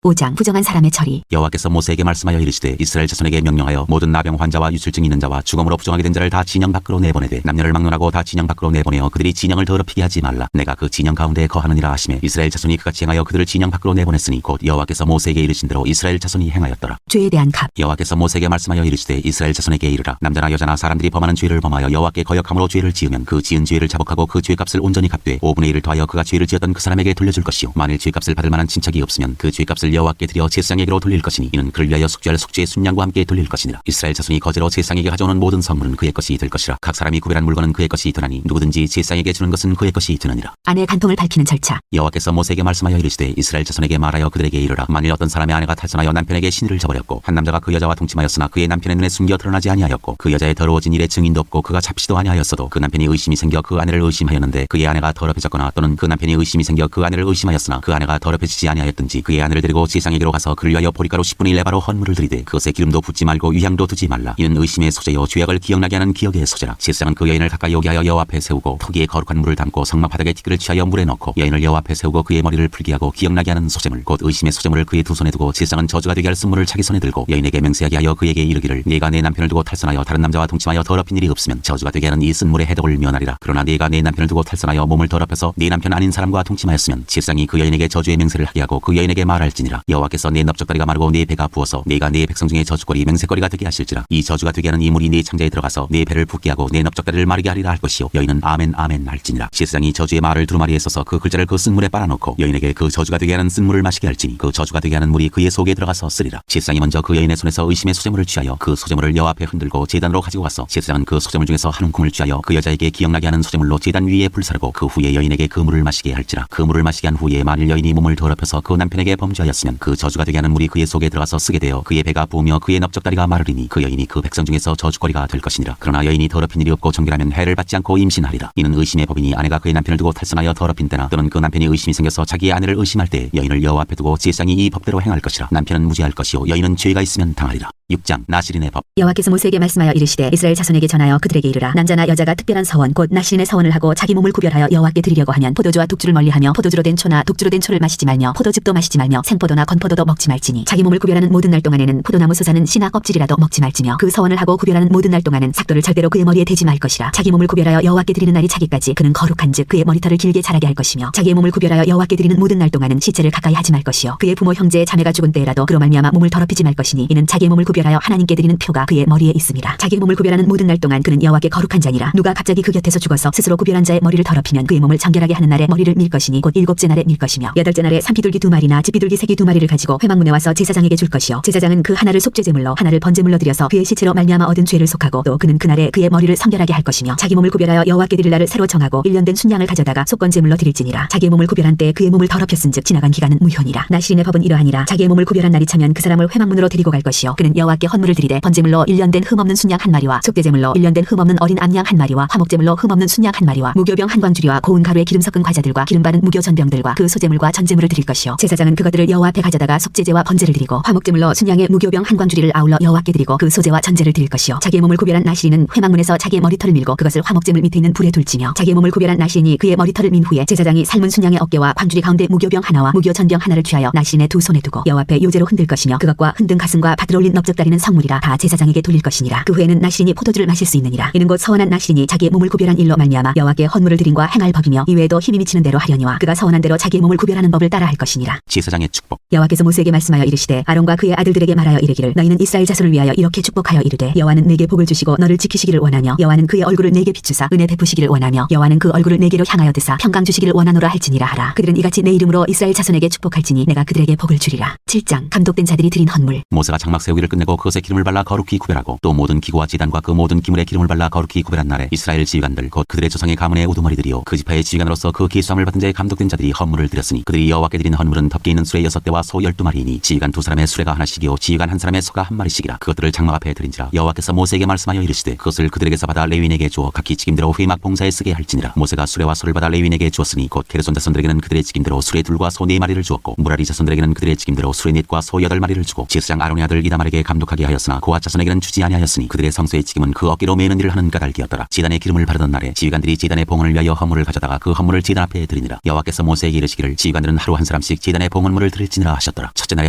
5장 부정한 사람의 처리. 여호와께서 모세에게 말씀하여 이르시되 이스라엘 자손에게 명령하여 모든 나병 환자와 유술증 있는 자와 죽음으로 부정하게 된 자를 다 진영 밖으로 내보내되 남녀를 막론하고 다 진영 밖으로 내보내어 그들이 진영을 더럽히게 하지 말라. 내가 그 진영 가운데 거하느니라 하시매 이스라엘 자손이 그같이 행하여 그들을 진영 밖으로 내보냈으니 곧 여호와께서 모세에게 이르신 대로 이스라엘 자손이 행하였더라. 죄에 대한 값. 여호와께서 모세에게 말씀하여 이르시되 이스라엘 자손에게 이르라. 남자나 여자나 사람들이 범하는 죄를 범하여 여호와께 거역함으로 죄를 지으면 그 지은 죄를 자복하고 그 죄값을 온전히 갚되 5분의 1을 더하여 그가 죄를 지었던 그 사람에게 돌려줄 것이요 만일 죄값을 받을 만한 친척이 없으면 그 죄값을 여호와께 드려 제사장에게로 돌릴 것이니 이는 그를 위하여 속죄할 속죄의 순양과 함께 돌릴 것이니라. 이스라엘 자손이 거제로 제사장에게 가져오는 모든 성물은 그의 것이 될 것이라. 각 사람이 구별한 물건은 그의 것이 되나니 누구든지 제사장에게 주는 것은 그의 것이 되느니라. 아내의 간통을 밝히는 절차. 여호와께서 모세에게 말씀하여 이르시되 이스라엘 자손에게 말하여 그들에게 이르라. 만일 어떤 사람의 아내가 탈선하여 남편에게 신의를 저버렸고 한 남자가 그 여자와 동침하였으나 그의 남편의 눈에 숨겨 드러나지 아니하였고 그 여자의 더러워진 일에 증인도 없고 그가 잡히지도 아니하였어도 그 남편이 의심이 생겨 그 아내를 의심하였는데 그의 아내가 더럽혀졌거나 또는 그 남편이 의심이 생겨 그 아내를 의심하였으나 그 아내가 더럽혀지지 아니하였든지 그의 아내를 데리고 제사장에게로 가서 그를 위하여 보리가루 10분의 1 레바로 헌물을 드리되 그것에 기름도 붓지 말고 위향도 두지 말라. 이는 의심의 소재요 죄악을 기억나게 하는 기억의 소재라. 제사장은 그 여인을 가까이 오게 하여 여호와 앞에 세우고 토기에 거룩한 물을 담고 성막 바닥에 티끌을 취하여 물에 넣고 여인을 여호와 앞에 세우고 그의 머리를 풀게 하고 기억나게 하는 소재물 곧 의심의 소재물을 그의 두 손에 두고 제사장은 저주가 되게 할 쓴물을 자기 손에 들고 여인에게 맹세하게 하여 그에게 이르기를 네가 내 남편을 두고 탈선하여 다른 남자와 동침하여 더럽힌 일이 없으면 저주가 되게 하는 이 쓴물의 해독을 면하리라. 그러나 네가 내 남편을 두고 탈선하여 몸을 더럽혀서 네 남편 아닌 사람과 동침하였으면 제사장이 그 여인에게 저주의 맹세를 하게 하고 그 여인에게 말할지니라. 여호와께서 내 넓적다리가 마르고 네 배가 부어서 네가 네 백성 중에 저주거리 맹세거리가 되게 하실지라. 이 저주가 되게 하는 이 물이 네 창자에 들어가서 네 배를 붓게 하고 네 넓적다리를 마르게 하리라 할 것이요 여인은 아멘 아멘 할지니라. 제사장이 저주의 말을 두루마리에 써서 그 글자를 그 쓴물에 빨아놓고 여인에게 그 저주가 되게 하는 쓴물을 마시게 할지니 그 저주가 되게 하는 물이 그의 속에 들어가서 쓰리라. 제사장이 먼저 그 여인의 손에서 의심의 소재물을 취하여 그 소재물을 여호와 앞에 흔들고 제단으로 가지고 가서 제사장은 그 소재물 중에서 한 움큼을 취하여 그 여자에게 기억나게 하는 소재물로 제단 위에 불사르고 그 후에 여인에게 그 물을 마시게 할지라. 그 물을 마시게 한 후에 만일 여인이 몸을 더럽혀서 그 남편에게 범죄하였으면 그 저주가 되게 하는 물이 그의 속에 들어가서 쓰게 되어 그의 배가 부으며 그의 넓적다리가 마르리니 그 여인이 그 백성 중에서 저주거리가 될 것이니라. 그러나 여인이 더럽힌 일이 없고 정결하면 해를 받지 않고 임신하리라. 이는 의심의 법이니 아내가 그의 남편을 두고 탈선하여 더럽힌 때나 또는 그 남편이 의심이 생겨서 자기의 아내를 의심할 때 여인을 여호와 앞에 두고 제사장이 이 법대로 행할 것이라. 남편은 무죄할 것이요 여인은 죄가 있으면 당하리라. 6장 나실인의 법. 여호와께서 모세에게 말씀하여 이르시되 이스라엘 자손에게 전하여 그들에게 이르라. 남자나 여자가 특별한 서원 곧 나실인의 서원을 하고 자기 몸을 구별하여 여호와께 드리려고 하면 포도주와 독주를 멀리하며 포도주로 된 초나 독주로 된 초를 마시지 말며 포도즙도 마시지 말며 생포도나 건포도도 먹지 말지니 자기 몸을 구별하는 모든 날 동안에는 포도나무 솟아는 씨나 껍질이라도 먹지 말지며 그 서원을 하고 구별하는 모든 날 동안은 삭도를 절대로 그의 머리에 대지 말 것이라. 자기 몸을 구별하여 여호와께 드리는 날이 차기까지 그는 거룩한즉 그의 머리털을 길게 자라게 할 것이며 자기의 몸을 구별하여 여호와께 드리는 모든 날 동안은 시체를 가까이 하지 말 것이요 그의 부모 형제 자매가 죽은 때에라도 그로 말미암아 몸을 더럽히지 말 것이니 이는 자기의 몸을 구별하여 하나님께 드리는 표가 그의 머리에 있습니다. 자기의 몸을 구별하는 모든 날 동안 그는 여호와께 거룩한 자니라. 누가 갑자기 그 곁에서 죽어서 스스로 구별한 자의 머리를 더럽히면 그의 몸을 정결하게 하는 날에 머리를 밀 것이니 곧 7째 날에 밀 것이며 8째 날에 산비둘기 2마리나 집비둘기 새끼 2마리를 가지고 회막문에 와서 제사장에게 줄 것이요 제사장은 그 하나를 속죄제물로 하나를 번제물로 드려서 그의 시체로 말미암아 얻은 죄를 속하고 또 그는 그날에 그의 머리를 성결하게 할 것이며 자기 몸을 구별하여 여호와께 드릴 날을 새로 정하고 1년 된 순양을 가져다가 속건제물로 드릴지니라. 자기의 몸을 구별한 때에 그의 몸을 더럽혔은즉 지나간 기간은 무효니라. 나실인의 법은 이러하니라. 자기의 몸을 구별한 날이 차면 그 사람을 회막문으로 데리고 갈 것이요 그는 여호와께 헌물을 드리되 번제물로 1년 된 흠없는 순양 1마리와 속죄제물로 1년 된 흠없는 어린 암양 1마리와 화목제물로 흠없는 순양 1마리와 무교병 한 광주리와 고운 가루에 기름 섞은 과자들과 기름 바른 무교 전병들과 그 소제물과 전제물을 드릴 것이요 제사장은 그것들을 여호와 앞에 가져다가 속죄제와 번제를 드리고 화목제물로 순양의 무교병 한 광주리를 아울러 여호와께 드리고 그 소제와 전제를 드릴 것이요 자기의 몸을 구별한 나실인은 회막문에서 자기의 머리털을 밀고 그것을 화목제물 밑에 있는 불에 둘지며 자기의 몸을 구별한 나실인이 그의 머리털을 민 후에 제사장이 삶은 순양의 어깨와 광주리 가운데 무교병 하나와 무교 전병 하나를 취하여 나실인의 두 손에 두고 여호와 앞에 요제로 흔들 것이며 그것과 흔든 가슴과 밭으로 올린 넓적다리는 성물이라 다 제사장에게 돌릴 것이니라. 그 후에는 나실인이 포도주를 마실 수 있느니라. 이는 곧 서원한 나실인이 자기의 몸을 구별한 일로 말미암아 여호와께 헌물을 드림과 행할 법이며 이외에도 힘이 미치는 대로 하려니와 그가 서원한 대로 자기의 몸을 구별하는 법을 따라 할 것이니라. 제사장의 축복. 여호와께서 모세에게 말씀하여 이르시되 아론과 그의 아들들에게 말하여 이르기를 너희는 이스라엘 자손을 위하여 이렇게 축복하여 이르되 여호와는 내게 복을 주시고 너를 지키시기를 원하며 여호와는 그의 얼굴을 내게 비추사 은혜 베푸시기를 원하며 여호와는 그 얼굴을 내게로 향하여 드사 평강 주시기를 원하노라 할지니라 하라. 그들은 이같이 내 이름으로 이스라엘 자손에게 축복할지니 내가 그들에게 복을 주리라. 7장 감독된 자들이 드린 헌물. 모세가 장막 세우기를 끝낸 내고 그것에 기름을 발라 거룩히 구별하고 또 모든 기구와 제단과 그 모든 기물에 기름을 발라 거룩히 구별한 날에 이스라엘 지휘관들 곧 그들의 조상의 가문의 우두머리들이요 그 지파의 지휘관으로서 그 계수함을 받은 자의 감독된 자들이 헌물을 드렸으니 그들이 여호와께 드린 헌물은 덮개 있는 수레 6대와 소 12마리이니 지휘관 2사람의 수레가 하나씩이요 지휘관 1사람의 소가 1마리씩이라. 그것들을 장막 앞에 드린지라. 여호와께서 모세에게 말씀하여 이르시되 그것을 그들에게서 받아 레위인에게 주어 각기 직임대로 회막 봉사에 쓰게 할지니라. 모세가 수레와 소를 받아 레위인에게 주었으니 곧 게르손 자손들에게는 그들의 직임대로 수레 둘과 소 4마리를 주었고 무라리 자손들에게는 그들의 직임대로 수레 넷과 소 8마리를 주고 지스장 아론의 아들 이다말에게 감독하게 하였으나 고핫 자손에게는 주지 아니하였으니 그들의 성소의 직임은 그 어깨로 매는 일을 하는 까닭이었더라. 제단에 기름을 바르던 날에 지휘관들이 제단의 봉헌을 위하여 헌물을 가져다가 그 헌물을 제단 앞에 드리니라. 여호와께서 모세에게 이르시기를 지휘관들은 하루 한 사람씩 제단의 봉헌물을 드릴지니라 하셨더라. 첫째 날에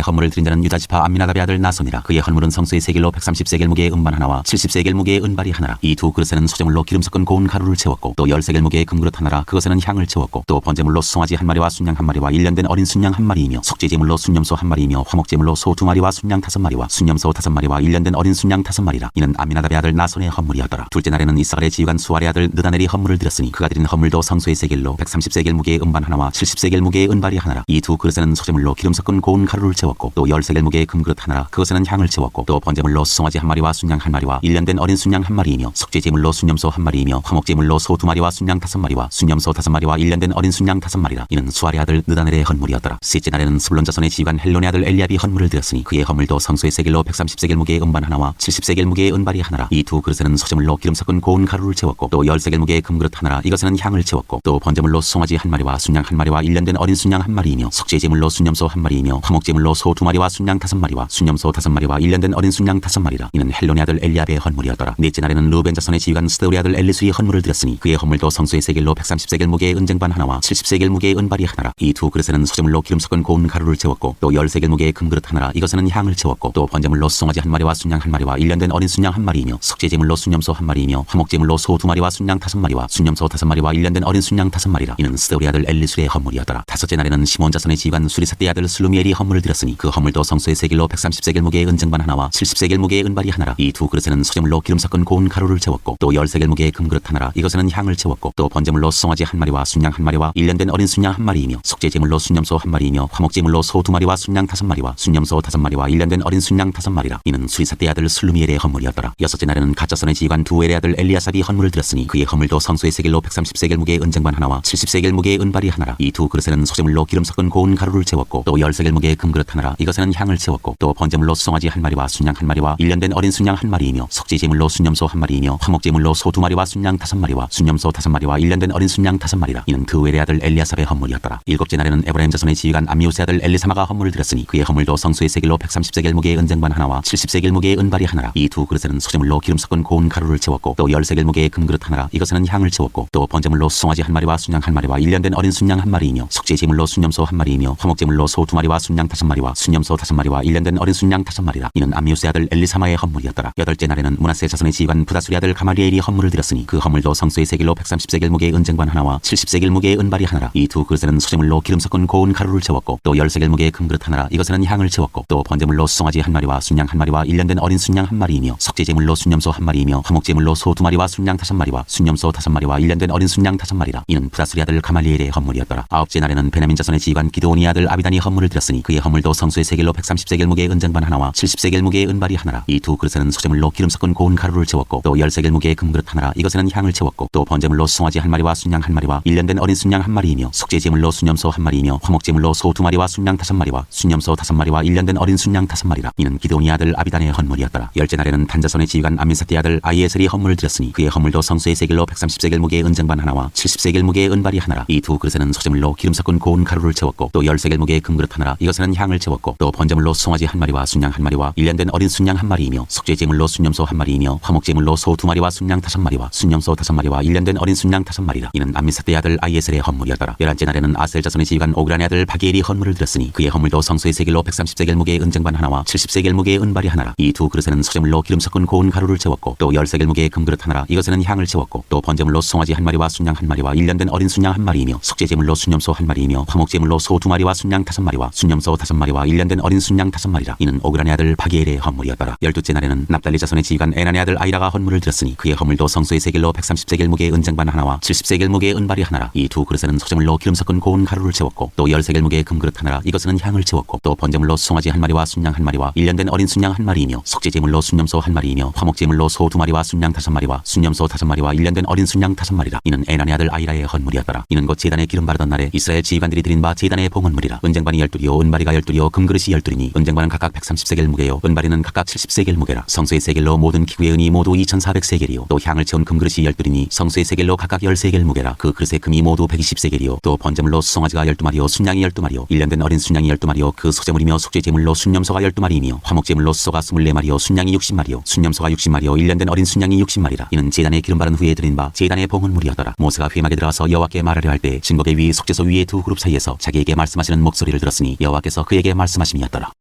헌물을 드린 자는 유다 지파 암미나답의 아들 나손이라. 그의 헌물은 성소의 세겔로 130세겔 무게의 음반 하나와 70세겔 무게의 은발이 하나라. 이 두 그릇에는 소재물로 기름 섞은 고운 가루를 채웠고 또 10세겔 무게의 금그릇 하나라. 그것에는 향을 채웠고 또 번제물로 수송아지 1마리와 순양 1마리와 일년된 어린 순양 1마리이며 속죄제물로 순념소 1마리이며 화목제물로 소 2마리와 순양 5마리와 순념소 5마리와 일년된 어린 순양 5마리라. 이는 암미나답의 아들 나손의 헌물이었더라. 둘째 날에는 이사갈의 지휘관 수알의 아들 느다넬이 헌물을 드렸으니 그가 드린 헌물도 성소의 세겔로 130세겔 무게의 음반 하나와 70세겔 무게의 은발이 하나라. 이 두 그릇에는 소재물로 기름 섞은 고운 가루를 채웠고 또 10세겔 무게의 금그릇 하나라. 그것에는 향을 채웠고 또 번제물로 수송아지 1마리와 순양 1마리와 일년된 어린 순양 1마리이며 속죄제물로 순념소 1마리이며 화목제물로 소 2마리와 순양 5마리와 순념소 5마리와 일년된 어린 순양 5마리라. 이는 수알의 아들 느다넬의 헌물이었더라. 셋째 날에는 스불론 자손의 지휘관 헬론의 아들 엘리압이 헌물을 드렸으니 그의 헌물도 성소의 세겔로 130세겔 무게의 음반 하나와 70세겔 무게의 은발이 하나라. 이 두 그릇에는 소재물로 기름 섞은 고운 가루를 채웠고 또 10세겔 무게의 금그릇 하나라. 이것에는 향을 채웠고 또 번제물로 수송아지 1마리와 순양 1마리와 일년된 어린 순양 1마리이며 속죄제물로 순념소 1마리이며 화목제물로 소 2마리와 순양 5마리와 순념소 5마리와 일년된 어린 순양 5마리라. 이는 헬론의 아들 엘리압의 헌물이었더라. 넷째 날에는 르벤 자손의 지휘관 스데울의 아들 엘리수의 헌물을 드렸으니 그의 헌물도 성소의 세겔로 130세겔 무게의 은쟁반 하나와 70세겔 무게의 은발이 하나라. 이 두 그릇에는 소재물로 기름 섞은 고운 가루를 채웠고 또 10세겔 무게의 금그릇 하나라. 이것에는 향을 채웠고 또 번제물로 수송아지 1마리와 순양 1마리와 일년된 어린 순양 1마리이며 속죄제물로 순념소 1마리이며 화목제물로 소 2마리와 순양 5마리와 순념소 5마리와 일년된 어린 순양 5마리라. 이는 스데울의 아들 엘리수의 헌물이었더라. 다섯째 날에는 시몬 자손의 지휘관 수리사대의 아들 슬루미엘이 헌물을 드렸으니 그 헌물도 성소의 세겔로 130세겔 무게의 은쟁반 하나와 70세겔 무게의 은발이 하나라. 이 두 그릇에는 소재물로 기름 섞은 고운 가루를 채웠고 또 10세겔 무게의 금그릇 하나라. 이것에는 향을 채웠고 또 번제물로 수송아지 1마리와 순양 1마리와 일년된 어린 순양 1마리이며 속죄제물로 순념소 1마리이며 화목제물로 소 2마리와 순양 5마리와 순념소 5마리와 일년된 어린 순양 5마리라. 이는 수리사대의 아들 슬루미엘의 헌물이었더라. 여섯째 날에는 갓자손의 지휘관 두엘의 아들 엘리아삽이 헌물을 드렸으니 그의 헌물도 성소의 세겔로 130세겔 무게의 은쟁반 하나와 70세겔 무게의 은발이 하나라. 이 두 그릇에는 소재물로 기름 섞은 고운 가루를 채웠고 또 10세겔 무게의 금그릇 하나라. 이것에는 향을 채웠고 또 번제물로 수송아지 1마리와 순양 1마리와 일년된 어린 순양 1마리이며 속죄제물로 순념소 1마리이며 화목제물로 소 2마리와 순양 5마리와 순념소 5마리와 일년된 어린 순양 5마리라. 이는 드웰의 아들 엘리아삽의 헌물이었더라. 일곱째 날에는 에브라임 자손의 지휘관 암미우스의 아들 엘리사마가 헌물을 드렸으니 그의 헌물도 성소의 세겔로 130세겔 무게의 은쟁반 하나와 70세겔 무게의 은발이 하나라. 이 두 그릇에는 소재물로 기름 섞은 고운 가루를 채웠고 또 10세겔 무게의 금그릇 하나라. 이것에는 향을 채웠고 또 번제물로 수송아지 1마리와 순양 1마리와 일년된 어린 순양 1마리이며 속죄제물로 순념소 1마리이며 화목제물로 소 2마리와 순양 5마리와 순념소 5마리와 일년된 어린 순양 5마리라. 이는 암미우스의 아들 엘리사마의 헌물이었더라. 여덟째 날에는 므낫세 자손의 지휘관 부다술의 아들 가말리엘이 헌물을 드렸으니 그 헌물도 성소의 세겔로 130세겔 무게의 은쟁반 하나와 70세겔 무게의 은발이 하나라. 이 두 그릇에는 소재물로 기름 섞은 고운 가루를 채웠고 또 10세겔 무게의 금그릇 하나라. 이것에는 향을 채웠고 또 번제물로 수송아지 1마리와 순양 1마리와 일년된 어린 순양 1마리이며 속죄제물로 순념소 1마리이며 화목제물로 소 2마리와 순양 5마리와 순념소 5마리와 일년된 어린 순양 5마리라. 이는 부다술의 아들 가말리엘의 헌물이었더라. 아홉째 날에는 베냐민 자손의 지휘관 기드온의 아들 아비단이 헌물을 드렸으니 그의 헌물도 성소의 세겔로 130세겔 무게의 은쟁반 하나와 70세겔 무게의 은발이 하나라. 이 두 그릇에는 소재물로 기름 섞은 고운 가루를 채웠고 또 10세겔 무게의 금그릇 하나라. 이것에는 향을 채웠고 또 번제물로 수송아지 1마리와 순양 1마리와 일년된 어린 순양 1마리이며 속죄제물로 순념소 1마리이며 화목제물로 소 2마리와 순양 5마리와 순념소 5마리와 일년된 어린 순양 5마리라. 이는 기드온의 아들 아비단의 헌물이었더라. 열째 날에는 단자손의 지휘관 암민사대의 아들 아이에셀이 헌물을 드렸으니 그의 헌물도 성소의 세겔로 130세겔 무게의 은쟁반 하나와 70세겔 무게의 은발이 하나라. 이 두 그릇에는 소재물로 기름 섞은 고운 가루를 채웠고 또 10세겔 무게의 금그릇 하나라. 이것에는 향을 채웠고 또 번제물로 수송아지 1마리와 순양 1마리와 일년된 어린 순양 1마리이며 속죄제물로 순념소 1마리이며 화목제물로 소 2마리와 순양 5마리와 순념소 5마리와 일년된 어린 순양 5마리라. 이는 암민사대의 아들 아이에셀의 헌물이었더라. 열한째 날에는 아셀 자손의 지휘관 오그란의 아들 바기엘이 헌물을 드렸으니 그의 헌물도 성소의 세겔로 130세겔 무게의 은쟁반 하나와 70세겔 무게의 은발이 하나라. 이 두 그릇에는 소재물로 기름 섞은 고운 가루를 채웠고 또 10세겔 무게의 금그릇 하나라. 이것에는 향을 채웠고 또 번제물로 수송아지 1마리와 순양 1마리와 일년된 어린 순양 1마리이며 속죄제물로 순념소 1마리이며 화목제물로 소 2마리와 순양 5마리와 순념소 5마리와 일년된 어린 순양 5마리라. 이는 오그란의 아들 바기엘의 헌물이었더라. 열두째 날에는 납달리 자손의 지휘관 에난의 아들 아이라가 헌물을 드렸으니 그의 헌물도 성소의 세겔로 130세겔 무게의 은쟁반 하나와 70세겔 무게의 은발이 하나라. 이 두 그릇에는 소재물로 기름 섞은 고운 가루를 채웠고 또 10세겔 무게의 금그릇 하나라. 이것에는 향을 채웠고 또 번제물로 수송아지 1마리와 순양 1마리와 일년된 어린 어린 순양 1마리이며 속죄제물로 순염소 1마리이며 화목제물로 소 2마리와 순양 5마리와 순염소 5마리와 1년 된 어린 순양 5마리라. 이는 에난의 아들 아이라의 헌물이었더라. 이는 곧 제단에 기름 바르던 날에 이스라엘 지휘관들이 드린 바 제단의 봉헌물이라. 은쟁반이 12요 은바리가 12요 금그릇이 12이니 은쟁반은 각각 130세겔 무게요 은바리는 각각 70세겔 무게라. 성소의 세겔로 모든 기구의 은이 모두 2400세겔이요 또 향을 채운 금그릇이 12이니 성소의 세겔로 각각 10세겔 무게라. 그 그릇의 금이 모두 120세겔이요 또 번제물로 수송아지가 12마리요 순양이 12마리요 1년 된 어린 순양이 12마리요 그 소제물이며 속죄제물로 순염소가 12마리이며 화목제물로 수소가 24마리요 순양이 60마리요 순염소가 60마리요 1년 된 어린 순양이 60마리라. 이는 제단에 기름 바른 후에 드린 바 제단의 봉헌물이었더라. 모세가 회막에 들어가서 여호와께 말하려 할 때 증거계 위 속죄소 위의 두 그룹 사이에서 자기에게 말씀하시는 목소리를 들었으니 여호와께서 그에게 말씀하심이었더라.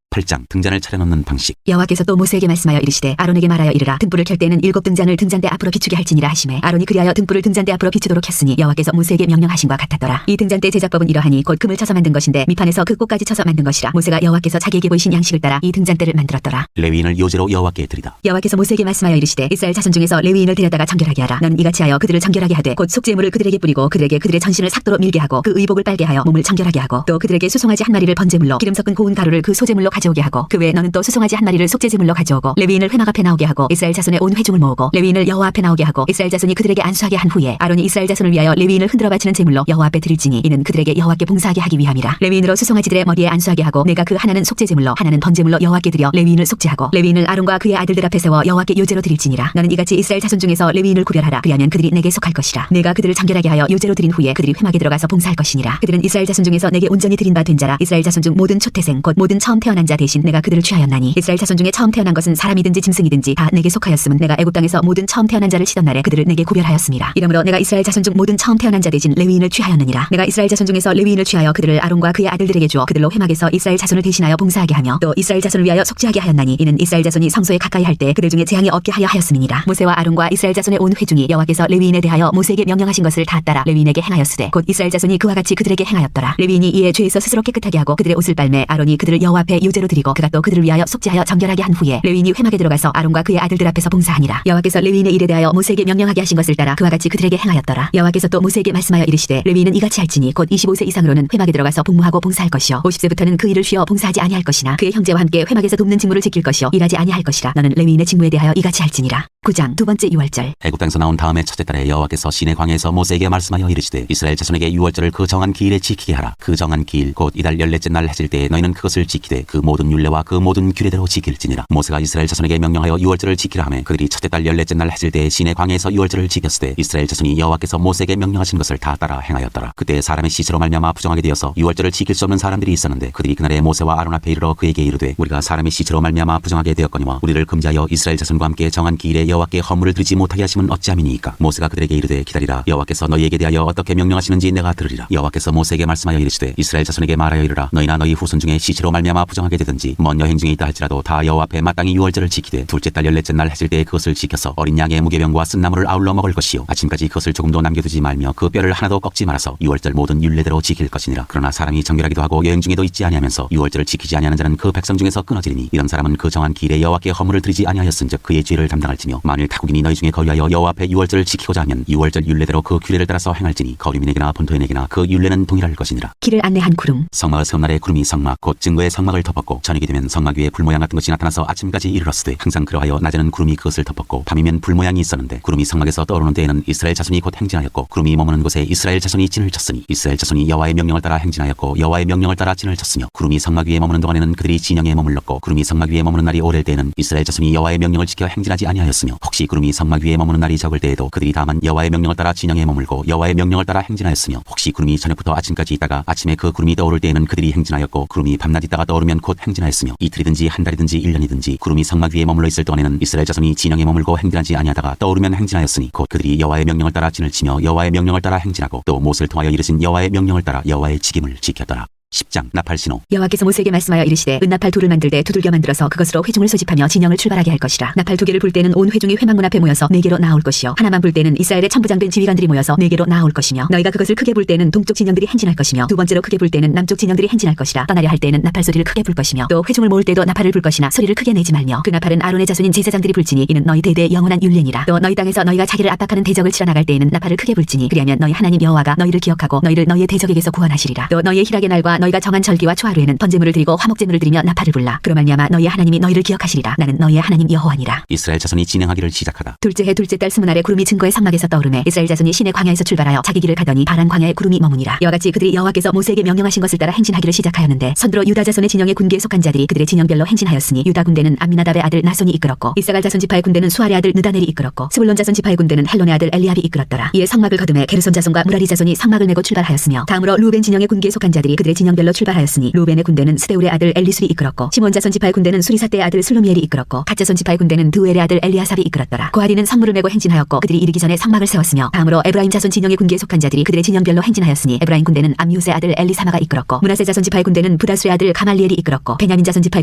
8장 등잔을 차려놓는 방식. 여호와께서 또 모세에게 말씀하여 이르시되 아론에게 말하여 이르라. 등불을 켤 때는 7 등잔을 등잔대 앞으로 비추게 할지니라 하시매 아론이 그리하여 등불을 등잔대 앞으로 비추도록 했으니 여호와께서 모세에게 명령하신과 같았더라. 이 등잔대 제작법은 이러하니 곧 금을 쳐서 만든 것인데 밑판에서 그 꽃까지 쳐서 만든 것이라. 모세가 여호와께서 자기에게 보이신 양식을 따라 이 등잔대를 만들었더라. 레위인을 요제로 여호와께 드리다. 여호와께서 모세에게 말씀하여 이르시되 이스라엘 자손 중에서 레위인을 데려다가 정결하게 하라. 너는 이같이 하여 그들을 정결하게 하되 곧 속죄물을 그들에게 뿌리고 그들에게 그들의 전신을 삭도로 밀게 하고 그 의복을 빨게 하여 몸을 정결하게 하고 또 그들에게 수송아지 1마리를 번제물로 기름 섞은 고운 가루를 그 소제물로 가져오게 하고 그 외에 너는 또 수송아지 1마리를 속죄제물로 가져오고 레위인을 회막 앞에 나오게 하고 이스라엘 자손의 온 회중을 모으고 레위인을 여호와 앞에 나오게 하고 이스라엘 자손이 그들에게 안수하게 한 후에 아론이 이스라엘 자손을 위하여 레위인을 흔들어 바치는 제물로 여호와 앞에 드릴지니 이는 그들에게 여호와께 봉사하게 하기 위함이라. 레위인으로 수송아지들의 머리에 안수하게 하고 내가 그 하나는 속죄제물로 하나는 번제물로 여호와께 드려 레위인을 속죄하고 레위인을 아론과 그의 아들들 앞에 세워 여호와께 요제로 드릴지니라. 너는 이같이 이스라엘 자손 중에서 레위인을 구별하라. 그리하면 그들이 내게 속할 것이라. 내가 그들을 정결하게 하여 요제로 드린 후에 그들이 회막에 들어가서 봉사할 것이니라. 그들은 이스라엘 자손 중에서 내게 온전히 드린 바 된 자라. 이스라엘 자손 중 모든 초태생 곧 모든 처음 태어난 자 대신 내가 그들을 취하였나니 이스라엘 자손 중에 처음 태어난 것은 사람이든지 짐승이든지 다 내게 속하였음은 내가 애굽 땅에서 모든 처음 태어난 자를 치던 날에 그들을 내게 구별하였음이라. 이러므로 내가 이스라엘 자손 중 모든 처음 태어난 자 대신 레위인을 취하였느니라. 내가 이스라엘 자손 중에서 레위인을 취하여 그들을 아론과 그의 아들들에게 주어 그들로 회막에서 이스라엘 자손을 대신하여 봉사하게 하며 또 이스라엘 자손을 위하여 속죄하게 하였나니 이는 이스라엘 자손이 성소에 가까이 할 때 그들 중에 재앙이 없게 하려 하였음이니라. 모세와 아론과 이스라엘 자손의 온 회중이 여호와께서 레위인에 대하여 모세에게 명령하신 것을 다 따라 레위인에게 행하였으되 곧 이스라엘 자손이 그와 같이 그들에게 행하였더라. 레위인이 이에 죄에서 스스로 깨끗하게 하고 그들의 옷을 빨매 아론이 그들을 여호와 앞에 요제로 드리고 그가 또 그들을 위하여 속죄하여 정결하게 한 후에 레위인이 회막에 들어가서 아론과 그의 아들들 앞에서 봉사하니라. 여호와께서 레위인의 일에 대하여 모세에게 명령하게 하신 것을 따라 그와 같이 그들에게 행하였더라. 여호와께서 또 모세에게 말씀하여 이르시되 레위인은 이같이 할지니 곧 25세 이상으로는 회막에 들어가서 복무하고 봉사할 것이요 50세부터는 그 일을 쉬어 봉사하지 아니할 것이나 그의 형제와 함께 회막에서 돕는 직무를 지킬 것이요 일하지 아니할 것이라. 너는 레위인의 직무에 대하여 이같이 할지니라. 9장 두 번째 유월절. 애굽 땅에서 나온 다음에 첫째 달에 여호와께서 시내 광야에서 모세에게 말씀하여 이르시되 이스라엘 자손에게 유월절을 그 정한 기일에 지키게 하라. 그 정한 기일 곧 이달 14째 날 해질 때에 너희는 그것을 지키되 그 모든 율례와 그 모든 규례대로 지킬지니라. 모세가 이스라엘 자손에게 명령하여 유월절을 지키라 하매 그들이 첫째 달 14째 날 해질 때에 시내 광야에서 유월절을 지켰으되 이스라엘 자손이 여호와께서 모세에게 명령하신 것을 다 따라 행하였더라. 그때 사람의 시체로 말미암아 부정하게 되어서 유월절을 지킬 수 없는 사람들이 있었는데 그들이 그날에 모세와 아론 앞에 이르러 그에게 이르되 우리가 사람의 시체로 말미암아 부정하게 되었거니와 우리를 금지하여 이스라엘 자손과 함께 정한 기일에 여호와께 헌물을 드리지 못하게 하심은 어찌함이니까. 모세가 그들에게 이르되 기다리라. 여호와께서 너희에게 대하여 어떻게 명령하시는지 내가 들으리라. 여호와께서 모세에게 말씀하여 이르시되 이스라엘 자손에게 말하여 이르라. 너희나 너희 후손 중에 시체로 말미암아 부정하게 되든지 먼 여행 중에 있다 할지라도 다 여호와 앞에 마땅히 유월절을 지키되 둘째 달 14째 날 해질 때에 그것을 지켜서 어린 양의 무게병과 쓴나물을 아울러 먹을 것이요 아침까지 그것을 조금도 남겨두지 말며 그 뼈를 하나도 꺾지 말아서 유월절 모든 율례대로 지킬 것이니라. 그러나 사람이 정결하기도 하고 여행 중에도 있지 아니하면서 유월절을 지키지 아니하는 자는 그 백성 중에서 끊어지리니 이런 사람은 그 정한 기일에 여호와께 헌물을 드리지 아니하였은즉 그의 죄를 담당할지며 만일 타국인이 너희 중에 거류하여 여호와 앞에 유월절을 지키고자 하면 유월절 율례대로 그 규례를 따라서 행할지니 거류민에게나 본토인에게나 그 율례는 동일할 것이니라. 길을 안내한 구름. 성막을 세운 날에 구름이 성막 곧 증거의 성막을 덮었고 저녁이 되면 성막 위에 불모양 같은 것이 나타나서 아침까지 이르렀으되 항상 그러하여 낮에는 구름이 그것을 덮었고 밤이면 불모양이 있었는데 구름이 성막에서 떠오르는 때에는 이스라엘 자손이 곧 행진하였고 구름이 머무는 곳에 이스라엘 자손이 진을 쳤으니 이스라엘 자손이 여호와의 명령을 따라 행진하였고 여호와의 명령을 따라 진을 쳤으며 구름이 성막 위에 머무는 동안에는 그들이 진영에 머물렀고 구름이 성막 위에 머무는 날이 오랠 때에는 이스라엘 자손이 여호와의 명령을 지켜 행진하지 아니하였으며 혹시 구름이 성막 위에 머무는 날이 적을 때에도 그들이 다만 여호와의 명령을 따라 진영에 머물고 여호와의 명령을 따라 행진하였으며 혹시 구름이 저녁부터 아침까지 있다가 아침에 그 구름이 떠오를 때에는 그들이 행진하였고 구름이 밤낮 있다가 떠오르면 곧 행진하였으며 이틀이든지 한 달이든지 1년이든지 구름이 성막 위에 머물러 있을 동안에는 이스라엘 자손이 진영에 머물고 행진하지 아니하다가 떠오르면 행진하였으니 곧 그들이 여호와의 명령을 따라 진을 치며 여호와의 명령을 따라 행진하고 또 모세를 통하여 이르신 여호와의 명령을 따라 여호와의 직임을 지켰더라. 10장 나팔신호. 여호와께서 모세에게 말씀하여 이르시되 은나팔 2를 만들되 두들겨 만들어서 그것으로 회중을 소집하며 진영을 출발하게 할 것이라. 나팔 2개를 불 때는 온 회중이 회막문 앞에 모여서 4개로 나아올 것이요 하나만 불 때는 이스라엘의 천부장된 지휘관들이 모여서 4개로 나아올 것이며 너희가 그것을 크게 불 때는 동쪽 진영들이 행진할 것이며 두 번째로 크게 불 때는 남쪽 진영들이 행진할 것이라. 떠나려 할 때는 나팔 소리를 크게 불 것이며 또 회중을 모을 때도 나팔을 불 것이나 소리를 크게 내지 말며 그 나팔은 아론의 자손인 제사장들이 불지니 이는 너희 대대의 영원한 율례니라. 또 너희 땅에서 너희가 자기를 압박하는 대적을 치러 나갈 때에는 나팔을 크게 불지니 그리하면 너희 하나님 여호와가 너희를 기억하고 너희를 너희의 대적에게서 구원하시리라. 또 너희의 희락의 날과 너희가 정한 절기와 초하루에는 번제물을 드리고 화목제물을 드리며 나팔을 불라. 그로 말미암아 너희의 하나님이 너희를 기억하시리라. 나는 너희의 하나님 여호와니라. 이스라엘 자손이 진행하기를 시작하다. 둘째 해 둘째 달 스무 날에 구름이 증거의 성막에서 떠오르매 이스라엘 자손이 시내 광야에서 출발하여 자기 길을 가더니 바란 광야에 구름이 머무니라. 이와 같이 그들이 여호와께서 모세에게 명령하신 것을 따라 행진하기를 시작하였는데 선두로 유다 자손의 진영의 군기에 속한 자들이 그들의 진영별로 행진하였으니 유다 군대는 암미나답의 아들 나손이 이끌었고 이사갈 자손 지파의 군대는 수알의 아들 느다넬이 이끌었고 스불론 자손 지파의 군대는 헬론의 아들 엘리압이 이끌었더라. 이에 성막을 거두매 게르손 자손과 무라리 자손이 성막을 메고 출발하였으며 다음으로 루벤 진영의 군기에 속한 자들이 그들의 진영별로 출발하였으니 루벤의 군대는 스데울의 아들 엘리술이 이끌었고 시몬 자손 지파의 군대는 수리사떼의 아들 슬루미엘이 이끌었고 갓 자손 지파의 군대는 드우엘의 아들 엘리아삽이 이끌었더라. 고하리는 성물을 메고 행진하였고 그들이 이르기 전에 성막을 세웠으며 다음으로 에브라임 자손 진영의 군기에 속한 자들이 그들의 진영별로 행진하였으니 에브라임 군대는 암미우스의 아들 엘리사마가 이끌었고 므낫세 자손 지파의 군대는 부다스의 아들 가말리엘이 이끌었고 베냐민 자손 지파의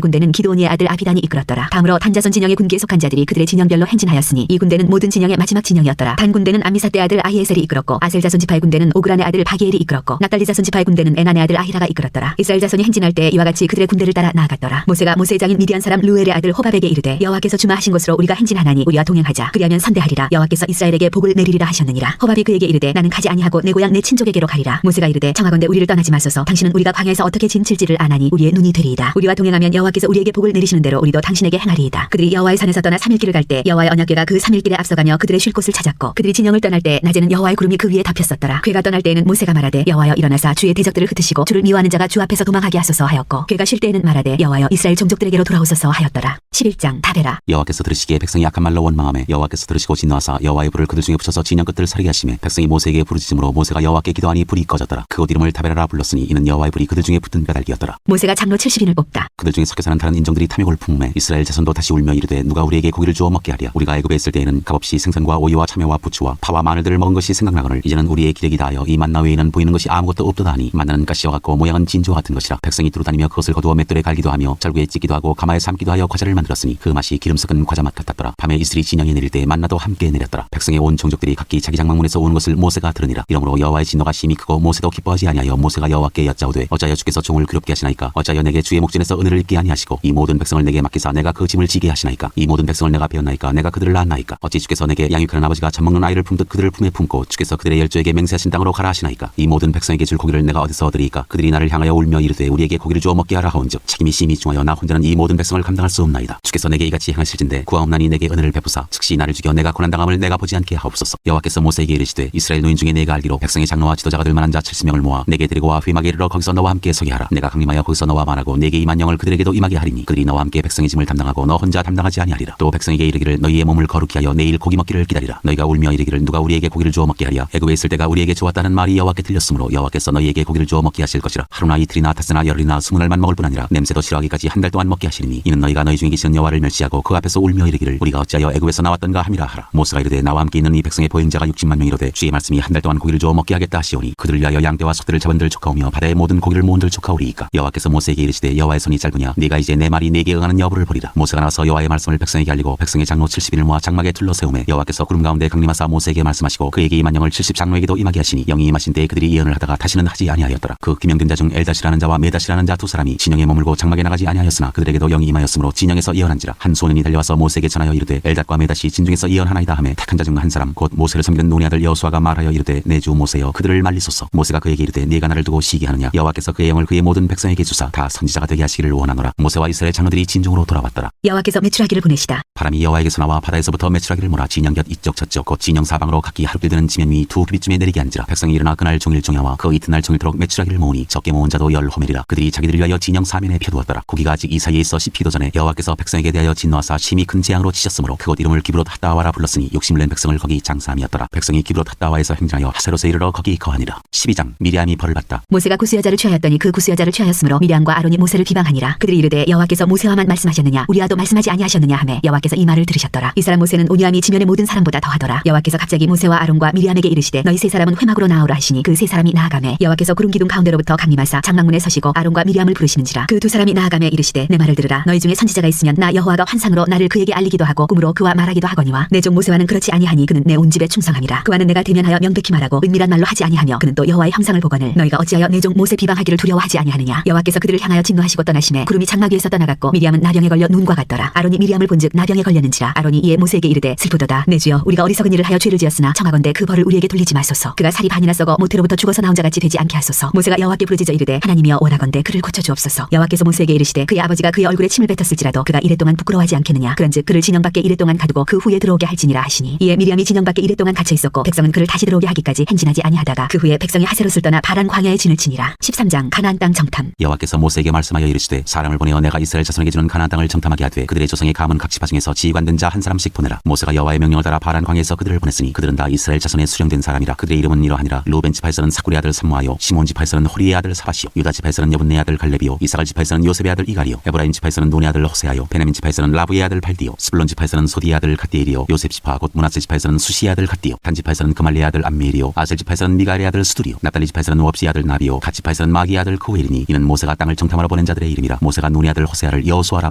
군대는 기드온의 아들 아비단이 이끌었더라. 다음으로 단 자손 진영의 군기에 속한 자들이 그들의 진영별로 행진하였으니 이 군대는 모든 진영의 마지막 진영이었더라. 단 군대는 암미사떼의 아들 아히에셀이 이끌었고 아셀 자손 지파의 군대는 오그란의 아들 바기엘이 이끌었고 납달리 자손 지파의 군대는 에난의 아들 아히라가 이끌었더라. 이스라엘 자손이 행진할 때 이와 같이 그들의 군대를 따라 나아갔더라. 모세가 모세의 장인 미디안 사람 루엘의 아들 호밥에게 이르되 여호와께서 주마하신 곳으로 우리가 행진하나니 우리와 동행하자. 그리하면 선대하리라. 여호와께서 이스라엘에게 복을 내리리라 하셨느니라. 호밥이 그에게 이르되 나는 가지 아니하고 내 고향 내 친족에게로 가리라. 모세가 이르되 청하건대 우리를 떠나지 마소서. 당신은 우리가 광야에서 어떻게 진칠지를 아나니 우리의 눈이 되리이다. 우리와 동행하면 여호와께서 우리에게 복을 내리시는 대로 우리도 당신에게 행하리이다. 그들이 여호와의 산에서 떠나 3일 길을 갈 때 여호와의 언약궤가 그 3일 길에 앞서가며 그들의 쉴 곳을 찾았고 그들이 진영을 떠날 때 낮에는 여호와의 구름이 그 위에 덮였었더라. 궤가 떠날 때에는 모세가 말하되 여호와여 일어나사 주의 대적들을 흩으시고 주를 미워하는 자가 주 앞에서 도망하게 하소서 하였고 궤가 쉴 때에는 말하되 여호와여 이스라엘 종족들에게로 돌아오소서 하였더라. 11장 다베라. 여호와께서 들으시기에 백성이 악한 말로 원망하며 여호와께서 들으시고 진노하사 여호와의 불을 그들 중에 붙여서 진영 끝들을 사르게 하시매 백성이 모세에게 부르짖음으로 모세가 여호와께 기도하니 불이 꺼졌더라. 그곳 이름을 다베라라 불렀으니 이는 여호와의 불이 그들 중에 붙은 까닭이었더라. 모세가 장로 70인을 뽑다. 그들 중에 섞여 사는 다른 인종들이 탐욕을 품매 이스라엘 자손도 다시 울며 이르되 누가 우리에게 고기를 주어 먹게 하랴. 우리가 애굽에 있을 때에는 값없이 생선과 오이와 참외와 부추와 파와 마늘들을 먹은 것이 생각나거늘 이제는 우리의 기력이 다하여 이 만나 외에는 보이는 것이 아무것도 없도다 하니 만나는 가시와 같고 모양은 진주와 같은 것이라. 백성이 두루다니며 그것을 거두어 맷돌에 갈기도 하며 절구에 찢기도 하고 가마에 삶기도 하여 과자를 만들었으니 그 맛이 기름 섞은 과자 맛 같았더라. 밤에 이슬이 진영에 내릴 때 만나도 함께 내렸더라. 백성의 온 종족들이 각기 자기 장막문에서 오는 것을 모세가 들으니라. 이러므로 여호와의 진노가 심히 크고 모세도 기뻐하지 아니하여 모세가 여호와께 여짜오되 어찌하여 주께서 종을 괴롭게 하시나이까. 어찌하여 내게 주의 목전에서 은혜를 입게 아니하시고 이 모든 백성을 내게 맡기사 내가 그 짐을 지게 하시나이까. 이 모든 백성을 내가 배웠나이까. 내가 그들을 낳았나이까. 어찌 주께서 내게 양육하는 아버지가 젖먹는 아이를 품듯 그들을 품에 품고 주께서 그들의 열조에게 맹세하신 땅으로 가라 하시나이까. 이 모든 백성에게 줄 고기를 내가 어디서 얻으리이까. 그들이 나를 향하여 울며 이르되 우리에게 고기를 주어 먹게 하라 하온즉 책임이 심히 중하여 나 혼자는 이 모든 백성을 감당할 수 없나이다. 주께서 내게 이같이 행하실진대 구하옵나니 내게 은혜를 베푸사 즉시 나를 죽여 내가 고난당함을 내가 보지 않게 하옵소서. 여호와께서 모세에게 이르시되 이스라엘 노인 중에 내가 알기로 백성의 장로와 지도자가 될 만한 자 70명을 모아 내게 데리고 와 회막에 이르러 거기서 너와 함께 서게 하라. 내가 강림하여 거기서 너와 말하고 내게 임한 영을 그들에게도 임하게 하리니 그들이 너와 함께 백성의 짐을 담당하고 너 혼자 담당하지 아니하리라. 또 백성에게 이르기를 너희의 몸을 거룩히 하여 내일 고기 먹기를 기다리라. 너희가 울며 이르기를 누가 우리에게 고기를 주어 먹게 하랴. 애굽에 있을 때가 우리에게 좋았다는 말이 여호와께 들렸으므로 여호와께서 너희에게 고기를 주어 먹게 하실 것이라. 하루나 이틀이나 닷새나 열흘이나 20날만 먹을 뿐 아니라 냄새도 싫어하기까지 한 달 동안 먹게 하시리니 이는 너희가 너희 중에 계시는 여호와를 멸시하고 그 앞에서 울며 이르기를 우리가 어찌하여 애굽에서 나왔던가 함이라 하라. 모세가 이르되 나와 함께 있는 이 백성의 보행자가 60만 명이로되 주의 말씀이 한 달 동안 고기를 주어 먹게 하겠다 하시오니 그들을 위하여 양떼와 소떼를 잡은들 조카오며 바다의 모든 고기를 모은들 조카오리이까. 여호와께서 모세에게 이르시되 여호와의 손이 짧으냐 네가 이제 내 말이 네게 응하는 여부를 보리라. 모세가 나서 여호와의 말씀을 백성에게 알리고 백성의 장로 70인을 모아 장막에 둘러 세우매 여호와께서 구름 가운데 강림하사 모세에게 말씀하시고 그에게 임한 영을 70 장로에게도 임하게 하시니 영이 임하신 때에 그들이 예언을 하다가 다시는 하지 아니하였더라. 그 기명된 자 중 엘다시라는 자와 메다시라는 자 두 사람이 진영에 머물고 장막에 나가지 아니하였으나 그들에게도 영이 임하였으므로 진영에서 예언한지라. 한 소년이 달려와서 모세에게 전하여 이르되 엘닷과 메다시 진중에서 예언하나이다 하매 택한 자 중 한 사람 곧 모세를 섬기는 눈의 아들 여호수아가 말하여 이르되 내 주 모세여 그들을 말리소서. 모세가 그에게 이르되 네가 나를 두고 시기 하느냐. 여호와께서 그의 영을 그의 모든 백성에게 주사 다 선지자가 되게 하시기를 원하노라. 모세와 이스라엘 장로들이 진중으로 돌아왔더라. 여호와께서 메추라기를 보내시다. 바람이 여호와에게서 나와 바다에서부터 메추라기를 몰아 진영 곁 이쪽 저쪽 곧 진영 사방으로 각기 하루길 되는 지면 위 두 규빗쯤에 내리게 한지라. 백성이 일어나 그날 종일 종야와 그 이튿날 종일토록 메추라기를 모으니 적게 모은 자도 10호멜이라. 그들이 자기들을 위하여 진영 사면에 펴두었더라. 고기가 아직 이 사이에 있어 씹히기도 전에 여호와께서 백성에게 대하여 진노하사 심히 큰 재앙으로 치셨으므로 그곳 이름을 기브롯 핫다와라 불렀으니 욕심을 낸 백성을 거기 장사함이었더라. 백성이 기브롯 핫다와에서 행진하여 하세롯에 이르러 거기 거하니라. 12장 미리암이 벌을 받다. 모세가 구스 여자를 취하였더니 그 구스 여자를 취하였으므로 미리암과 아론이 모세를 비방하니라. 그들이 이르되 여호와께서 모세와만 말씀하셨느냐 우리와도 말씀하지 아니하셨느냐 하매 여호와께서 이 말을 들으셨더라. 이 사람 모세는 온유함이 지면의 모든 사람보다 더하더라. 여호와께서 갑자기 모세와 아론과 미리암에게 이르시되 너희 세 사람은 회막으로 나아오라 하시니 그 세 사람이 나아가매 여호와께서 구름 기둥 가운데로부터 강림하사 장막문에 서시고 아론과 미리암을 부르시는지라. 그 두 사람이 나아가매 이르시되 내 말을 들으라. 너희 중에 선지자가 있으면 나 여호와가 환상으로 나를 그에게 알리기도 하고 꿈으로 그와 말하기도 하거니와 내 종 모세와는 그렇지 아니하니 그는 내 온 집에 충성함이라. 그와는 내가 대면하여 명백히 말하고 은밀한 말로 하지 아니하며 그는 또 여호와의 형상을 보거늘 너희가 어찌하여 내 종 모세 비방하기를 두려워하지 아니하느냐. 여호와께서 그들을 향하여 진노하시고 떠나시매 구름이 장막 위에서 떠나갔고 미리암은 나병에 걸려 눈과 같더라. 아론이 미리암을 본즉 나병에 걸렸는지라. 아론이 이에 모세에게 이르되 슬프도다. 내 주여 우리가 어리석은 일을 하여 죄를 지었으나 청하건대 그 벌을 우리에게 돌리지 마소서. 그가 살이 반이나 썩어 모태로부터 죽어서 나온 자같이 되지 않게 하소서. 모세가 여호와께 부르짖으니 여쭈어 이르되 하나님이여 원하건대 그를 고쳐주옵소서. 여호와께서 모세에게 이르시되 그의 아버지가 그의 얼굴에 침을 뱉었을지라도 그가 이랫동안 부끄러워하지 않겠느냐. 그런즉 그를 진영 밖에 이랫동안 가두고 그 후에 들어오게 할지니라 하시니 이에 미리암이 진영 밖에 이랫동안 갇혀 있었고 백성은 그를 다시 들어오게 하기까지 행진하지 아니하다가 그 후에 백성이 하세롯을 떠나 바란 광야에 진을 치니라. 13장 가나안 땅 정탐. 여호와께서 모세에게 말씀하여 이르시되 사람을 보내어 내가 이스라엘 자손에게 주는 가나안 땅을 정탐하게 하되 그들의 조상의 가문 각 지파 중에서 지휘관 자 한 사람씩 보내라. 모세가 여호와의 명령을 따라 바란 광야에서 그들을 보냈으니 그들은 다 이스라엘 자손의 수령된 사람이라. 그들의 이름은 이러하니라. 루벤 지파에서는 사쿨의 아들 삼모아요, 시몬 지파에서는 호리의 아들 사바시요, 유다 지파에서는 여분네 아들 갈렙이요, 이사갈 지파에서는 요셉의 아들 이갈이요, 에브라임 지파에서는 논의 아들 호세아요, 베냐민 지파에서는 라브의 아들 발디요, 스불론 지파에서는 소디의 아들 갓디엘이요, 요셉 지파 곧 므낫세 지파에서는 수시의 아들 갓디요, 단 지파에서는 그말리의 아들 암미엘이요, 아셀 지파에서는 미가엘의 아들 스두리요, 납달리 지파에서는 웁시의 아들 나비요, 갓 지파에서는 마기의 아들 그웨리니 이는 모세가 땅을 정탐하러 보낸 자들의 이름이라. 모세가 눈의 아들 호세아를 여호수아라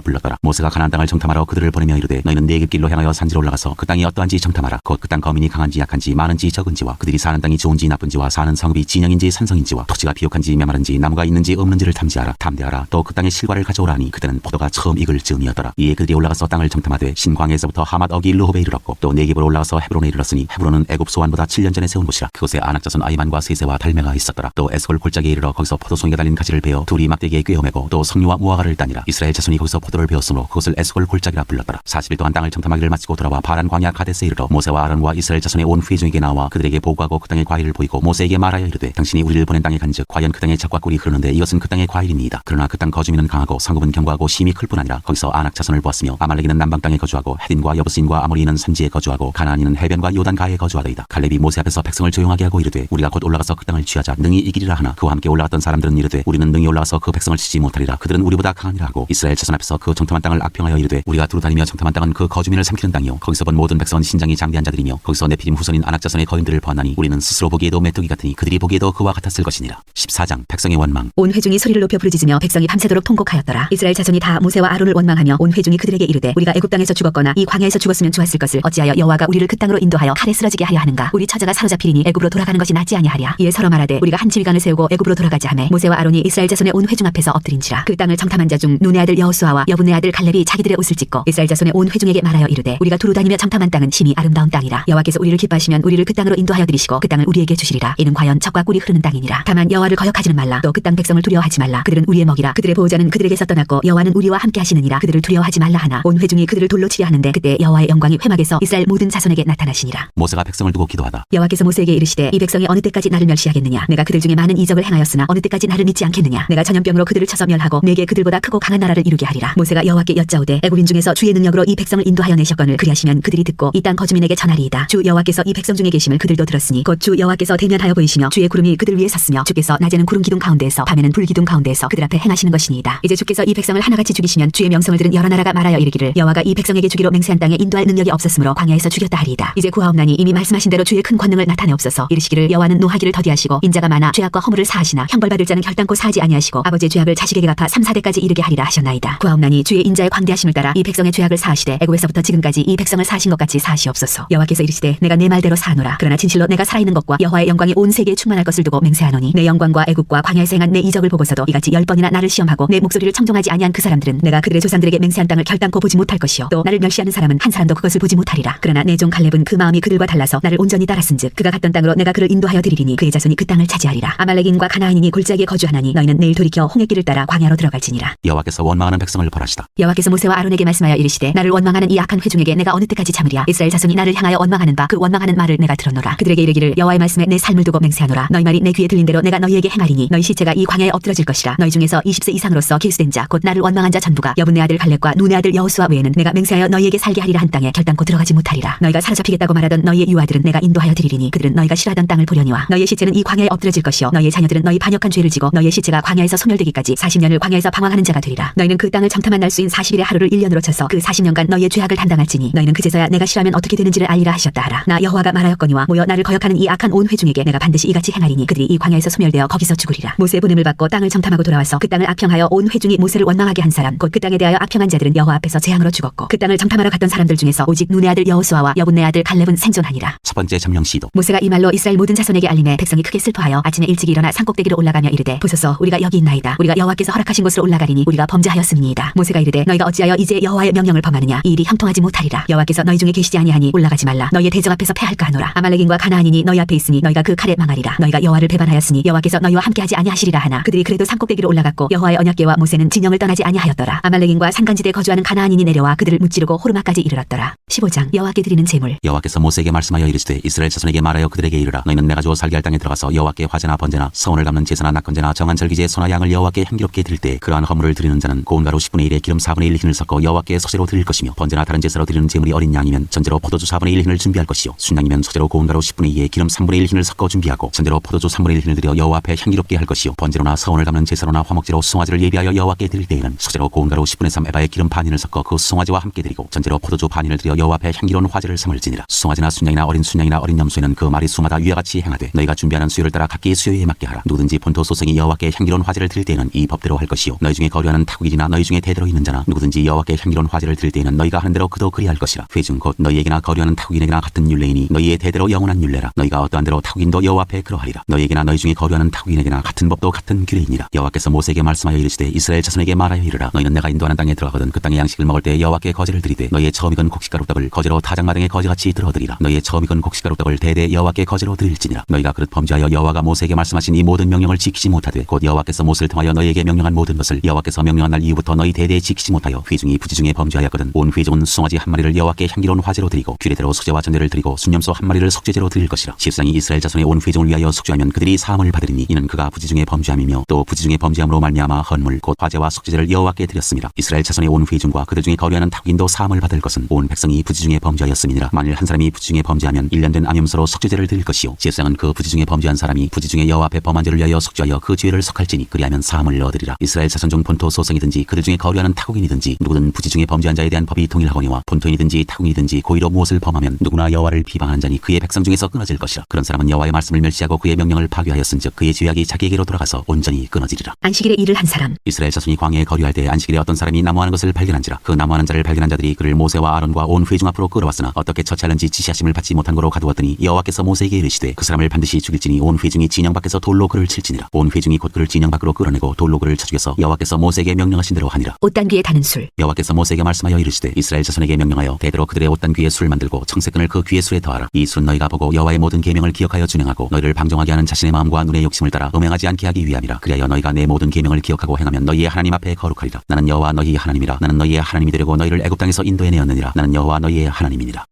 불렀더라. 모세가 가나안 땅을 정탐하러 그들을 보내며 이르되 너희는 네겝 길로 향하여 산지로 올라가서 그 땅이 어떠한지 정탐하라. 곧 그 땅 거민이 강한지 약한지 많은지 적은지와 그들이 사는 땅이 좋은지 나쁜지와 사는 성읍이 진영인지 산성인지와 토지가 비옥한지 메마른지 나무가 있는지 없는지를 탐지하라. 탐대하라. 또 그 땅의 실과를 가져오라니 그때는 포도가 처음 익을 즈음이었더라. 이에 그들이 올라가서 땅을 정탐하되 신광야에서부터 하맛 어기 르홉에 이르렀고 또 네겝으로 올라가서 헤브론에 이르렀으니 헤브론은 애굽 소환보다 7년 전에 세운 곳이라. 그곳에 아낙자손 아이만과 세세와 달메가 있었더라. 또 에스골 골짜기에 이르러 거기서 포도송이가 달린 가지를 베어 둘이 막대기에 꿰어매고 또 석류와 무화과를 따니라. 이스라엘 자손이 거기서 포도를 베었으므로 그것을 에스골 골짜기라 불렀더라. 40일 동안 땅을 정탐하기를 마치고 돌아와 바란 광야 가데스에 이르러 모세와 아론과 이스라엘 자손의 온 회중에게 나와 그들에게 보고하고 그 땅의 과일을 보이고 모세에게 말하여 이르되 당신이 우리를 보낸 땅에 간즉 과연 그 땅에 젖과 꿀이 흐르는데 이것은 그 땅의 과일이니이다. 그러나 그 땅 거주민은 강하고 성읍은 견고하고 심히 클 뿐 아니라 거기서 아낙 자손을 보았으며 아말렉이는 남방 땅에 거주하고 헤딘과 여부스인과 아모리는 산지에 거주하고 가나안인은 해변과 요단가에 거주하더이다. 갈렙이 모세 앞에서 백성을 조용하게 하고 이르되 우리가 곧 올라가서 그 땅을 취하자 능히 이기리라 하나 그와 함께 올라갔던 사람들은 이르되 우리는 능히 올라가서 그 백성을 치지 못하리라. 그들은 우리보다 강하니라 하고 이스라엘 자손 앞에서 그 정탐한 땅을 악평하여 이르되 우리가 두루다니며 정탐한 땅은 그 거주민을 삼키는 땅이요 거기서 본 모든 백성은 신장이 장대한 자들이며 거기서 네피림 후손인 아낙 자손의 거인들을 보았나니 우리는 스스로 보기에도 메뚜기 같으니 그들이 보기에도 그와 같았을 것이니라. 14장 백성의 원망. 온 회중이 소리를 높여 부르짖으며 백성이 밤새도록 통곡하였더라. 이스라엘 자손이 다 모세와 아론을 원망하며 온 회중이 그들에게 이르되 우리가 애굽 땅에서 죽었거나 이 광야에서 죽었으면 좋았을 것을 어찌하여 여호와가 우리를 그 땅으로 인도하여 칼에 쓰러지게 하려 하는가. 우리 처자가 사로잡히리니 애굽으로 돌아가는 것이 낫지 아니하랴. 이에 서로 말하되 우리가 한 지휘관을 세우고 애굽으로 돌아가자 하매 모세와 아론이 이스라엘 자손의 온 회중 앞에서 엎드린지라. 그 땅을 정탐한 자 중 눈의 아들 여호수아와 여분의 아들 갈렙이 자기들의 옷을 찢고 이스라엘 자손의 온 회중에게 말하여 이르되 우리가 두루 다니며 정탐한 땅은 심히 아름다운 땅이라. 여호와께서 우리를 기뻐하시면 우리를 그 땅으로 인도하여 드리시고 그 땅을 우리에게 주시리라. 이는 과연 젖과 꿀이 흐르는 땅이니라. 다만 여호와를 거역하지는 말라. 또 그 땅 백성을 두려워하지 말라. 그들은 우리의 먹이라. 그들의 보호자는 그들에게서 떠났고 여호와는 우리와 함께 하시느니라. 그들을 두려워하지 말라 하나 온 회중이 그들을 돌로 치려 하는데 그때 여호와의 영광이 회막에서 이스라엘 모든 자손에게 나타나시니라. 모세가 백성을 두고 기도하다. 여호와께서 모세에게 이르시되 이 백성이 어느 때까지 나를 멸시하겠느냐. 내가 그들 중에 많은 이적을 행하였으나 어느 때까지 나를 믿지 않겠느냐. 내가 전염병으로 그들을 쳐서 멸하고 내게 그들보다 크고 강한 나라를 이루게 하리라. 모세가 여호와께 여짜오되 애굽인 중에서 주의 능력으로 이 백성을 인도하여 내셨거늘 그리하시면 그들이 듣고 이 땅 거주민에게 전하리이다. 주 여호와께서 이 백성 중에 계심을 그들도 들었으니 곧 주 여호와께서 대면하여 보이시며 주의 구름이 그들 위에 섰으며 주께서 낮에는 구름 기둥 가운데에서 밤에는 불 기둥 가운데에서 그들 앞에 행하시는 것이니이다. 이제 주께서 이 백성을 하나같이 죽이시면 주의 명성을 들은 여러 나라가 말하여 이르기를 여호와가 이 백성에게 주기로 맹세한 땅에 인도할 능력이 없었으므로 광야에서 죽였다 하리이다. 이제 구하옵나니 이미 말씀하신 대로 주의 큰 권능을 나타내옵소서. 이르시기를 여호와는 노하기를 더디하시고 인자가 많아 죄악과 허물을 사하시나 형벌받을 자는 결단코 사하지 아니하시고 아버지의 죄악을 자식에게 갚아 3, 4대까지 이르게 하리라 하셨나이다. 구하옵나니 주의 인자의 광대하심을 따라 이 백성의 죄악을 사하시되 애굽에서부터 지금까지 이 백성을 사하신 것 같이 사하시옵소서. 여호와께서 이르시되 내가 내 말대로 사하노라. 그러나 진실로 내가 살아있는 것과 여호와의 영광이 온 세계에 충만할 것을 두고 맹세하노니 내 영광과 애굽과 광야에서 행한 내 이적을 보고서도 이같이 10번이나 나를 시험하고 내 목소리를 청종하지 아니한 그 사람들은 내가 그들의 조상들에게 맹세한 땅을 결단코 보지 못할 것이요 또 나를 멸시하는 사람은 한 사람도 그것을 보지 못하리라. 그러나 내 종 갈렙은 그 마음이 그들과 달라서 나를 온전히 따랐은즉 그가 갔던 땅으로 내가 그를 인도하여 드리리니 그의 자손이 그 땅을 차지하리라. 아말렉인과 가나안인이 골짜기에 거주하나니 너희는 내일 돌이켜 홍해길을 따라 광야로 들어갈지니라. 여호와께서 원망하는 백성을 벌하시다. 여호와께서 모세와 아론에게 말씀하여 이르시되 나를 원망하는 이 악한 회중에게 내가 어느 때까지 참으랴. 이스라엘 자손이 나를 향하여 원망하는 바 그 원망하는 말을 내가 들었노라. 그들에게 이르기를 여호와의 말씀에 내 삶을 두고 맹세하노라. 너희 말이 내 귀에 들린 대로 내가 너희에게 행하리니 너희 시체가 이 광야에 엎드러질 것이라. 너희 중에서 20세 이상으로서 길수된 자 곧 나를 원망한 자 전부가 여분의 아들 갈렙과 눈의 아들 여호수아 외에는 내가 맹세하여 너희에게 살게 하리라 한 땅에 결단코 들어가지 못하리라. 너희가 사로잡히겠다고 말하던 너희의 유아들은 내가 인도하여 드리리니 그들은 너희가 싫어하던 땅을 보려니와 너희의 시체는 이 광야에 엎드러질 것이요 너희의 자녀들은 너희 반역한 죄를 지고 너희의 시체가 광야에서 소멸되기까지 40년을 광야에서 방황하는 자가 되리라. 너희는 그 땅을 정탐한 날수인 40일의 하루를 1년으로 쳐서 그 40년간 너희의 죄악을 담당할지니 너희는 그제서야 내가 싫어하면 어떻게 되는지를 알리라 하셨다 하라. 나 여호와가 말하였거니와 모여 나를 거역하는 이 악한 온 회중에게 내가 반드시 이같이 행하리니 그들이 이 광야에서 소멸되어 거기서 죽으리라. 모세의 보냄을 받고 땅을 정탐하고 돌아와서 그 땅을 악평하여 온 회중이 모세를 원망하게 한 사람 곧 그 땅에 대하여 악평한 자들은 여호와 앞에서 재앙으로 죽었고 그 땅을 정탐하러 갔던 사람들 중에서 오직 눈의 아들 여호수아와 여분의 아들 갈렙은 생존하니라. 첫 번째 점령 시도. 모세가 이 말로 이스라엘 모든 자손에게 알림해 백성이 크게 슬퍼하여 아침에 일찍 일어나 산꼭대기로 올라가며 이르되 보소서 우리가 여기 있나이다. 우리가 여호와께서 허락하신 곳으로 올라가리니 우리가 범죄하였음이니이다. 모세가 이르되 너희가 어찌하여 이제 여호와의 명령을 범하느냐. 이 일이 형통하지 못하리라. 여호와께서 너희 중에 계시지 아니하니 올라가지 말라. 너희의 대적 앞에서 패할까 하노라. 아말렉인과 가나안인이 너희 앞에 있으니 너희가 그 칼에 망하리라. 너희가 여호와를 배반하였으니 여호와께서 너희와 함께 하지 아니하시리라 하나 그들이 그래도 산꼭대기로 올라갔고 여호와의 언약궤와 모세는 진영을 떠나지 아니하였더라. 아말렉인과 산간지대 거주하는 가나안인이 내려와 그들을 무찌르고 호르마까지 이르렀더라. 15장 여호와께 드리는 제물. 여호와께서 모세에게 말씀하여 이르시되 이스라엘 자손에게 말하여 그들에게 이르라. 너희는 내가 주어 살게 할 땅에 들어가서 여호와께 화제나 번제나 서원을 갚는 제사나 낙헌제나 정한 절기제 소나 양을 여호와께 향기롭게 드릴 때 그러한 허물을 드리는 자는 고운 가루 10분의 1에 기름 4분의 1 흰을 섞어 여호와께 소제로 드릴 것이며 번제나 다른 제사로 드리는 제물이 어린 양이면 전제로 포도주 4분의 1 흰을 준비할 것이요 순양이면 소제로 고운 가루 10분의 2에 기름 3분의 1 흰을 섞어 준비하고 전제로 포도주 3분의 1 흰을 드려 여호와 앞에 향기롭게 할 것이요 번제로나 서원을 갚는 제사로나 화목제로 수송아지를 예비하여 여호와께 드릴 때에는 소제로 고운 가루 10분의 3 에바에 기름 반 흰을 섞어 그 수송아지와 함께 드리고 전제로 포도주 반 흰을 드려 여호와 앞에 향기로운 화제를 삼을지니라. 수송아지나 순양이나 어린 순양이나 어린 염소에는 그 말이 수마다 위와 같이 행하되 너희가 준비하는 수요를 따라 각기 수요에 맞게 하라. 누구든지 본토 소생이 여호와께 향기로운 화제를 드릴 때에는 이 법대로 할 것이요 너희 중에 거류하는 타국인이나 너희 중에 대대로 있는 자나 누구든지 여호와께 향기로운 화제를 드릴 때에는 너희가 하는 대로 그도 그리할 것이라. 회중 곧 너희에게나 거류하는 타국인에게나 같은 율례이니 너희의 대대로 영원한 율례라. 너희가 어떠한 대로 타국인도 여호와 앞에 그러하리라. 너희에게나 너희 중에 거류하는 타국인에게나 같은 법도 같은 규례이니라. 여호와께서 모세에게 말씀하여 이르시되 이스라엘 자손에게 말하여 이르라. 너희는 내가 인도하는 땅에 들어가거든 그 땅의 양식을 먹을 때 여호와께 거제를 드리되 너희의 처음 익은 곡식가루 떡을 거제로 타작마당에 거제같이 들어드리라. 너희의 처음 익은 곡식가루 떡을 대대 여호와께 거제로 드릴지니라. 너희가 그릇 범죄하여 여호와가 모세에게 말씀하신 이 모든 명령을 지키지 못하되 곧 여호와께서 모세를 통하여 너희에게 명령한 모든 것을 여호와께서 명령한 날 이후부터 너희 대대에 지키지 못하여 회중이 부지중에 범죄하였거든 온 회중은 수송아지 한 마리를 여호와께 향기로운 화제로 드리고 규례대로 속죄와 전제를 드리고 순염소 한 마리를 속죄제로 드릴 것이라. 십상이 이스라엘 자손의 온 회중을 위하여 속죄하면 그들이 사함을 받으리니 이는 그가 부지중에 범죄함이며 또 부지중에 범죄함으로 말미암아 헌물 곧 화제와 속죄제를 여호와께 드렸습니다. 이스라엘 자손의 온 회중과 그들 중에 거류하는 타국인도 사함을 받을 것은 온 백성이 부지중에 범죄하였음이니라. 만일 한 사람이 부지중에 범죄하면 1년 된 암염소로 속죄제를 드릴 것이요 제사장은 그 부지중에 범죄한 사람이 부지중에 여호와 앞에 범한 죄를 위하여 속죄하여 그 죄를 속할지니 그리하면 사함을 얻으리라. 이스라엘 자손 중 본토 소생이든지 그들 중에 거류하는 타국인이든지 누구든 부지중에 범죄한 자에 대한 법이 동일하거니와 본토인이든지 타국인이든지 고의로 무엇을 범하면 누구나 여호와를 비방하는 자니 그의 백성 중에서 끊어질 것이라. 그런 사람은 여호와의 말씀을 멸시하고 그의 명령을 파괴하였은즉 그의 죄악이 자기에게로 돌아가서 온전히 끊어지리라. 안식일에 일을 한 사람. 이스라엘 자손이 광야에 거류할 때 안식일에 어떤 사람이 나무하는 것을 발견한지라. 그 나무하는 자를 발견한 자들이 그를 모세와 아론과 온 회중 앞으로 끌어왔으나 어떻게 처치하는지 지시하심을 받지 못한 거로 가두었더니 여호와께서 모세에게 이르시되 그 사람을 반드시 죽일지니 온 회중이 진영 밖에서 돌로 그를 칠지니라. 온 회중이 곧 그를 진영 밖으로 끌어내고 돌로 그를 쳐 죽여서 여호와께서 모세에게 명령하신 대로 하니라. 옷단귀에 다는 술. 여호와께서 모세에게 말씀하여 이르시되 이스라엘 자손에게 명령하여 대대로 그들의 옷단 귀에 술을 만들고 청색끈을 그 귀에 술에 더하라. 이 술은 너희가 보고 여호와의 모든 계명을 기억하여 준행하고 너희를 방종하게 하는 자신의 마음과 눈의 욕심을 따라 음행하지 않게 하기 위함이라. 그리하여 너희가 내 모든 계명을 기억하고 행하면 너희의 하나님 앞에 거룩하리라. 나는 여호와 너희의 하나님이라. 나는 너희의 하나님이 되려고 너희를 애굽 땅에서 인도해 내었느니라. 나는 여호와 너희의 하나님이니라.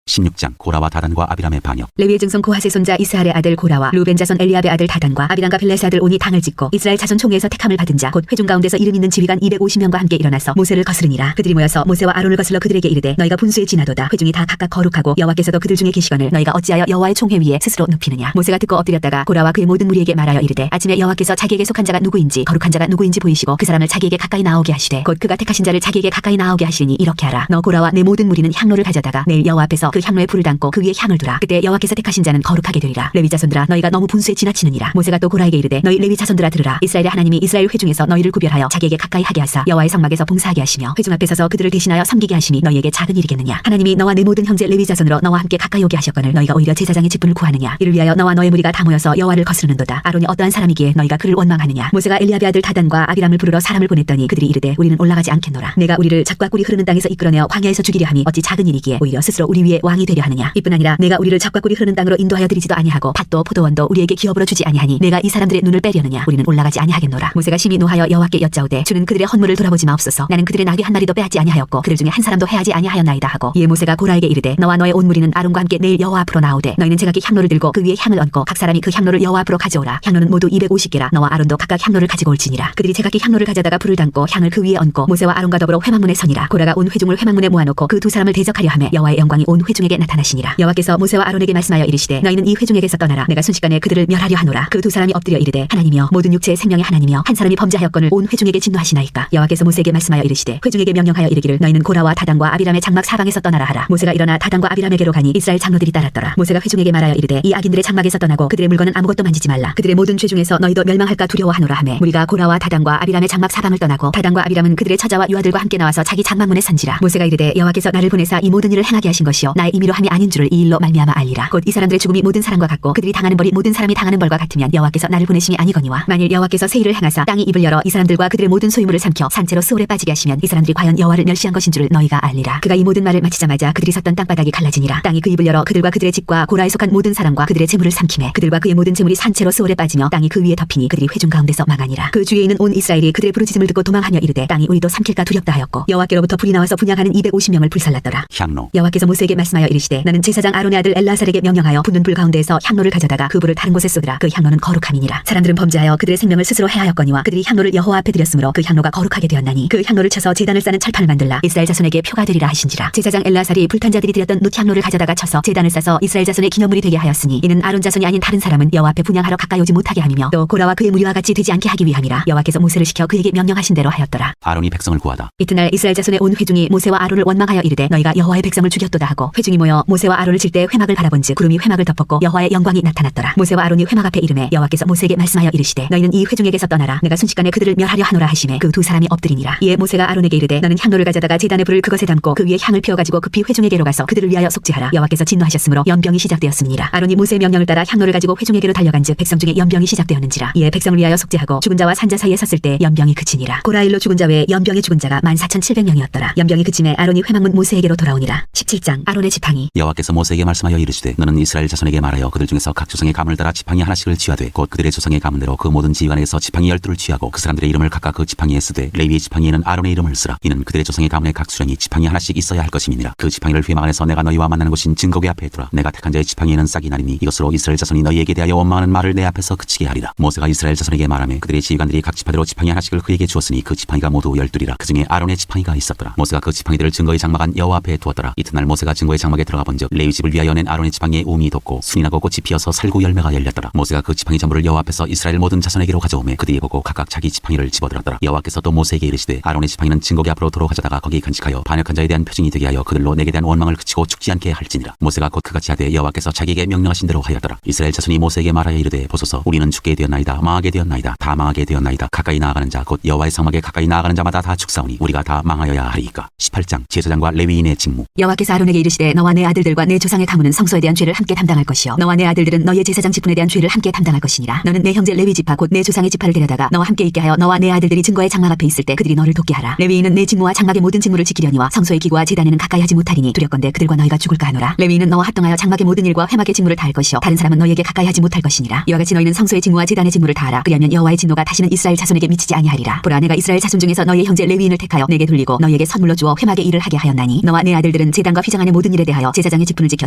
16장 고라와 다단과 아비람의 반역. 레위의 증손 고핫의 손자 이스할의 아들 고라와 루벤 자손 엘리압의 아들 다단과 아비람과 빌레스의 아들 온이 당을 짓고 이스라엘 자손 총회에서 택함을 받은 자 곧 회중 가운데서 이름 있는 지휘관 250명과 함께 일어나서 모세를 거스르니라. 그들이 모여서 모세와 아론을 거슬러 그들에게 이르되 너희가 분수에 지나도다. 회중이 다 각각 거룩하고 여호와께서도 그들 중에 계시거늘 너희가 어찌하여 여호와의 총회 위에 스스로 눕히느냐. 모세가 듣고 엎드렸다가 고라와 그의 모든 무리에게 말하여 이르되 아침에 여호와께서 자기에게 속한 자가 누구인지 거룩한 자가 누구인지 보이시고 그 사람을 자기에게 가까이 나오게 하시되 곧 그가 택하신 자를 자기에게 가까이 나오게 하시니 이렇게 하라. 너 고라와 내 모든 무리는 향로를 가져다가 내일 여호와 앞에서 그 향로에 불을 담고 그 위에 향을 두라. 그때 여호와께서 택하신 자는 거룩하게 되리라. 레위 자손들아 너희가 너무 분수에 지나치느니라. 모세가 또 고라에게 이르되 너희 레위 자손들아 들으라. 이스라엘의 하나님이 이스라엘 회중에서 너희를 구별하여 자기에게 가까이 하게 하사 여호와의 성막에서 봉사하게 하시며 회중 앞에 서서 그들을 대신하여 섬기게 하심이 너희에게 작은 일이겠느냐. 하나님이 너와 내 모든 형제 레위 자손으로 너와 함께 가까이 오게 하셨거늘 너희가 오히려 제사장의 직분을 구하느냐. 이를 위하여 너와 너의 무리가 다 모여서 여호와를 거스르는도다. 아론이 어떠한 사람이기에 너희가 그를 원망하느냐. 모세가 엘리압의 아들 다단과 아비람을 부르러 사람을 보냈더니 그들이 이르되 우리는 올라가지 않겠노라. 내가 우리를 젖과 꿀이 흐르는 땅에서 이끌어내어 광야에서 죽이려 함이 어찌 작은 일이기에 오히려 스스로 우리 위에 왕이 되려 하느냐. 이뿐 아니라 내가 우리를 젖과 꿀이 흐르는 땅으로 인도하여 드리지도 아니하고 밭도 포도원도 우리에게 기업으로 주지 아니하니 내가 이 사람들의 눈을 빼려느냐. 우리는 올라가지 아니하겠노라. 모세가 심히 노하여 여호와께 여짜오되 주는 그들의 헌물을 돌아보지 마옵소서. 나는 그들의 나귀 한 마리도 빼앗지 아니하였고 그들 중에 한 사람도 해하지 아니하였나이다 하고 이에 모세가 고라에게 이르되 너와 너의 온 무리는 아론과 함께 내일 여호와 앞으로 나오되 너희는 제각기 향로를 들고 그 위에 향을 얹고 각 사람이 그 향로를 여호와 앞으로 가져오라. 향로는 모두 250개라. 너와 아론도 각각 향로를 가지고 올지니라. 그들이 제각기 향로를 가져다가 불을 담고 향을 그 위에 얹고 모세와 아론과 더불어 회막문에 서니라. 고라가 온 회중을 회막문에 모아놓고 그 두 사람을 대적하려 하며 여호와의 영광이 온 회중에게 나타나시니라. 여호와께서 모세와 아론에게 말씀하여 이르시되 너희는 이 회중에게서 떠나라. 내가 순식간에 그들을 멸하려 하노라. 그 두 사람이 엎드려 이르되 하나님이여 모든 육체의 생명의 하나님이여 한 사람이 범죄하였거늘 온 회중에게 진노하시나이까. 여호와께서 모세에게 말씀하여 이르시되 회중에게 명령하여 이르기를 너희는 고라와 다단과 아비람의 장막 사방에서 떠나라 하라. 모세가 일어나 다단과 아비람에게로 가니 이스라엘 장로들이 따랐더라. 모세가 회중에게 말하여 이르되 이 악인들의 장막에서 떠나고 그들의 물건은 아무것도 만지지 말라. 그들의 모든 죄 중에서 너희도 멸망할까 두려워하노라 하매 우리가 고라와 다단과 아비람의 장막 사방을 떠나고 다단과 아비람은 그들의 처자와 유아들과 함께 나와서 자기 장막문에 선지라. 모세가 이르되 여호와께서 나를 보내사 이 모든 일을 행하게 하신 것이요 나의 임의로 함이 아닌 줄을 이 일로 말미암아 알리라. 곧 이 사람들의 죽음이 모든 사람과 같고 그들이 당하는 벌이 모든 사람이 당하는 벌과 같으면 여호와께서 나를 보내심이 아니거니와 만일 여호와께서 새 일을 행하사 땅이 입을 열어 이 사람들과 그들의 모든 소유물을 삼켜 산채로 스올에 빠지게 하시면 이 사람들이 과연 여호와를 멸시한 것인 줄을 너희가 알리라. 그가 이 모든 말을 마치자마자 그들이 섰던 땅바닥이 갈라지니라. 땅이 그 입을 열어 그들과 그들의 집과 고라에 속한 모든 사람과 그들의 재물을 삼키매 그들과 그의 모든 재물이 산채로 스올에 빠지며 땅이 그 위에 덮이니 그들이 회중 가운데서 망하니라. 그 주위에 있는 온 이스라엘이 그들의 부르짖음을 듣고 도망하며 이르되 땅이 우리도 삼킬까 두렵다 하였고 여호와께로부터 불이 나와서 분향하는 250명을 불살랐더라. 향로. 여호와께서 모세에게 말씀하여 이르시되 너는 제사장 아론의 아들 엘라살에게 명령하여 붙는 불 가운데에서 향로를 가져다가 그 불을 다른 곳에 쏟으라. 그 향로는 거룩함이니라. 사람들은 범죄하여 그들의 생명을 스스로 해하였거니와 그들이 향로를 여호와 앞에 드렸으므로 그 향로가 거룩하게 되었나니 그 향로를 쳐서 제단을 싸는 철판을 만들라. 이스라엘 자손에게 표가 되리라 하신지라. 제사장 엘라살이 불탄 자들이 드렸던 놋 향로를 가져다가 쳐서 제단을 싸서 이스라엘 자손의 기념물이 되게 하였으니 이는 아론 자손이 아닌 다른 사람은 여호와 앞에 분향하러 가까이 오지 못하게 함이며 또 고라와 그의 무리와 같이 되지 않게 하기 위함이라. 여호와께서 모세를 시켜 그에게 명령하신 대로 하였더라. 아론이 백성을 구하다. 이튿날 이스라엘 자손의 온 회중이 모세와 아론을 원망하여 이르되 너희가 여호와의 백성을 죽였도다 하고 회중이 모여 모세와 아론을 칠 때 회막을 바라본즉 구름이 회막을 덮었고 여호와의 영광이 나타났더라. 모세와 아론이 회막 앞에 이르매 여호와께서 모세에게 말씀하여 이르시되 너희는 이 회중에게서 떠나라. 내가 순식간에 그들을 멸하려 하노라 하시매 그 두 사람이 엎드리니라. 이에 모세가 아론에게 이르되 너는 향로를 가져다가 제단의 불을 그것에 담고 그 위에 향을 피워가지고 급히 회중에게로 가서 그들을 위하여 속죄하라. 여호와께서 진노하셨으므로 연병이 시작되었음이니라. 아론이 모세의 명령을 따라 향로를 가지고 회중에게로 달려간즉 백성 중에 연병이 시작되었는지라. 이에 백성을 위하여 속죄하고 죽은 자와 산자 사이에 섰을 때 연병이 그치니라. 고라일로 죽은 자 외에 연병에 죽은 자가 14,700명이었더라. 연병이 그침에 아론이 회막문 모세에게로 돌아오니라. 17장 아론의 지팡이. 여호와께서 모세에게 말씀하여 이르시되 너는 이스라엘 자손에게 말하여 그들 중에서 각 조상의 가문을 따라 지팡이 하나씩을 취하되 곧 그들의 조상의 가문대로 그 모든 지휘관에서 지팡이 12를 취하고 그 사람들의 이름을 각각 그 지팡이에 쓰되 레위의 지팡이에는 아론의 이름을 쓰라. 이는 그들의 조상의 가문의 각 수령이 지팡이 하나씩 있어야 할 것임이니라. 그 지팡이를 회막 안에서 내가 너희와 만나는 곳인 증거궤 앞에 두라. 내가 택한 자의 지팡이에는 싹이 나리니 이것으로 이스라엘 자손이 너희에게 대하여 원망하는 말을 내 앞에서 그치게 하리라. 모세가 이스라엘 자손에게 말하며 그들의 지휘관들이 각 지파대로 지팡이 하나씩을 그에게 주었으니 그 지팡이가 모두 12이라. 그 중에 아론의 지팡이가 있었더라. 모세가 그 지팡이들을 증거의 장막안 여호와 앞에 두었더라. 이튿날 모세가 증거의 장막에 들어가 본즉 레위 집을 위하여 낸 아론의 지팡이에 우음이 돋고 순이 나고 꽃이 피어서 살구 열매가 열렸더라. 모세가 그 지팡이 전부를 여호와 앞에서 이스라엘 모든 자손에게로 가져오매 그들이 보고 각각 자기 지팡이를 집어들었더라. 여호와께서 또 모세에게 이르시되 아론의 지팡이는 증거궤 앞으로 도로 가져다가 거기 간직하여 반역한 자에 대한 표징이 되게 하여 그들로 내게 대한 원망을 그치고 죽지 않게 할지니라. 모세가 곧 그같이 하되 여호와께서 자기에게 명령하신 대로 하였더라. 이스라엘 자손이 모세에게 말하여 이르되 보소서 우리는 죽게 되었나이다. 망하게 되었나이다. 다 망하게 되었나이다. 가까이 나아가는 자 곧 여호와의 성막에 가까이 나아가는 자마다 다 죽사오니 우리가 다 망하여야 하리이까. 18장 제사장과 레위인의 직무. 여호와께서 아론에게 이르시되 너와 내 아들들과 내 조상의 가문은 성소에 대한 죄를 함께 담당할 것이요 너와 내 아들들은 너의 제사장 직분에 대한 죄를 함께 담당할 것이니라. 너는 내 형제 레위 지파 곧 내 조상의 지파를 데려다가 너와 함께 있게 하여 너와 내 아들들이 증거의 장막 앞에 있을 때 그들이 너를 돕게 하라. 레위인은 내 직무와 장막의 모든 직무를 지키려니와 성소의 기구와 제단에는 가까이 하지 못하리니 두렵건대 그들과 너희가 죽을까 하노라. 레위인은 너와 합동하여 장막의 모든 일과 회막의 직무를 다할 것이요 다른 사람은 너희에게 가까이 하지 못할 것이니라. 이와 같이 너희는 성소의 직무와 제단의 직무를 다하라. 그리하면 여호와의 진노가 다시는 이스라엘 자손에게 미치지 아니하리라. 보라 내가 이스라엘 자손 중에서 너희의 형제 레위인을 택하여 내게 돌리고 너희에게 선물로 주어 회막의 일을 하게 하였나니 너와 내 아들들은 제단과 휘장안의 모든 일에 대하여 제사장의 직분을 지켜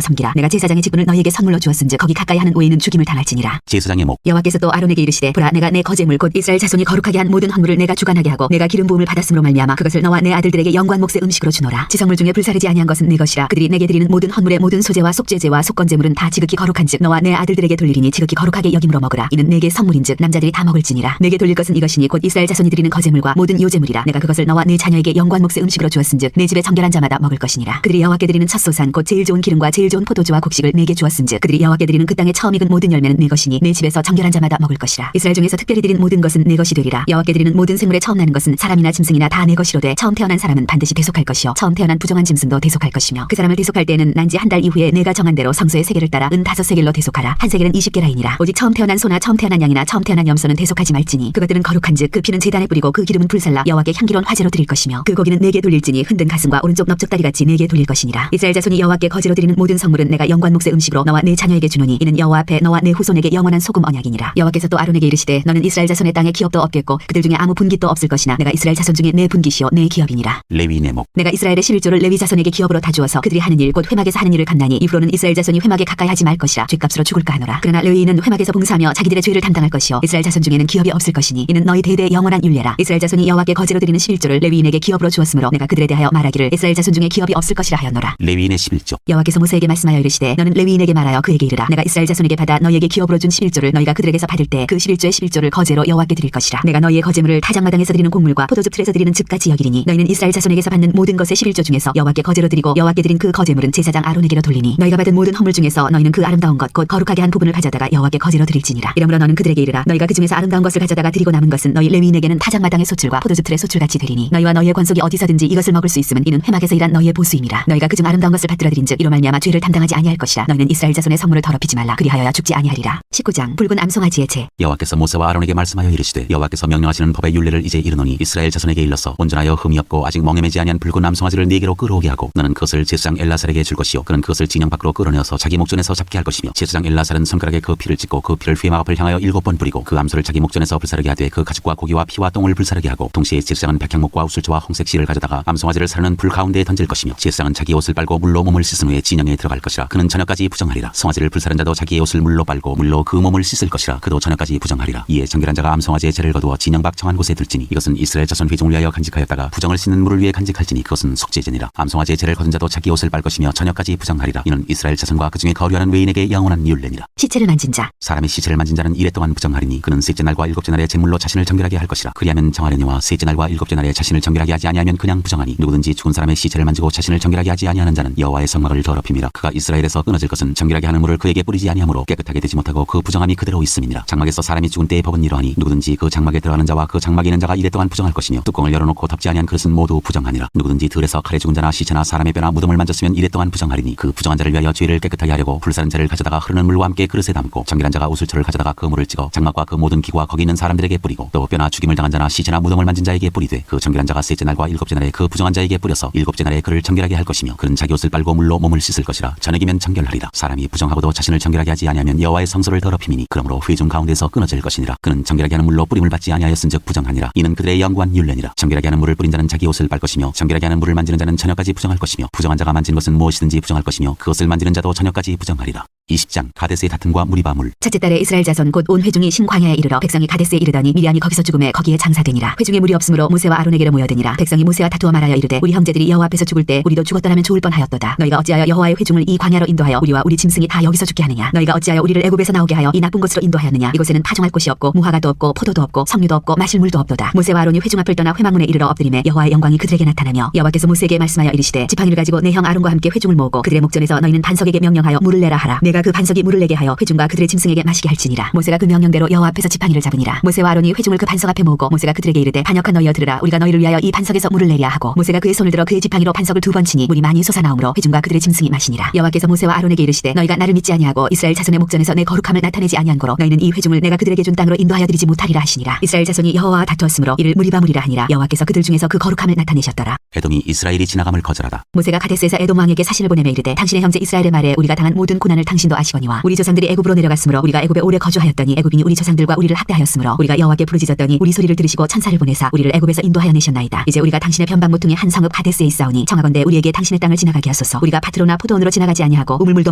섬기라. 내가 제사장의 직분을 너희에게 선물로 주었은즉 거기 가까이 하는 오해는 죽임을 당할지니라. 제사장의 목. 여호와께서 또 아론에게 이르시되 보라 내가 내 거제물 곧 이스라엘 자손이 거룩하게 한 모든 헌물을 내가 주관하게 하고 내가 기름 부음을 받았으므로 말미암아 그것을 너와 내 아들들에게 영광 몫의 음식으로 주노라. 지성물 중에 불사르지 아니한 것은 내 것이라. 그들이 내게 드리는 모든 헌물의 모든 소제와 속죄제와 속건제물은 다 지극히 거룩한즉 너와 내 아들들에게 돌리리니 지극히 거룩하게 여김으로 먹으라. 이는 내게 선물인즉 남자들이 다 먹을지니라. 내게 돌릴 것은 이것이니 곧 이스라엘 자손이 드리는 거제물과 모든 요제물이라. 내가 그것을 너와 내 자녀에게 영광 몫의 음식으로 주었은즉 내 집에 정결한 자마다 먹을 것이니라. 그들이 여호와께 드리는 첫 소산 곧 제일 좋은 기름과 제일 좋은 포도주와 곡식을 내게 주었은즉 그들이 여호와께 드리는 그 땅에 처음 익은 모든 열매는 내 것이니 내 집에서 정결한 자마다 먹을 것이라. 이스라엘 중에서 특별히 드린 모든 것은 내 것이 되리라. 여호와께 드리는 모든 생물에 처음 나는 것은 사람이나 짐승이나 다 내 것이로되 처음 태어난 사람은 반드시 대속할 것이요 처음 태어난 부정한 짐승도 대속할 것이며 그 사람을 대속할 때에는 난 지 한 달 이후에 내가 정한 대로 성소의 세겔을 따라 은 5세겔로 대속하라. 한 세겔은 20게라이니라. 오직 처음 태어난 소나 처음 태어난 양이나 처음 태어난 염소는 대속하지 말지니 그것들은 거룩한즉 그 피는 제단에 뿌리고 그 기름은 불살라 여호와께 향기로운 화제로 드릴 것이며 그 고기는 내게 돌릴지니 흔든 가슴과 오른쪽 넓적다리같이 내게 돌릴 것이니라. 이스라엘 자손이 여호와께 거제로 드리는 모든 성물은 내가 영광 몫의 음식으로 너와 내 자녀에게 주노니 이는 여호와 앞에 너와 내 후손에게 영원한 소금 언약이니라. 여호와께서 또 아론에게 이르시되 너는 이스라엘 자손의 땅에 기업도 없겠고 그들 중에 아무 분깃도 없을 것이나 내가 이스라엘 자손 중에 내 분깃이요 내 기업이니라. 레위인의 목. 내가 이스라엘의 11조를 레위 자손에게 기업으로 다 주어서 그들이 하는 일 곧 회막에서 하는 일을 감나니 이후로는 이스라엘 자손이 회막에 가까이 하지 말 것이라. 죗값으로 죽을까 하노라. 그러나 레위인은 회막에서 봉사하며 자기들의 죄를 담당할 것이요 이스라엘 자손 중에는 기업이 없을 것이니 이는 너희 대대 영원한 율례라. 이스라엘 자손이 여호와께 거제로 드리는 11조를 레위인에게 기업으로 주었으므로 내가 그들에 대하여 말하기를 이스라엘 자손 중에 기업이 없을 것이라 하였노라. 레위인의 11조. 여호와께서 모세에게 말씀하여 이르시되 너는 레위인에게 말하여 그에게 이르라. 내가 이스라엘 자손에게 받아 너희에게 기업으로 준 11조를 너희가 그들에게서 받을 때 그 11조의 11조를 거제로 여호와께 드릴 것이라. 내가 너희의 거제물을 타작마당에서 드리는 곡물과 포도즙 틀에서 드리는 즙같이 여기리니 너희는 이스라엘 자손에게서 받는 모든 것의 11조 중에서 여호와께 거제로 드리고 여호와께 드린 그 거제물은 제사장 아론에게로 돌리니 너희가 받은 모든 헌물 중에서 너희는 그 아름다운 것 곧 거룩하게 한 부분을 가져다가 여호와께 거제로 드릴지니라. 이러므로 너는 그들에게 이르라. 너희가 그 중에서 아름다운 것을 가져다가 드리고 남은 것은 너희 레위인에게는 타작마당의 소출과 포도즙 틀의 소출같이 되리니 너희와 너희의 권속이 어디서든지 이것을 먹을 수 있음은 이는 회막에서 일한 너희의 보수임이라. 너희가 그중 아름다운 것을 것을 받들어들인즉 이로 말미암아 죄를 담당하지 아니할 것이라. 너희는 이스라엘 자손의 성물을 더럽히지 말라. 그리하여야 죽지 아니하리라. 19장 붉은 암송아지의 죄. 여호와께서 모세와 아론에게 말씀하여 이르시되 여호와께서 명령하시는 법의 율례를 이제 이르노니 이스라엘 자손에게 일러서 온전하여 흠이 없고 아직 멍에매지 아니한 붉은 암송아지를 네 개로 끌어오게 하고 너는 그것을 제사장 엘라살에게 줄 것이요 그는 그것을 진영 밖으로 끌어내어서 자기 목전에서 잡게 할 것이며 제사장 엘라살은 손가락에 그 피를 찍고 그 피를 회막 앞을 향하여 7번 뿌리고 그 암소를 자기 목전에서 불사르게 하되 그 가죽과 고기와 피와 똥을 불사르게 하고 동시에 제사장은 백향목과 우슬초와 홍색 실을 가져다가 암송아지를 사르는 불 가운데에 던질 것이며 제사장은 자기 옷을 빨고 물로 몸을 씻은 후에 진영에 들어갈 것이라. 그는 저녁까지 부정하리라. 송아지를 불사른 자도 자기의 옷을 물로 빨고 물로 그 몸을 씻을 것이라. 그도 저녁까지 부정하리라. 이에 정결한 자가 암송아지의 죄를 거두어 진영 밖 정한 곳에 들지니 이것은 이스라엘 자손 회중을 위하여 간직하였다가 부정을 씻는 물을 위해 간직할지니 그것은 속죄제니라. 암송아지의 죄를 거둔 자도 자기 옷을 빨 것이며 저녁까지 부정하리라. 이는 이스라엘 자손과 그 중에 거류하는 외인에게 영원한 율례니라. 시체를 만진 자. 사람이 시체를 만진 자는 이래 동안 부정하리니 그는 셋째 날과 일곱째 날에 제물로 자신을 정결하게 할 것이라. 그리하면 정하려니와 셋째 날과 일곱째 날에 자신을 정결하게 하지 아니하면 그냥 부정하니 누구든지 죽은 사람의 시체를 만지고 자신을 정결하게 하지 아니하는 자는 여호와의 성막을 더럽힘이라. 그가 이스라엘에서 끊어질 것은 정결하게 하는 물을 그에게 뿌리지 아니하므로 깨끗하게 되지 못하고 그 부정함이 그대로 있음이니라. 장막에서 사람이 죽은 때의 법은 이러하니 누구든지 그 장막에 들어가는 자와 그 장막에 있는 자가 이래 동안 부정할 것이며 뚜껑을 열어놓고 덮지 아니한 그릇은 모두 부정하니라. 누구든지 들에서 칼에 죽은 자나 시체나 사람의 뼈나 무덤을 만졌으면 이래 동안 부정하리니 그 부정한 자를 위하여 죄를 깨끗하게 하려고 불사른 자를 가져다가 흐르는 물과 함께 그릇에 담고 정결한 자가 우슬초를 가져다가 그 물을 찍어 장막과 그 모든 기구와 거기 있는 사람들에게 뿌리고 또 뼈나 죽임을 당한 자나 시체나 무덤을 만진 자에게 뿌리되 그 정결한 자가 셋째 날과 일곱째 날에 그 부정한 자에게 뿌려서 일곱째 날에 그를 정결하게 할 것이며 그는 자기 옷을 빨고 물로 몸을 씻을 것이라. 저녁이면 정결하리라. 사람이 부정하고도 자신을 정결하게 하지 아니하면 여호와의 성소를 더럽힘이니 그러므로 회중 가운데서 끊어질 것이니라. 그는 정결하게 하는 물로 뿌림을 받지 아니하였은즉 부정하니라. 이는 그들의 영구한 율례니라. 정결하게 하는 물을 뿌린 자는 자기 옷을 빨 것이며 정결하게 하는 물을 만지는 자는 저녁까지 부정할 것이며 부정한 자가 만진 것은 무엇이든지 부정할 것이며 그것을 만지는 자도 저녁까지 부정하리라. 20장 가데스의 다툼과 무리바물. 첫째 달에 이스라엘 자손 곧 온 회중이 신광야에 이르러 백성이 가데스에 이르더니 미리암이 거기서 죽음에 거기에 장사되니라. 회중에 무리 없으므로 모세와 아론에게로 모여드니라. 백성이 모세와 다투어 말하여 이르되 우리 형제들이 여호와 앞에서 죽을 때 우리도 죽었더라면 좋을 뻔하였도다. 너희가 어찌하여 여호와의 회중을 이 광야로 인도하여 우리와 우리 짐승이 다 여기서 죽게 하느냐. 너희가 어찌하여 우리를 애굽에서 나오게 하여 이 나쁜 곳으로 인도하였느냐. 이곳에는 파종할 곳이 없고 무화과도 없고 포도도 없고 석류도 없고 마실 물도 없도다. 모세와 아론이 회중 앞을 떠나 회막문에 이르러 엎드리매 여호와의 영광이 그들에게 나타나며 여호와께서 모세에게 말씀하여 이르시되 지팡이를 가지고 내 형 아론과 함께 회중을 모으고 그들의 목전에서 너희는 반석에게 명령하여 물을 내라 하라. 내가 그 반석이 물을 내게 하여 회중과 그들의 짐승에게 마시게 할지니라. 모세가 그 명령대로 여호와 앞에서 지팡이를 잡으니라. 모세와 아론이 회중을 그 반석 앞에 모으고 모세가 그들에게 이르되 반역한 너희여 들으라. 우리가 너희를 위하여 이 반석에서 물을 내랴 하고 모세가 그의 손을 들어 그의 지팡이로 반석을 2번 치니 물이 많이 솟아나오므로 회중과 그들의 짐승이 마시니라. 여호와께서 모세와 아론에게 이르시되 너희가 나를 믿지 아니하고 이스라엘 자손의 목전에서 내 거룩함을 나타내지 아니한 거로 너희는 이 회중을 내가 그들에게 준 땅으로 인도하여 드리지 못하리라 하시니라. 이스라엘 자손이 여호와와 다투었으므로 이를 무리바물이라 하니라. 여호와께서 그들 중에서 그 거룩함을 나타내셨더라. 에돔이 이스라엘이 지나감을 거절하다. 모세가 가데스에서 에돔 왕에게 사신을 보내며 이르되 당신의 형제 이스라엘의 말에 우리가 당한 모든 고난을 당신도 아시거니와 우리 조상들이 애굽으로 내려갔으므로 우리가 애굽에 오래 거주하였더니 애굽인이 우리 조상들과 우리를 학대하였으므로 우리가 여호와께 부르짖었더니 우리 소리를 들으시고 천사를 보내사 우리를 애굽에서 인도하여 내셨나이다. 이제 우리가 당신의 변방 모퉁이 한 성읍 가데스에 있사오니 청하건대 우리에게 당신의 땅을 지나가게 하소서. 우리가 파트로나 포도원으로 지나가지 아니하고 우물물도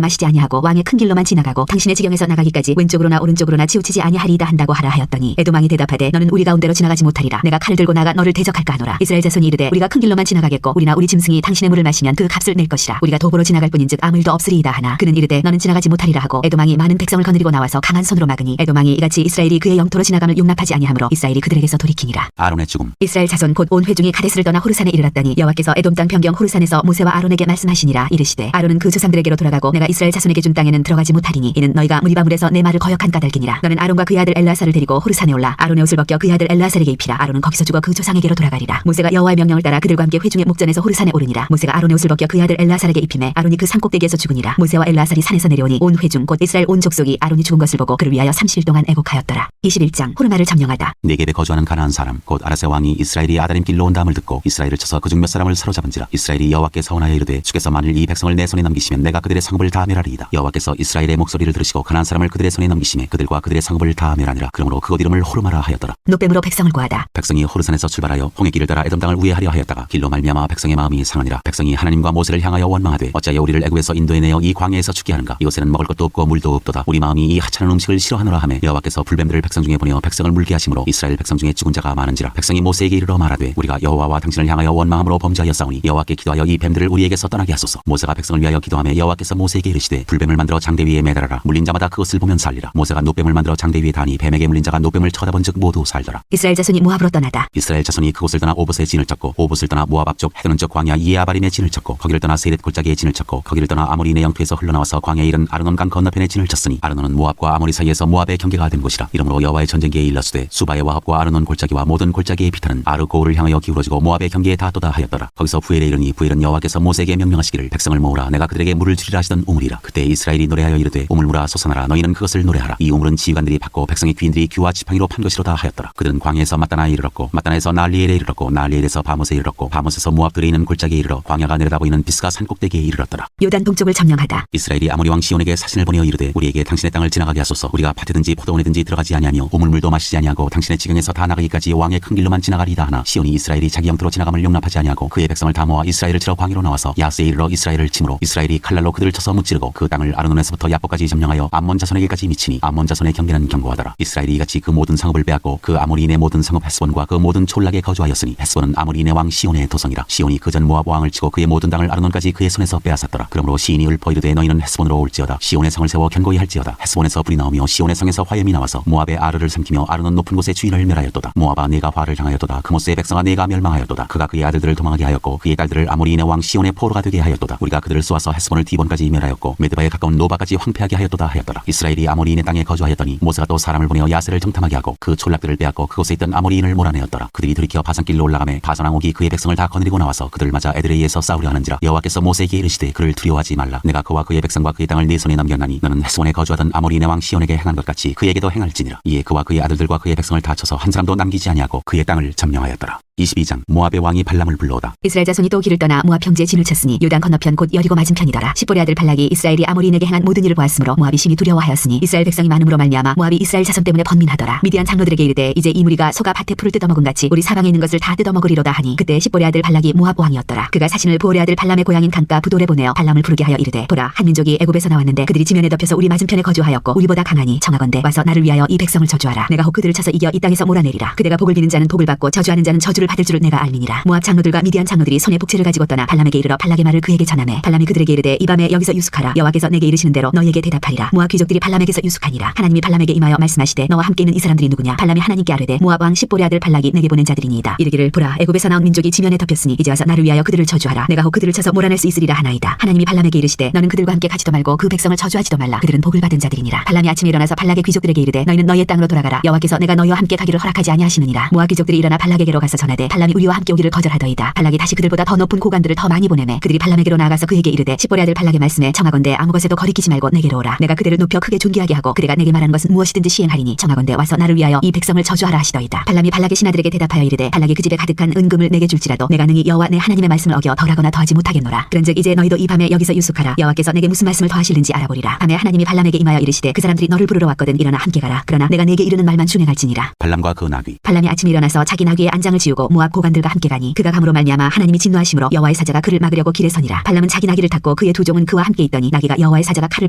마시지 아니하고 왕의 큰 길로만 지나가고 당신의 지경에서 나가기까지 왼쪽으로나 오른쪽으로나 치우치지 아니하리이다 한다고 하라 하였더니 에돔 왕이 대답하되 너는 우리 가운데로 지나가지 못하리라. 내가 칼을 들고 나가 너를 대적할까 하노라. 이스라엘 자손이 이르되 우리가 큰 길로만 지나가겠고 우리나 우리 짐승이 당신의 물을 마시면 그 값을 낼 것이라. 우리가 도보로 지나갈 뿐인즉 아무 일도 없으리이다 하나 그는 이르되 너는 지나가지 못하리라 하고 에돔 왕이 많은 백성을 거느리고 나와서 강한 손으로 막으니 에돔 왕이 이같이 이스라엘이 그의 영토로 지나감을 용납하지 아니하므로 이스라엘이 그들에게서 돌이키니라. 아론의 죽음. 이스라엘 자손 곧 온 회중이 가데스를 떠나 호르산에 이르렀더니 여호와께서 에돔 땅 변경 호르산에서 모세와 아론에게 말씀하시니라. 이르시되 아론은 그 조상들에게로 돌아가고 내가 이스라엘 자손에게 준 땅에는 들어가지 못하리니 이는 너희가 무리바물에서 내 말을 거역한 까닭이니라. 너는 아론과 그의 아들 엘라사를 데리고 호르산에 올라 아론의 옷을 벗겨 그의 아들 엘라사에게 입히라. 아론은 거기서 죽어 그 조상에게로 돌아가리라. 모세가 여호와의 명령을 따라 그들과 함께 회중의 목전에서 호르산에 오르니라. 모세가 아론의 옷을 벗겨 그의 아들 엘라사에게 입히매 아론이 그 산 꼭대기에서 죽으니라. 모세와 엘라살이 산에서 내려오니 온 회중 곧 이스라엘 온 족속이 아론이 죽은 것을 보고 그를 위하여 30일 동안 애곡하였더라. 21장 호르마를 점령하다. 네겝에 거주하는 가나안 사람 곧 아라세 왕이 이스라엘이 아다림 길로 온다함을 듣고 이스라엘을 쳐서 그중 몇 사람을 사로잡은지라. 이스라엘이 여호와께 서원하여 이르되 주께서 만일 이 백성을 내 손에 넘기시면 내가 그들의 성읍을 다 멸하리이다. 여호와께서 이스라엘의 목소리를 들으시고 가나안 사람을 그들의 손에 넘기시매 그들과 그들의 성읍을 다 멸하니라. 그러므로 그곳 이름을 호르마라 하였더라. 노뱀으로 백성을 구하다. 백성이 호르산에서 출발하여 홍해 길을 따라 에돔 땅을 우회하려 하였다가 길로 말미암아 백성의 마음이 상하니라. 백성이 하나님과 모세를 향하여 원망하되 어찌하여 우리를 애굽에서 인도해내어 이 광야에서 죽게 하는가. 이곳에는 먹을 것도 없고 물도 없도다. 우리 마음이 이 하찮은 음식을 싫어하노라 하매 여호와께서 불뱀들을 백성 중에 보내어 백성을 물게 하심으로 이스라엘 백성 중에 죽은 자가 많은지라. 백성이 모세에게 이르러 말하되 우리가 여호와와 당신을 향하여 원망함으로 범죄하였사오니 여호와께 기도하여 이 뱀들을 우리에게서 떠나게 하소서. 모세가 백성을 위하여 기도하며 여호와께서 모세에게 이르시되 불뱀을 만들어 장대 위에 매달아라. 물린 자마다 그것을 보면 살리라. 모세가 노뱀을 만들어 장대 위에 다니 뱀에게 물린 자가 노뱀을 쳐다본즉 모두 살더라. 이스라엘 자손이 모압으로 떠나다. 이스라엘 자손이 그곳을 떠나 오봇에 진을 쳤고 오봇을 떠나 모압 앞쪽 헤드는 쪽 광야 이에아바림에 진을 쳤고 거기를 떠나 세렛 골짜기에 진을 쳤고 거기를 떠나 아모리인의 영토에서 흘러나와서 광야에 이른 이스라엘은 아르논 강 건너편에 진을 쳤으니 아르논은 모압과 아모리 사이에서 모압의 경계가 된 곳이라. 이러므로 여호와의 전쟁기에 일렀으되 수바의 와합과 아르논 골짜기와 모든 골짜기의 피타는 아르고울을 향하여 기울어지고 모압의 경계에 닿도다 하였더라. 거기서 부엘에 이르니 부엘은 여호와께서 모세에게 명령하시기를 백성을 모으라 내가 그들에게 물을 주리라 하시던 우물이라. 그때 이스라엘이 노래하여 이르되 우물물아 솟아나라 너희는 그것을 노래하라. 이 우물은 지휘관들이 받고 백성의 귀인들이 귀와 지팡이로 판 것이로다 하였더라. 그들은 광야에서 마따나에 이르렀고 마따나에서 나리엘에 이르렀고 나리엘에서 바못에 이르렀고 바못에서 모압들에 있는 골짜기에 이르러 광야가 내려다보이는 비스가 산꼭대기에 이르렀더라. 요단 동쪽을 점령하다. 이스라엘이 아모리 왕 시온에게 사신을 보내어 이르되 우리에게 당신의 땅을 지나가게 하소서. 우리가 밭에든지 포도원에든지 들어가지 아니하며 우물물도 마시지 아니하고 당신의 지경에서 다 나가기까지 왕의 큰 길로만 지나가리이다 하나 시온이 이스라엘이 자기 영토로 지나감을 용납하지 아니하고 그의 백성을 다 모아 이스라엘을 치러 광야로 나와서 야스에 이르러 이스라엘을 치므로 이스라엘이 칼날로 그들을 쳐서 무찌르고 그 땅을 아르논에서부터 야보까지 점령하여 암몬 자손에게까지 미치니 암몬 자손의 경계는 견고하더라. 이스라엘이 이같이 그 모든 상업을 빼앗고 그 아모리인의 모든 상업 헤스본과 그 모든 촌락에 거주하였으니 헤스본은 아모리인의 왕 시온의 도성이라. 시온이 그전 모압 왕을 치고 그의 모든 땅을 아르논까지 그의 손에서 빼앗았더라. 그러므로 시인이 읊어 이르되 너희는 헤스본으로 올지어다. 시온의 성을 세워 견고히 할지어다. 헤스본에서 불이 나오며 시온의 성에서 화염이 나와서 모압의 아르를 삼키며 아르논 높은 곳의 주인을 멸하였도다. 모압아 네가 화를 당하였도다. 그모스의 백성아 네가 멸망하였도다. 그가 그의 아들들을 도망하게 하였고 그의 딸들을 아모리인의 왕 시온의 포로가 되게 하였도다. 우리가 그들을 쏘아서 헤스본을 디본까지 멸하였고 메드바에 가까운 노바까지 황폐하게 하였도다 하였더라. 이스라엘이 아모리인의 땅에 거주하였더니 모세가 또 사람을 보내어 야세를 정탐하게 하고 그 촌락들을 빼앗고 그곳에 있던 아모리인을 몰아내었더라. 그들이 돌이켜 바산길로 올라가매 바산왕옥이 그의 백성을 다 거느리고 나와서 그들을 맞아 에드레이에서 싸우려 하는지라. 여호와께서 모세에게 이르시되 그를 두려워하지 말라. 내가 그와 그의 백성과 그의 땅을 네 손에 넘겼나니 너는 헤스본에 거주하던 아모리인의 왕 시온에게 행한 것 같이 그에게도 행할지니라. 이에 그와 그의 아들들과 그의 백성을 다 쳐서 한 사람도 남기지 아니하고 그의 땅을 점령하였더라. 22장 모압의 왕이 발람을 불러오다. 이스라엘 자손이 또 길을 떠나 모압 평지에 진을 쳤으니 요단 건너편 곧 여리고 맞은편이더라. 십볼의 아들 발락이 이스라엘이 아모리인에게 행한 모든 일을 보았으므로 모압이 심히 두려워하였으니 이스라엘 백성이 많음으로 말미암아 모압이 이스라엘 자손 때문에 번민하더라. 미디안 장로들에게 이르되 이제 이 무리가 소가 밭에 풀을 뜯어먹은 같이 우리 사방에 있는 것을 다 뜯어먹으리로다 하니 그때 십볼의 아들 발락이 모압 왕이었더라. 그가 사신을 보올의 아들 발람의 고향인 강가 부돌에 보내어 발람을 부르게 하여 이르되 보라 한 민족이 애굽에서 나왔는데 그들이 지면에 덮여서 우리 맞은편에 거주하였고 우리보다 강하니 청하건대 와서 나를 위하여 이 백성을 저주하라. 내가 혹 그들을 쳐서 이겨 이 땅에서 몰아내리라. 그대가 복을 비는 자는 복을 받고 저주하는 자는 저주를 받을 줄을 내가 알미니. 모압 장로들과 미디안 장로들이 손에 복채를 가지고 떠나 발람에게 이르러 발락의 말을 그에게 전하매 발람이 그들에게 이르되 이 밤에 여기서 유숙하라. 여호와께서 내게 이르시는 대로 너희에게 대답하리라. 모압 귀족들이 발람에게서 유숙하니라. 하나님이 발람에게 임하여 말씀하시되 너와 함께 있는 이 사람들이 누구냐. 발람이 하나님께 아뢰되 모압 왕 십볼의 아들 발락이 내게 보낸 자들이니이다. 이르기를 보라 애굽에서 나온 민족이 지면에 덮였으니 이제 와서 나를 위하여 그들을 저주하라. 내가 혹 그들을 쳐서 몰아낼 수 있으리라 하나이다. 하나님이 발람에게 이르시되 너는 그들과 함께 가지도 말고 그 백성을 저주하지도 말라. 그들은 복을 받은 자들이니라. 발람이 아침에 일어나서 발락의 귀족들에게 이르되 너희는 너희의 땅으로 돌아가라. 여호와께서 내가 너희와 함께 가기를 허락하지 아니하시느니라. 모압 귀족들이 일어나 발락에게로 가서 전하되 발람이 우리와 함께 오기를 거절하더이다. 발락이 다시 그들보다 더 높은 고관들을 더 많이 보내매 그들이 발람에게로 나아가서 그에게 이르되 십볼의 아들 발락의 말씀에 청하건대 아무 것에도 거리끼지 말고 내게로 오라. 내가 그대를 높여 크게 존귀하게 하고 그대가 내게 말하는 것은 무엇이든지 시행하리니 청하건대 와서 나를 위하여 이 백성을 저주하라 하시더이다. 발람이 발락의 신하들에게 대답하여 이르되 발락이 그 집에 가득한 은금을 내게 줄지라도 내가 능히 여호와 내 하나님의 말씀을 어겨 덜하거나 더하지 못하겠노라. 그런즉 이제 너희도 이 밤에 여기서 유숙하라. 여호와께서 내게 무슨 말씀을 더하실는지 알아보리라. 밤에 하나님이 발람에게 임하여 이르시되 그 사람들이 너를 부르러 왔거든 일어나 함께 가라. 그러나 내가 내게 이르는 말만 준행할지니라. 발람과 그 나귀. 발람이 아침에 일어나서 자기 나귀의 안장을 지우고 모압 고관들과 함께 가니 그가 감으로 말미암아 하나님이 진노하심으로 여호와의 사자가 그를 막으려고 길에 서니라. 발람은 자기 나귀를 탔고 그의 두 종은 그와 함께 있더니 나귀가 여호와의 사자가 칼을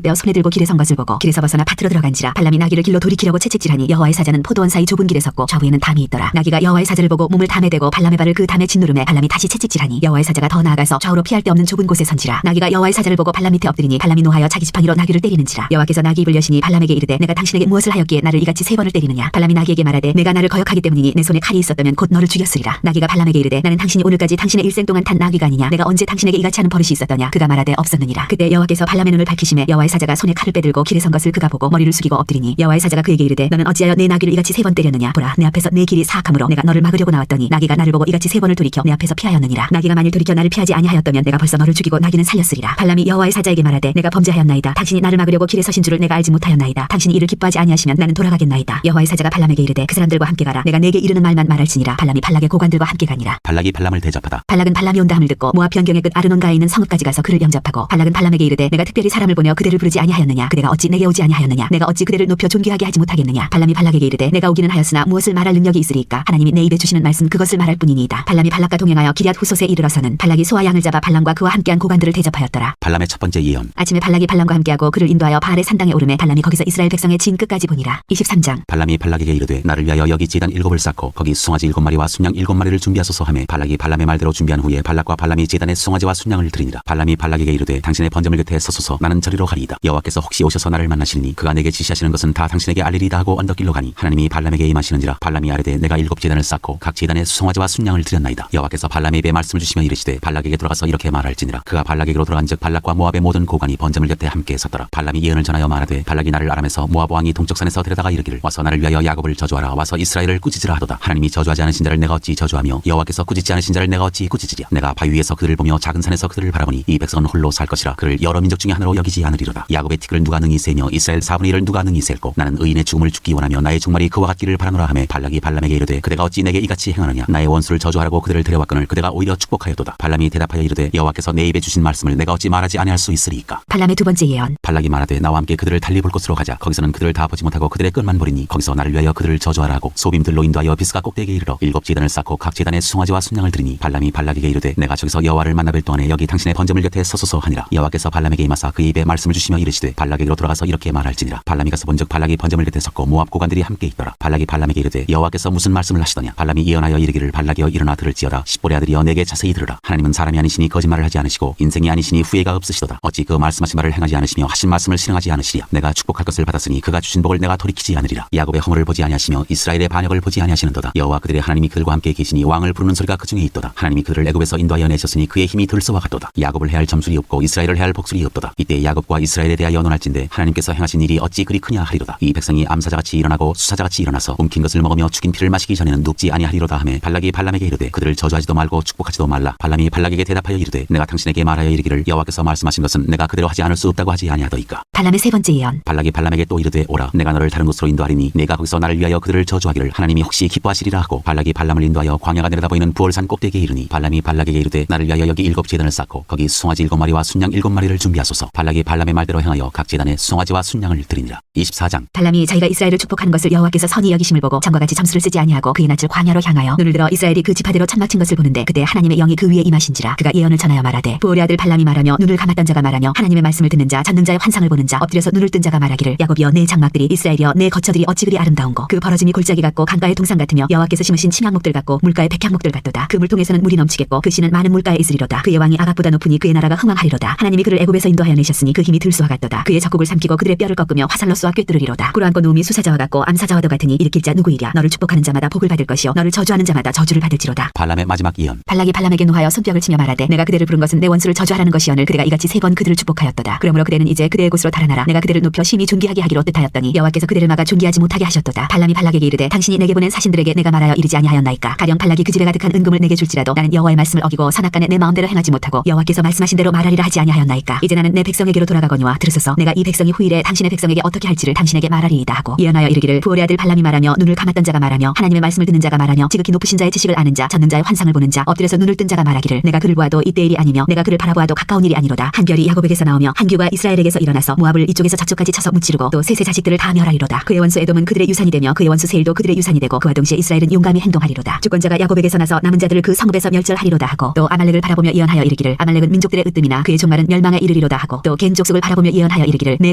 빼어 손에 들고 길에 선 것을 보고 길에서 벗어나 밭으로 들어간지라. 발람이 나귀를 길로 돌이키려고 채찍질하니 여호와의 사자는 포도원 사이 좁은 길에 섰고 좌우에는 담이 있더라. 나귀가 여호와의 사자를 보고 몸을 담에 대고 발람의 발을 그 담에 짓누르매 발람이 다시 채찍질하니 여호와의 사자가 더 나아가서 좌우로 피할 데 없는 좁은 곳에 선지라. 나귀가 여호와의 사자를 보고 발람 밑에 엎드리니 발람이 노하여 자기 지팡이로 나귀를 때리는지라. 여호와께서 나귀 입을 여시니 발람에게 이르되 내가 당신에게 무엇을 하였기에 나를 이같이 3번을 때리느냐. 발람이 나귀에게 말하되 내가 나를 거역하기 때문이니 내 손에 칼이 있었다면 곧 너를 죽였으리라. 나귀가 발람에게 이르되 나는 당신이 오늘까지 당신의 일생 동안 탄 나귀가 아니냐. 내가 언제 당신에게 이같이 하는 버릇이 있었더냐. 그가 말하되 없었느니라. 그때 여호와께서 발람의 눈을 밝히시매 여호와의 사자가 손에 칼을 빼들고 길에 선 것을 그가 보고 머리를 숙이고 엎드리니 여호와의 사자가 그에게 이르되 너는 어찌하여 내 나귀를 이같이 3번 때렸느냐. 보라 내 앞에서 내 길이 사악함으로 내가 너를 막으려고 나왔더니 나귀가 나를 보고 이같이 3번을 돌이켜 내 앞에서 피하였느니라. 나귀가 만일 돌이켜 나를 피하지 아니하였다면 내가 벌써 너를 죽이고 나귀는 살렸으리라. 발람이 여호와의 사자에게 말하되 내가 범죄하였나이다. 당신이 나를 막으려고 길에 서신 줄을 내가 알지 못하였나이다. 당신이 이를 기뻐하지 아니하시면 나는 돌아가겠나이다. 여호와의 사자가 발람에게 이르되 그 사람들과 함께 가라. 내가 내게 이르는 말만 말할지니라. 발람이 발락의 고관들과 함께 가니라. 발락이 발람을 대접하다. 발락은 발람이 온다함을 듣고 모압 변경의 끝 아르논가에 있는 성읍까지 가서 그를 영접하고 발락은 발람에게 이르되 내가 특별히 사람을 보내어 그대를 부르지 아니하였느냐. 그대가 어찌 내게 오지 아니하였느냐. 내가 어찌 그대를 높여 존귀하게 하지 못하겠느냐. 발람이 발락에게 이르되 내가 오기는 하였으나 무엇을 말할 능력이 있으리까. 하나님이 내 입에 주시는 말씀 그것을 말할 뿐이니이다. 발람이 발락과 동행하여 기럇 후솥에 이르러서는 발락이 소와 양을 잡아 발람과 그와 함께한 고관들을 대접하였더라. 발람의 첫 번째 예언. 아침에 발락이 발람과 함께하고 그를 인도하여 바알의 산당에 오르매 발람이 거기서 이스라엘 백성의 진 끝까지 보니라. 23장 발람이 발락에게 이르되 나를 위하여 여기 제단 7을 쌓고 거기 송아지 7마리와 순양 7마리를 준비하소서 하매 발락이 발람의 말대로 준비한 후에 발락과 발람이 제단에 송아지와 순양을 드리니라. 발람이 발락에게 이르되 당신의 번제물 곁에 서소서 나는 저리로 가리이다. 여호와께서 혹시 오셔서 나를 만나시니 그가 내게 지시하시는 것은 다 당신에게 알리리다 하고 언덕길로 가니 하나님이 발람에게 임하시는지라. 발람이 아뢰되 내가 7제단을 쌓고 각 제단에 송아지와 순양을 드렸나이다. 여호와께서 발람의 입에 말씀을 주시며 이르시되 발락에게 돌아가서 이렇게 말할지니라. 그가 발락에게로 돌아간즉 발락과 모압의 모든 고관이 번제물 곁에 함께 섰더라. 발람이 예언을 전하여 말하되 발락이 나를 아람에서 모압 왕이 동쪽산에서 데려다가 이르기를 와서 나를 위하여 야곱을 저주하라. 와서 이스라엘을 꾸짖으라 하도다. 하나님이 저주하지 않으신 자를 내가 어찌 저주하며 여호와께서 꾸짖지 않으신 자를 내가 어찌 꾸짖으랴. 내가 바위 위에서 그들을 보며 작은 산에서 그들을 바라보니 이 백성은 홀로 살 것이라. 그를 여러 민족 중에 하나로 여기지 않으리로다. 야곱의 티끌 누가 능히 세며 이스라엘 4분의 1을 누가 능히 셀고 나는 의인의 죽음을 죽기 원하며 나의 종말이 그와 같기를 바라노라 하매 발락이 발람에게 이르되 그대가 어찌 내게 이같이 행하느냐. 나의 원수를 저주하라고 그들을 데려왔거늘 그대가 오히려 축복하였도다. 발람이 대답하여 이르되 여호와께서 내 입에 주신 말씀을 내가 어찌 말하지 아니할 수 있으리이까. 발람의 두 번째 예언. 발락이 말하되 나와 함께 그들을 달리 볼 곳으로 가자. 거기서는 그들을 다 보지 못하고 그들의 끝만 보리니 거기서 나를 위하여 그들을 저주하라 하고 소빔들로 인도하여 비스가 꼭대기에 이르러 7제단을 쌓고 각 제단에 송아지와 순양을 드리니 발람이 발락에게 이르되 내가 저기서 여호와를 만나뵐 동안에 여기 당신의 번제물 곁에 서소서 하니라. 여호와께서 발람에게 임하사 그의 입에 말씀을 주시며 이르시되 발락에게로 돌아가서 이렇게 말할지니라. 발람이 가서 본즉 발락이 번제물 곁에 섰고 모압 고관들이 함께 있더라. 발락이 발람에게 이르되 여호와께서 무슨 말씀을 하시더냐. 발람이 예언하여 이르기를 발락이여 일어나 들을지어다. 십볼의 아들이여 내게 자세히 들으라. 하나님은 사람이 아니시니 거짓말을 하지 않으시고 인생이 아니시니 후회가 없으시도다. 어찌 그 말씀하신 말을 행하지 않으시며 하신 말씀을 실행하지 않으시랴. 내가 축복할 것을 받았으니 그가 주신 복을 내가 돌이키지 않으리라. 야곱의 허물을 보지 아니하시며 이스라엘의 반역을 보지 아니하시는도다. 여호와 그들의 하나님이 그들과 함께 계시니 왕을 부르는 소리가 그 중에 있도다. 하나님이 그들을 애굽에서 인도하여 내셨으니 그의 힘이 들소와 같도다. 야곱을 해할 점술이 없고 이스라엘을 해할 복술이 없도다. 이때 야곱과 이스라엘에 대하여 논할진대 하나님께서 행하신 일이 어찌 그리 크냐 하리로다. 이 백성이 암사자같이 일어나고 수사자같이 일어나서 움킨 것을 먹으며 죽인 피를 마시기 전에는 눕지 아니하리로다 하매 발락이 발람에게 이르되 그들을 저주하지도 말고 축복하지도 말라. 발람이 발락에게 대답하여 이르되 내가 당신에게 말하여 이르기를 여호와께서 말씀하신 것은 내가 그대로 하지 않을 수 없다고 하지 아니하더이까. 발람의 세 번째 예언. 발락이 발람에게 또 이르되 오라 내가 너를 다른 곳으로 인도하리니 내가 거기서 나를 위하여 그들을 저주하기를 하나님이 혹시 기뻐하시리라 하고 발락이 발람을 인도하여 광야가 내려다 보이는 부월산 꼭대기에 이르니 발람이 발락에게 이르되 나를 위하여 여기 7제단을 쌓고 거기 송아지 7마리와 순양 7마리를 준비하소서. 발락이 발람의 말대로 행하여 각 제단에 송아지와 순양을 드리니라. 24장. 발람이 자기가 이스라엘을 축복하는 것을 여호와께서 선히 여기심을 보고 전과 같이 점수를 쓰지 아니하고 그의 낯을 광야로 향하여 눈을 들어 이스라엘이 그 지파대로 천막친 것을 보는데 그때 하나님의 영이 그 위에 임하신지라. 그가 예언을 전하여 말하되 부올의 아들 발람이 말하며 눈을 감았던 자가 말하며 하나님의 말씀을 듣는 자 전능자의 환상을 보는 자 엎드려서 눈을 뜬 자가 말하기를 야곱이여 내 장막들이 이스라엘이여 내 거처들이 어찌 그리 아름다운고 그 벌어짐이 골짜기 같고 강가의 동산 같으며 여호와께서 심으신 침향목들 같고 물가의 백향목들 같도다. 그 물통에서는 물이 넘치겠고 그 씨는 많은 물가에 있으리로다. 그의 왕이 아각보다 높으니 그의 나라가 흥왕하리로다. 하나님이 그를 애굽에서 인도하여 내셨으니 그 힘이 들소와 같도다. 그의 적국을 삼키고 그들의 뼈를 꺾으며 화살로 쏘아 꿰뚫으리로다. 꿇어앉고 누움이 수사자와 같고 암사자와도 같으니 일으킬 자 누구이랴. 너를 축복하는 자마다 복을 받을 것이요 너를 저주하는 자마다 저주를 받을지로다. 발람의 마지막 예언. 발락이 발람에게 노하여 손뼉을 치며 말하되 내가 그대를 부른 것은 내 원수를 저주하라는 것이오늘 그대가 이같이 3번 그들을 축복하였도다. 그러므로 그대는 이제 그대의 곳으로 달아나라. 내가 그대를 높여 심히 존귀하게 하기로 뜻하였더니 여호와께서 그대를 막아 존귀하지 못하게 하셨도다. 발람이 발락에게 이르되 당신이 내게 보낸 사신들에게 내가 말하여 이르지 아니하였나이까. 가령 발락이 그 집에 가득한 은금을 내게 줄지라도 나는 여호와의 말씀을 어기고 선악간에 내 마음대로 행하지 못하고 여호와께서 말씀하신 대로 말하리라 하지 아니하였나이까. 이제 나는 내 백성에게로 돌아가거니와 들으소서. 내가 이 백성이 후일에 당신의 백성에게 어떻게 할지를 당신에게 말하리이다 하고 예언하여 이르기를 부올의 아들 발람이 말하며 눈을 감았던 자가 말하며 하나님의 말씀을 듣는 자가 말하며 지극히 높으신 자의 지식을 아는 자 전능자의 환상을 보는 자 엎드려서 눈을 뜬 자가 말하기를 내가 그를 보아도 이때 일이 아니며 내가 그를 바라보아도 가까운 일이 아니로다. 한 별이 야곱에게서 나오며 한 규가 이스라엘에게서 일어나서 모압을 이쪽에서 저쪽까지 쳐서 무찌르고 또 셋의 자식들을 다 멸하리로다. 그의 원수 에돔은 그들의 유산이 되며 그의 원수 세일도 그들의 유산이 되고 그와 동시에 이스라엘은 용감히 행동하리로다. 주권자가 야곱에게서 나서 남은 자들을 그 성읍에서 멸절하리로다 하고 또 아말렉을 바라보며 예언하여 이르기를 아말렉은 민족들의 으뜸이나 그의 종말은 멸망에 이르리로다 하고 또 겐 족속을 바라보며 예언하여 이르기를 내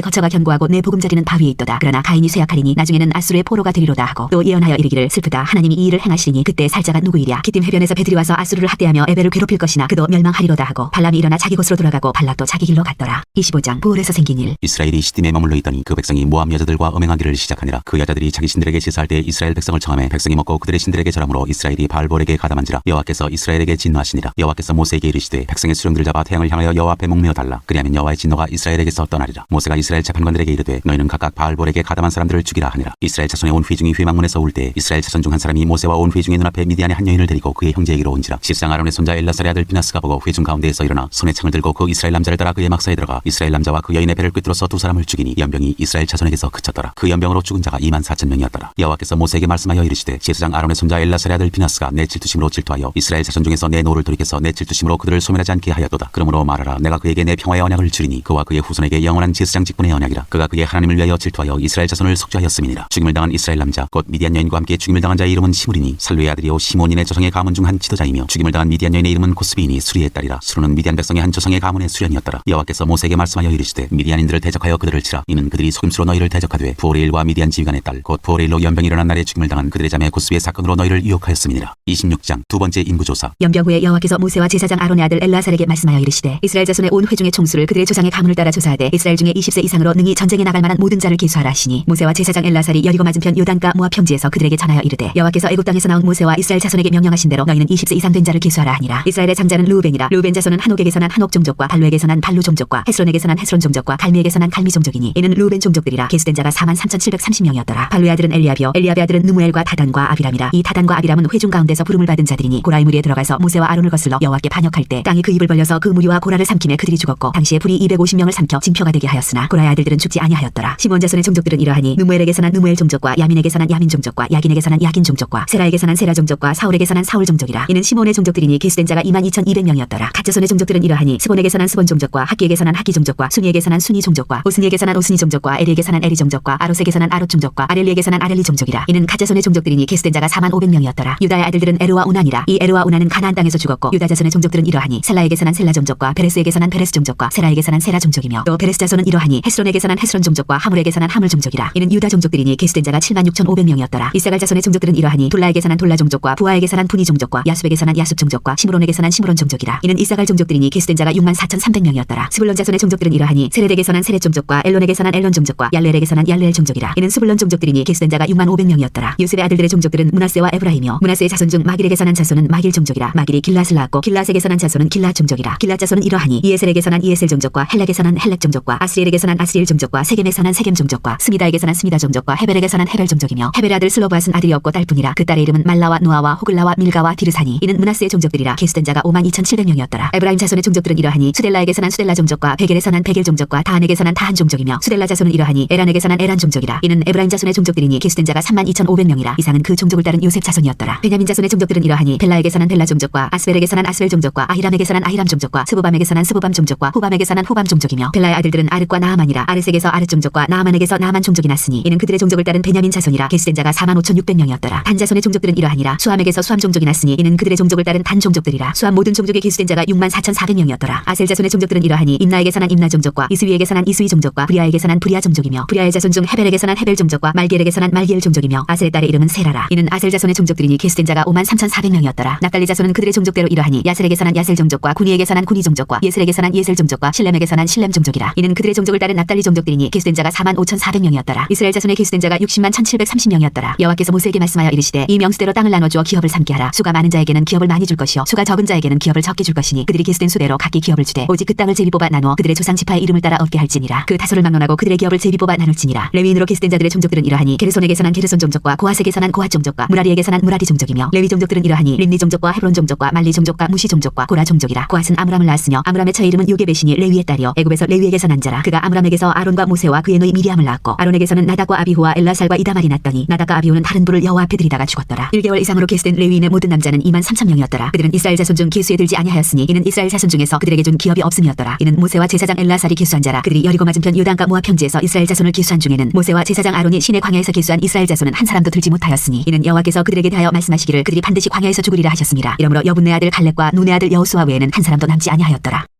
거처가 견고하고 내 보금자리는 바위에 있도다. 그러나 가인이 쇠약하리니 나중에는 아수르의 포로가 되리로다 하고 또 예언하여 이르기를 슬프다. 하나님이 이 일을 행하시리니 그때 살 자가 누구이랴. 기띔 해변에서 배들이 와서 아수르를 학대하며 에벨을 괴롭힐 것이나 그도 멸망하리로다 하고 발람이 일어나 자기 곳으로 돌아가고 발락도 자기 길로 갔더라. 25장. 부올에서 생긴 일. 이스라엘이 시딤에 머물러 있더니 그 백성이 모압 여자들과 음행하기를 시작하니라. 그 여자들이 자기 신들에게 제사할 때 이스라엘 백성을 청하매 백성이 먹고 그들의 신들에게 절함으로 이스라엘이 바알볼에게 가담한지라. 여호와께서 이스라엘에게 진노하시니라. 여호와께서 모세에게 이르시되 백성의 수령들을 잡아 태양을 향하여 여호와 앞에 목매어 달라. 그리하면 여호와의 진노가 이스라엘에게서 떠나리라. 모세가 이스라엘 재판관들에게 이르되 너희는 각각 바알볼에게 가담한 사람들을 죽이라 하니라. 이스라엘 자손의 온 회중이 회막문에서 올 때 이스라엘 자손 중 한 사람이 모세와 온 회중의 눈앞에 미디안의 한 여인을 데리고 그의 형제에게로 온지라. 십상 아론의 손자 엘라살의 아들 비나스가 보고 회중 가운데에서 일어나 손에 창을 들고 그 이스라엘 남자를 따라 그의 막사에 들어가 이스라엘 남자와 그 여인의 배를 꿰뚫어서 두 사람을 죽이니 연병이 이스라엘 자손에게서 그쳤더라. 그 연병으로 죽은 자가 24,000명이었더라. 여호와께서 모세에게 말씀하여 이르시되 제사장 아론의 손자 엘라살의 아들 비나스가 내 질투심으로 질투하여 이스라엘 자손 중에서 내 노를 돌이켜서 내 질투심으로 그들을 소멸하지 않게 하였도다. 그러므로 말하라. 내가 그에게 내 평화의 언약을 주리니 그와 그의 후손에게 영원한 제사장 직분의 언약이라. 그가 그의 하나님을 위하여 질투하여 이스라엘 자손을 속죄하였음이니라. 죽임을 당한 이스라엘 남자 곧 미디안 여인과 함께 죽임을 당한 자의 이름은 시므리니 살루의 아들이요 시몬인의 조상의 가문 중 한 지도자이며 죽임을 당한 미디안 여인의 이름은 고스비이니 수리의 딸이라. 수르는 미디안 백성의 한 조상의 가문의 수련이었더라. 여호와께서 모세에게 말씀하여 이르시되 미디안인들을 대적하여 그들을 치라. 이는 그들이 속임수로 너희를 대적하되 부오레일과 미디안 지휘관의 딸 곧 부오레일로 연병이 일어난 날에 죽임을 당한 그들의 자매 고스비의 사건으로 너희를 유혹하였 하였음이니라. 26장 두 번째 인구조사. 영경 후에 여호와께서 모세와 제사장 아론의 아들 엘르아살에게 말씀하여 이르시되 이스라엘 자손의 온 회중의 총수를 그들의 조상의 가문을 따라 조사하되 이스라엘 중에 20세 이상으로 능히 전쟁에 나갈 만한 모든 자를 계수하라 하시니 모세와 제사장 엘르아살이 여리고 맞은편 요단가 모압 평지에서 그들에게 전하여 이르되 여호와께서 애굽 땅에서 나온 모세와 이스라엘 자손에게 명령하신 대로 너희는 20세 이상 된 자를 계수하라 하니라. 이스라엘의 장자는 르우벤이라. 르우벤 자손은 한옥에게서 난 한옥 종족과 발루에게서 난 발루 종족과 헤스론에게서 난 헤스론 종족과 갈미에게서 난 갈미 종족이니 이는 르우벤 종족들이라. 계수된 자가 43,730명이었더라. 발루의 아들은 엘리압이요 엘리압의 아들은 느무엘과 다단과 아비람이라. 이 다단과 아비람은 회중 가운데서 부름을 받은 자들이니 고라의 무리에 들어가서 모세와 아론을 거슬러 여호와께 반역할 때 땅이 그 입을 벌려서 그 무리와 고라를 삼킴에 그들이 죽었고 당시에 불이 250명을 삼켜 징표가 되게 하였으나 고라의 아들들은 죽지 아니하였더라. 시몬 자손의 종족들은 이러하니 느무엘에게서 난 느무엘 종족과 야민에게서 난 야민 종족과 야긴에게서 난 야긴 종족과 세라에게서 난 세라 종족과 사울에게서 난 사울 종족이라. 이는 시몬의 종족들이니 계수된 자가 22,200명이었더라. 갓 자손의 종족들은 이러하니 스본에게서 난 스본 종족과 학기에게서 난 학기 종족과 순이에게서 난 순이 종족과 오스니에게서 난 오스니 종족과 에리에게서 난 에리 종족과 아롯에게서 난 아롯 종족과 아렐리에게서 난 아렐리 종족이라. 이는 갓 자손의 종족들이니 계수된 자가 45,500명이었더라. 유다의 아들들은 에르와 오난이라. 이 에르와 오난은 가나안 땅에서 죽었고 유다 자손의 종족들은 이러하니 셀라에게서 난 셀라 종족과 베레스에게서 난 베레스 종족과 세라에게서 난 세라 종족이며 또 베레스 자손은 이러하니 헤스론에게서 난 헤스론 종족과 하물에게서 난 하물 종족이라. 이는 유다 종족들이니 계수된 자가 76,500명이었더라. 이사갈 자손의 종족들은 이러하니 돌라에게서 난 돌라 종족과 부하에게서 난 분이 종족과 야숲에게서 난 야숲 종족과 시므론에게서 난 시므론 종족이라. 이는 이사갈 종족들이니 계수된 자가 64,300명이었더라. 스불론 자손의 종족들은 이러하니 세렛에게서 난 세렛 종족과 엘론에게서 난 엘론 종족과 얄레엘에게서 난 얄레엘 종족이라. 이는 스불론 종족들이니 계수된 자가 65,000명이었더라. 요셉의 아들들의 종족들은 문하세와 에브라임이요 문하세의 자손 중 마길에게서 난 자손은 마길 종족이라. 마길이 길앗을 낳았고 길앗에게서 난 자손은 길앗 종족이라. 길앗 자손은 이러하니 이에셀에게서 난 이에셀 종족과 헬렉에서 난 헬렉 종족과 아스리엘에게서 난 아스리엘 종족과 세겜에서 난 세겜 종족과 스미다에게서 난 스미다 종족과 헤벨에게서 난 헤벨 종족이며 헤벨의 아들 슬로바스는 아들이 없고 딸뿐이라. 그 딸의 이름은 말라와 노아와 호글라와 밀가와 디르사니. 이는 문하세의 종족들이라. 계수된 자가 52,700명이었더라. 에브라임 자손의 종족들은 이러하니 수델라에게서 난 수델라 종족과 베겔에서 난 베겔 종족과 다한에게서 난 다한 종족이며 수델라 자손은 이러하니 에란에게서 난 에란 종족이라. 이는 에브라임 자손의 종족들이니 계수된 자가 32,500명이라. 이상은 그 종족을 따른 요셉 자손이었더라. 베냐민 자손의 종족들은 이러하니 벨라에게서 난 벨라 종족과 아스벨에게서 난 아스벨 종족과 아히람에게서 난 아히람 종족과 스부밤에게서 난 스부밤 종족과 후밤에게서 난 후밤 종족이며 벨라의 아들들은 아르과 나아만이라. 아르색에서 아르 종족과 나아만에게서 나아만 종족이 났으니 이는 그들의 종족을 따른 베냐민 자손이라. 계수된 자가 45,600명이었더라. 단 자손의 종족들은 이러하니라. 수함에게서 수함 종족이 났으니 이는 그들의 종족을 따른 단 종족들이라. 수함 모든 종족의 계수된 자가 64,400명이었더라. 아셀 자손의 종족들은 이러하니 임나에게서 난 임나 종족과 이스위에게서 난 이스위 종족과 브리아에게서 난 브리아 종족이며 브리아의 자손 중 헤벨에게서 난 헤벨 종족과 말기엘에게서 난 말기엘 종족이며 아셀의 딸의 이름은 세라라. 이는 아셀 자손의 종족들이니 계수된 자가 53,400명이었더라. 납달리 자손은 그들의 종족대로 이러하니 야셀에게서 난 야셀 종족과 구니에게서 난 구니 종족과 예셀에게서 난 예셀 종족과 실렘에게서 난 실렘 종족이라. 이는 그들의 종족을 따른 납달리 종족들이니 계수된 자가 45,400명이었더라. 이스라엘 자손의 계수된 자가 601,730명이었더라. 여호와께서 모세에게 말씀하여 이르시되 이 명수대로 땅을 나눠주어 기업을 삼게 하라. 수가 많은 자에게는 기업을 많이 줄 것이요 수가 적은 자에게는 기업을 적게 줄 것이니 그들이 계수된 수대로 각기 기업을 주되 오직 그 땅을 제비 뽑아 나누어 그들의 조상 지파의 이름을 따라 얻게 할지니라. 그 다소를 막론하고 그들의 기업을 제비 뽑아 나눌지니라. 레위인으로 계수된 자들의 종족들은 이러하니 게르손에게서 난 게르손 종족과 고핫에게서 난 고핫 종족과 무라리에게서 난 무라리 종족이며 레위 종족들은 이러하니 림니 종족과 헤브론 종족과 말리 종족과 무시 종족과 고라 종족이라. 고핫은 아므람을 낳았으며 아므람의 처의 이름은 요게벳이니 레위의 딸이요 애굽에서 레위에게서 난 자라. 그가 아므람에게서 아론과 모세와 그의 누이 미리암을 낳았고 아론에게서는 나닥과 아비후와 엘라살과 이다말이 났더니 나닥과 아비후는 다른 불을 여호와 앞에 들이다가 죽었더라. 1개월 이상으로 계수된 레위인의 모든 남자는 23,000명이었더라. 그들은 이스라엘 자손 중 계수에 들지 아니하였으니 이는 이스라엘 자손 중에서 그들에게 준 기업이 없음이었더라. 이는 모세와 제사장 엘라살이 계수한 자라. 그들이 여리고 맞은편 요단과 모압 평지에서 이스라엘 자손을 계수한 중에는 모세와 제사장 아론이 신의 광야에서 계수한 이스라엘 자손은 한 사람도 들지 못하였으니 이는 여호와께서 그들에게 대하여 말씀하시기를 그들이 반드시 광야에서 죽으리라 하셨습니다. 이러므로 여분네 아들 갈렙과 눈의 아들 여호수아 외에는 한 사람도 남지 아니하였더라.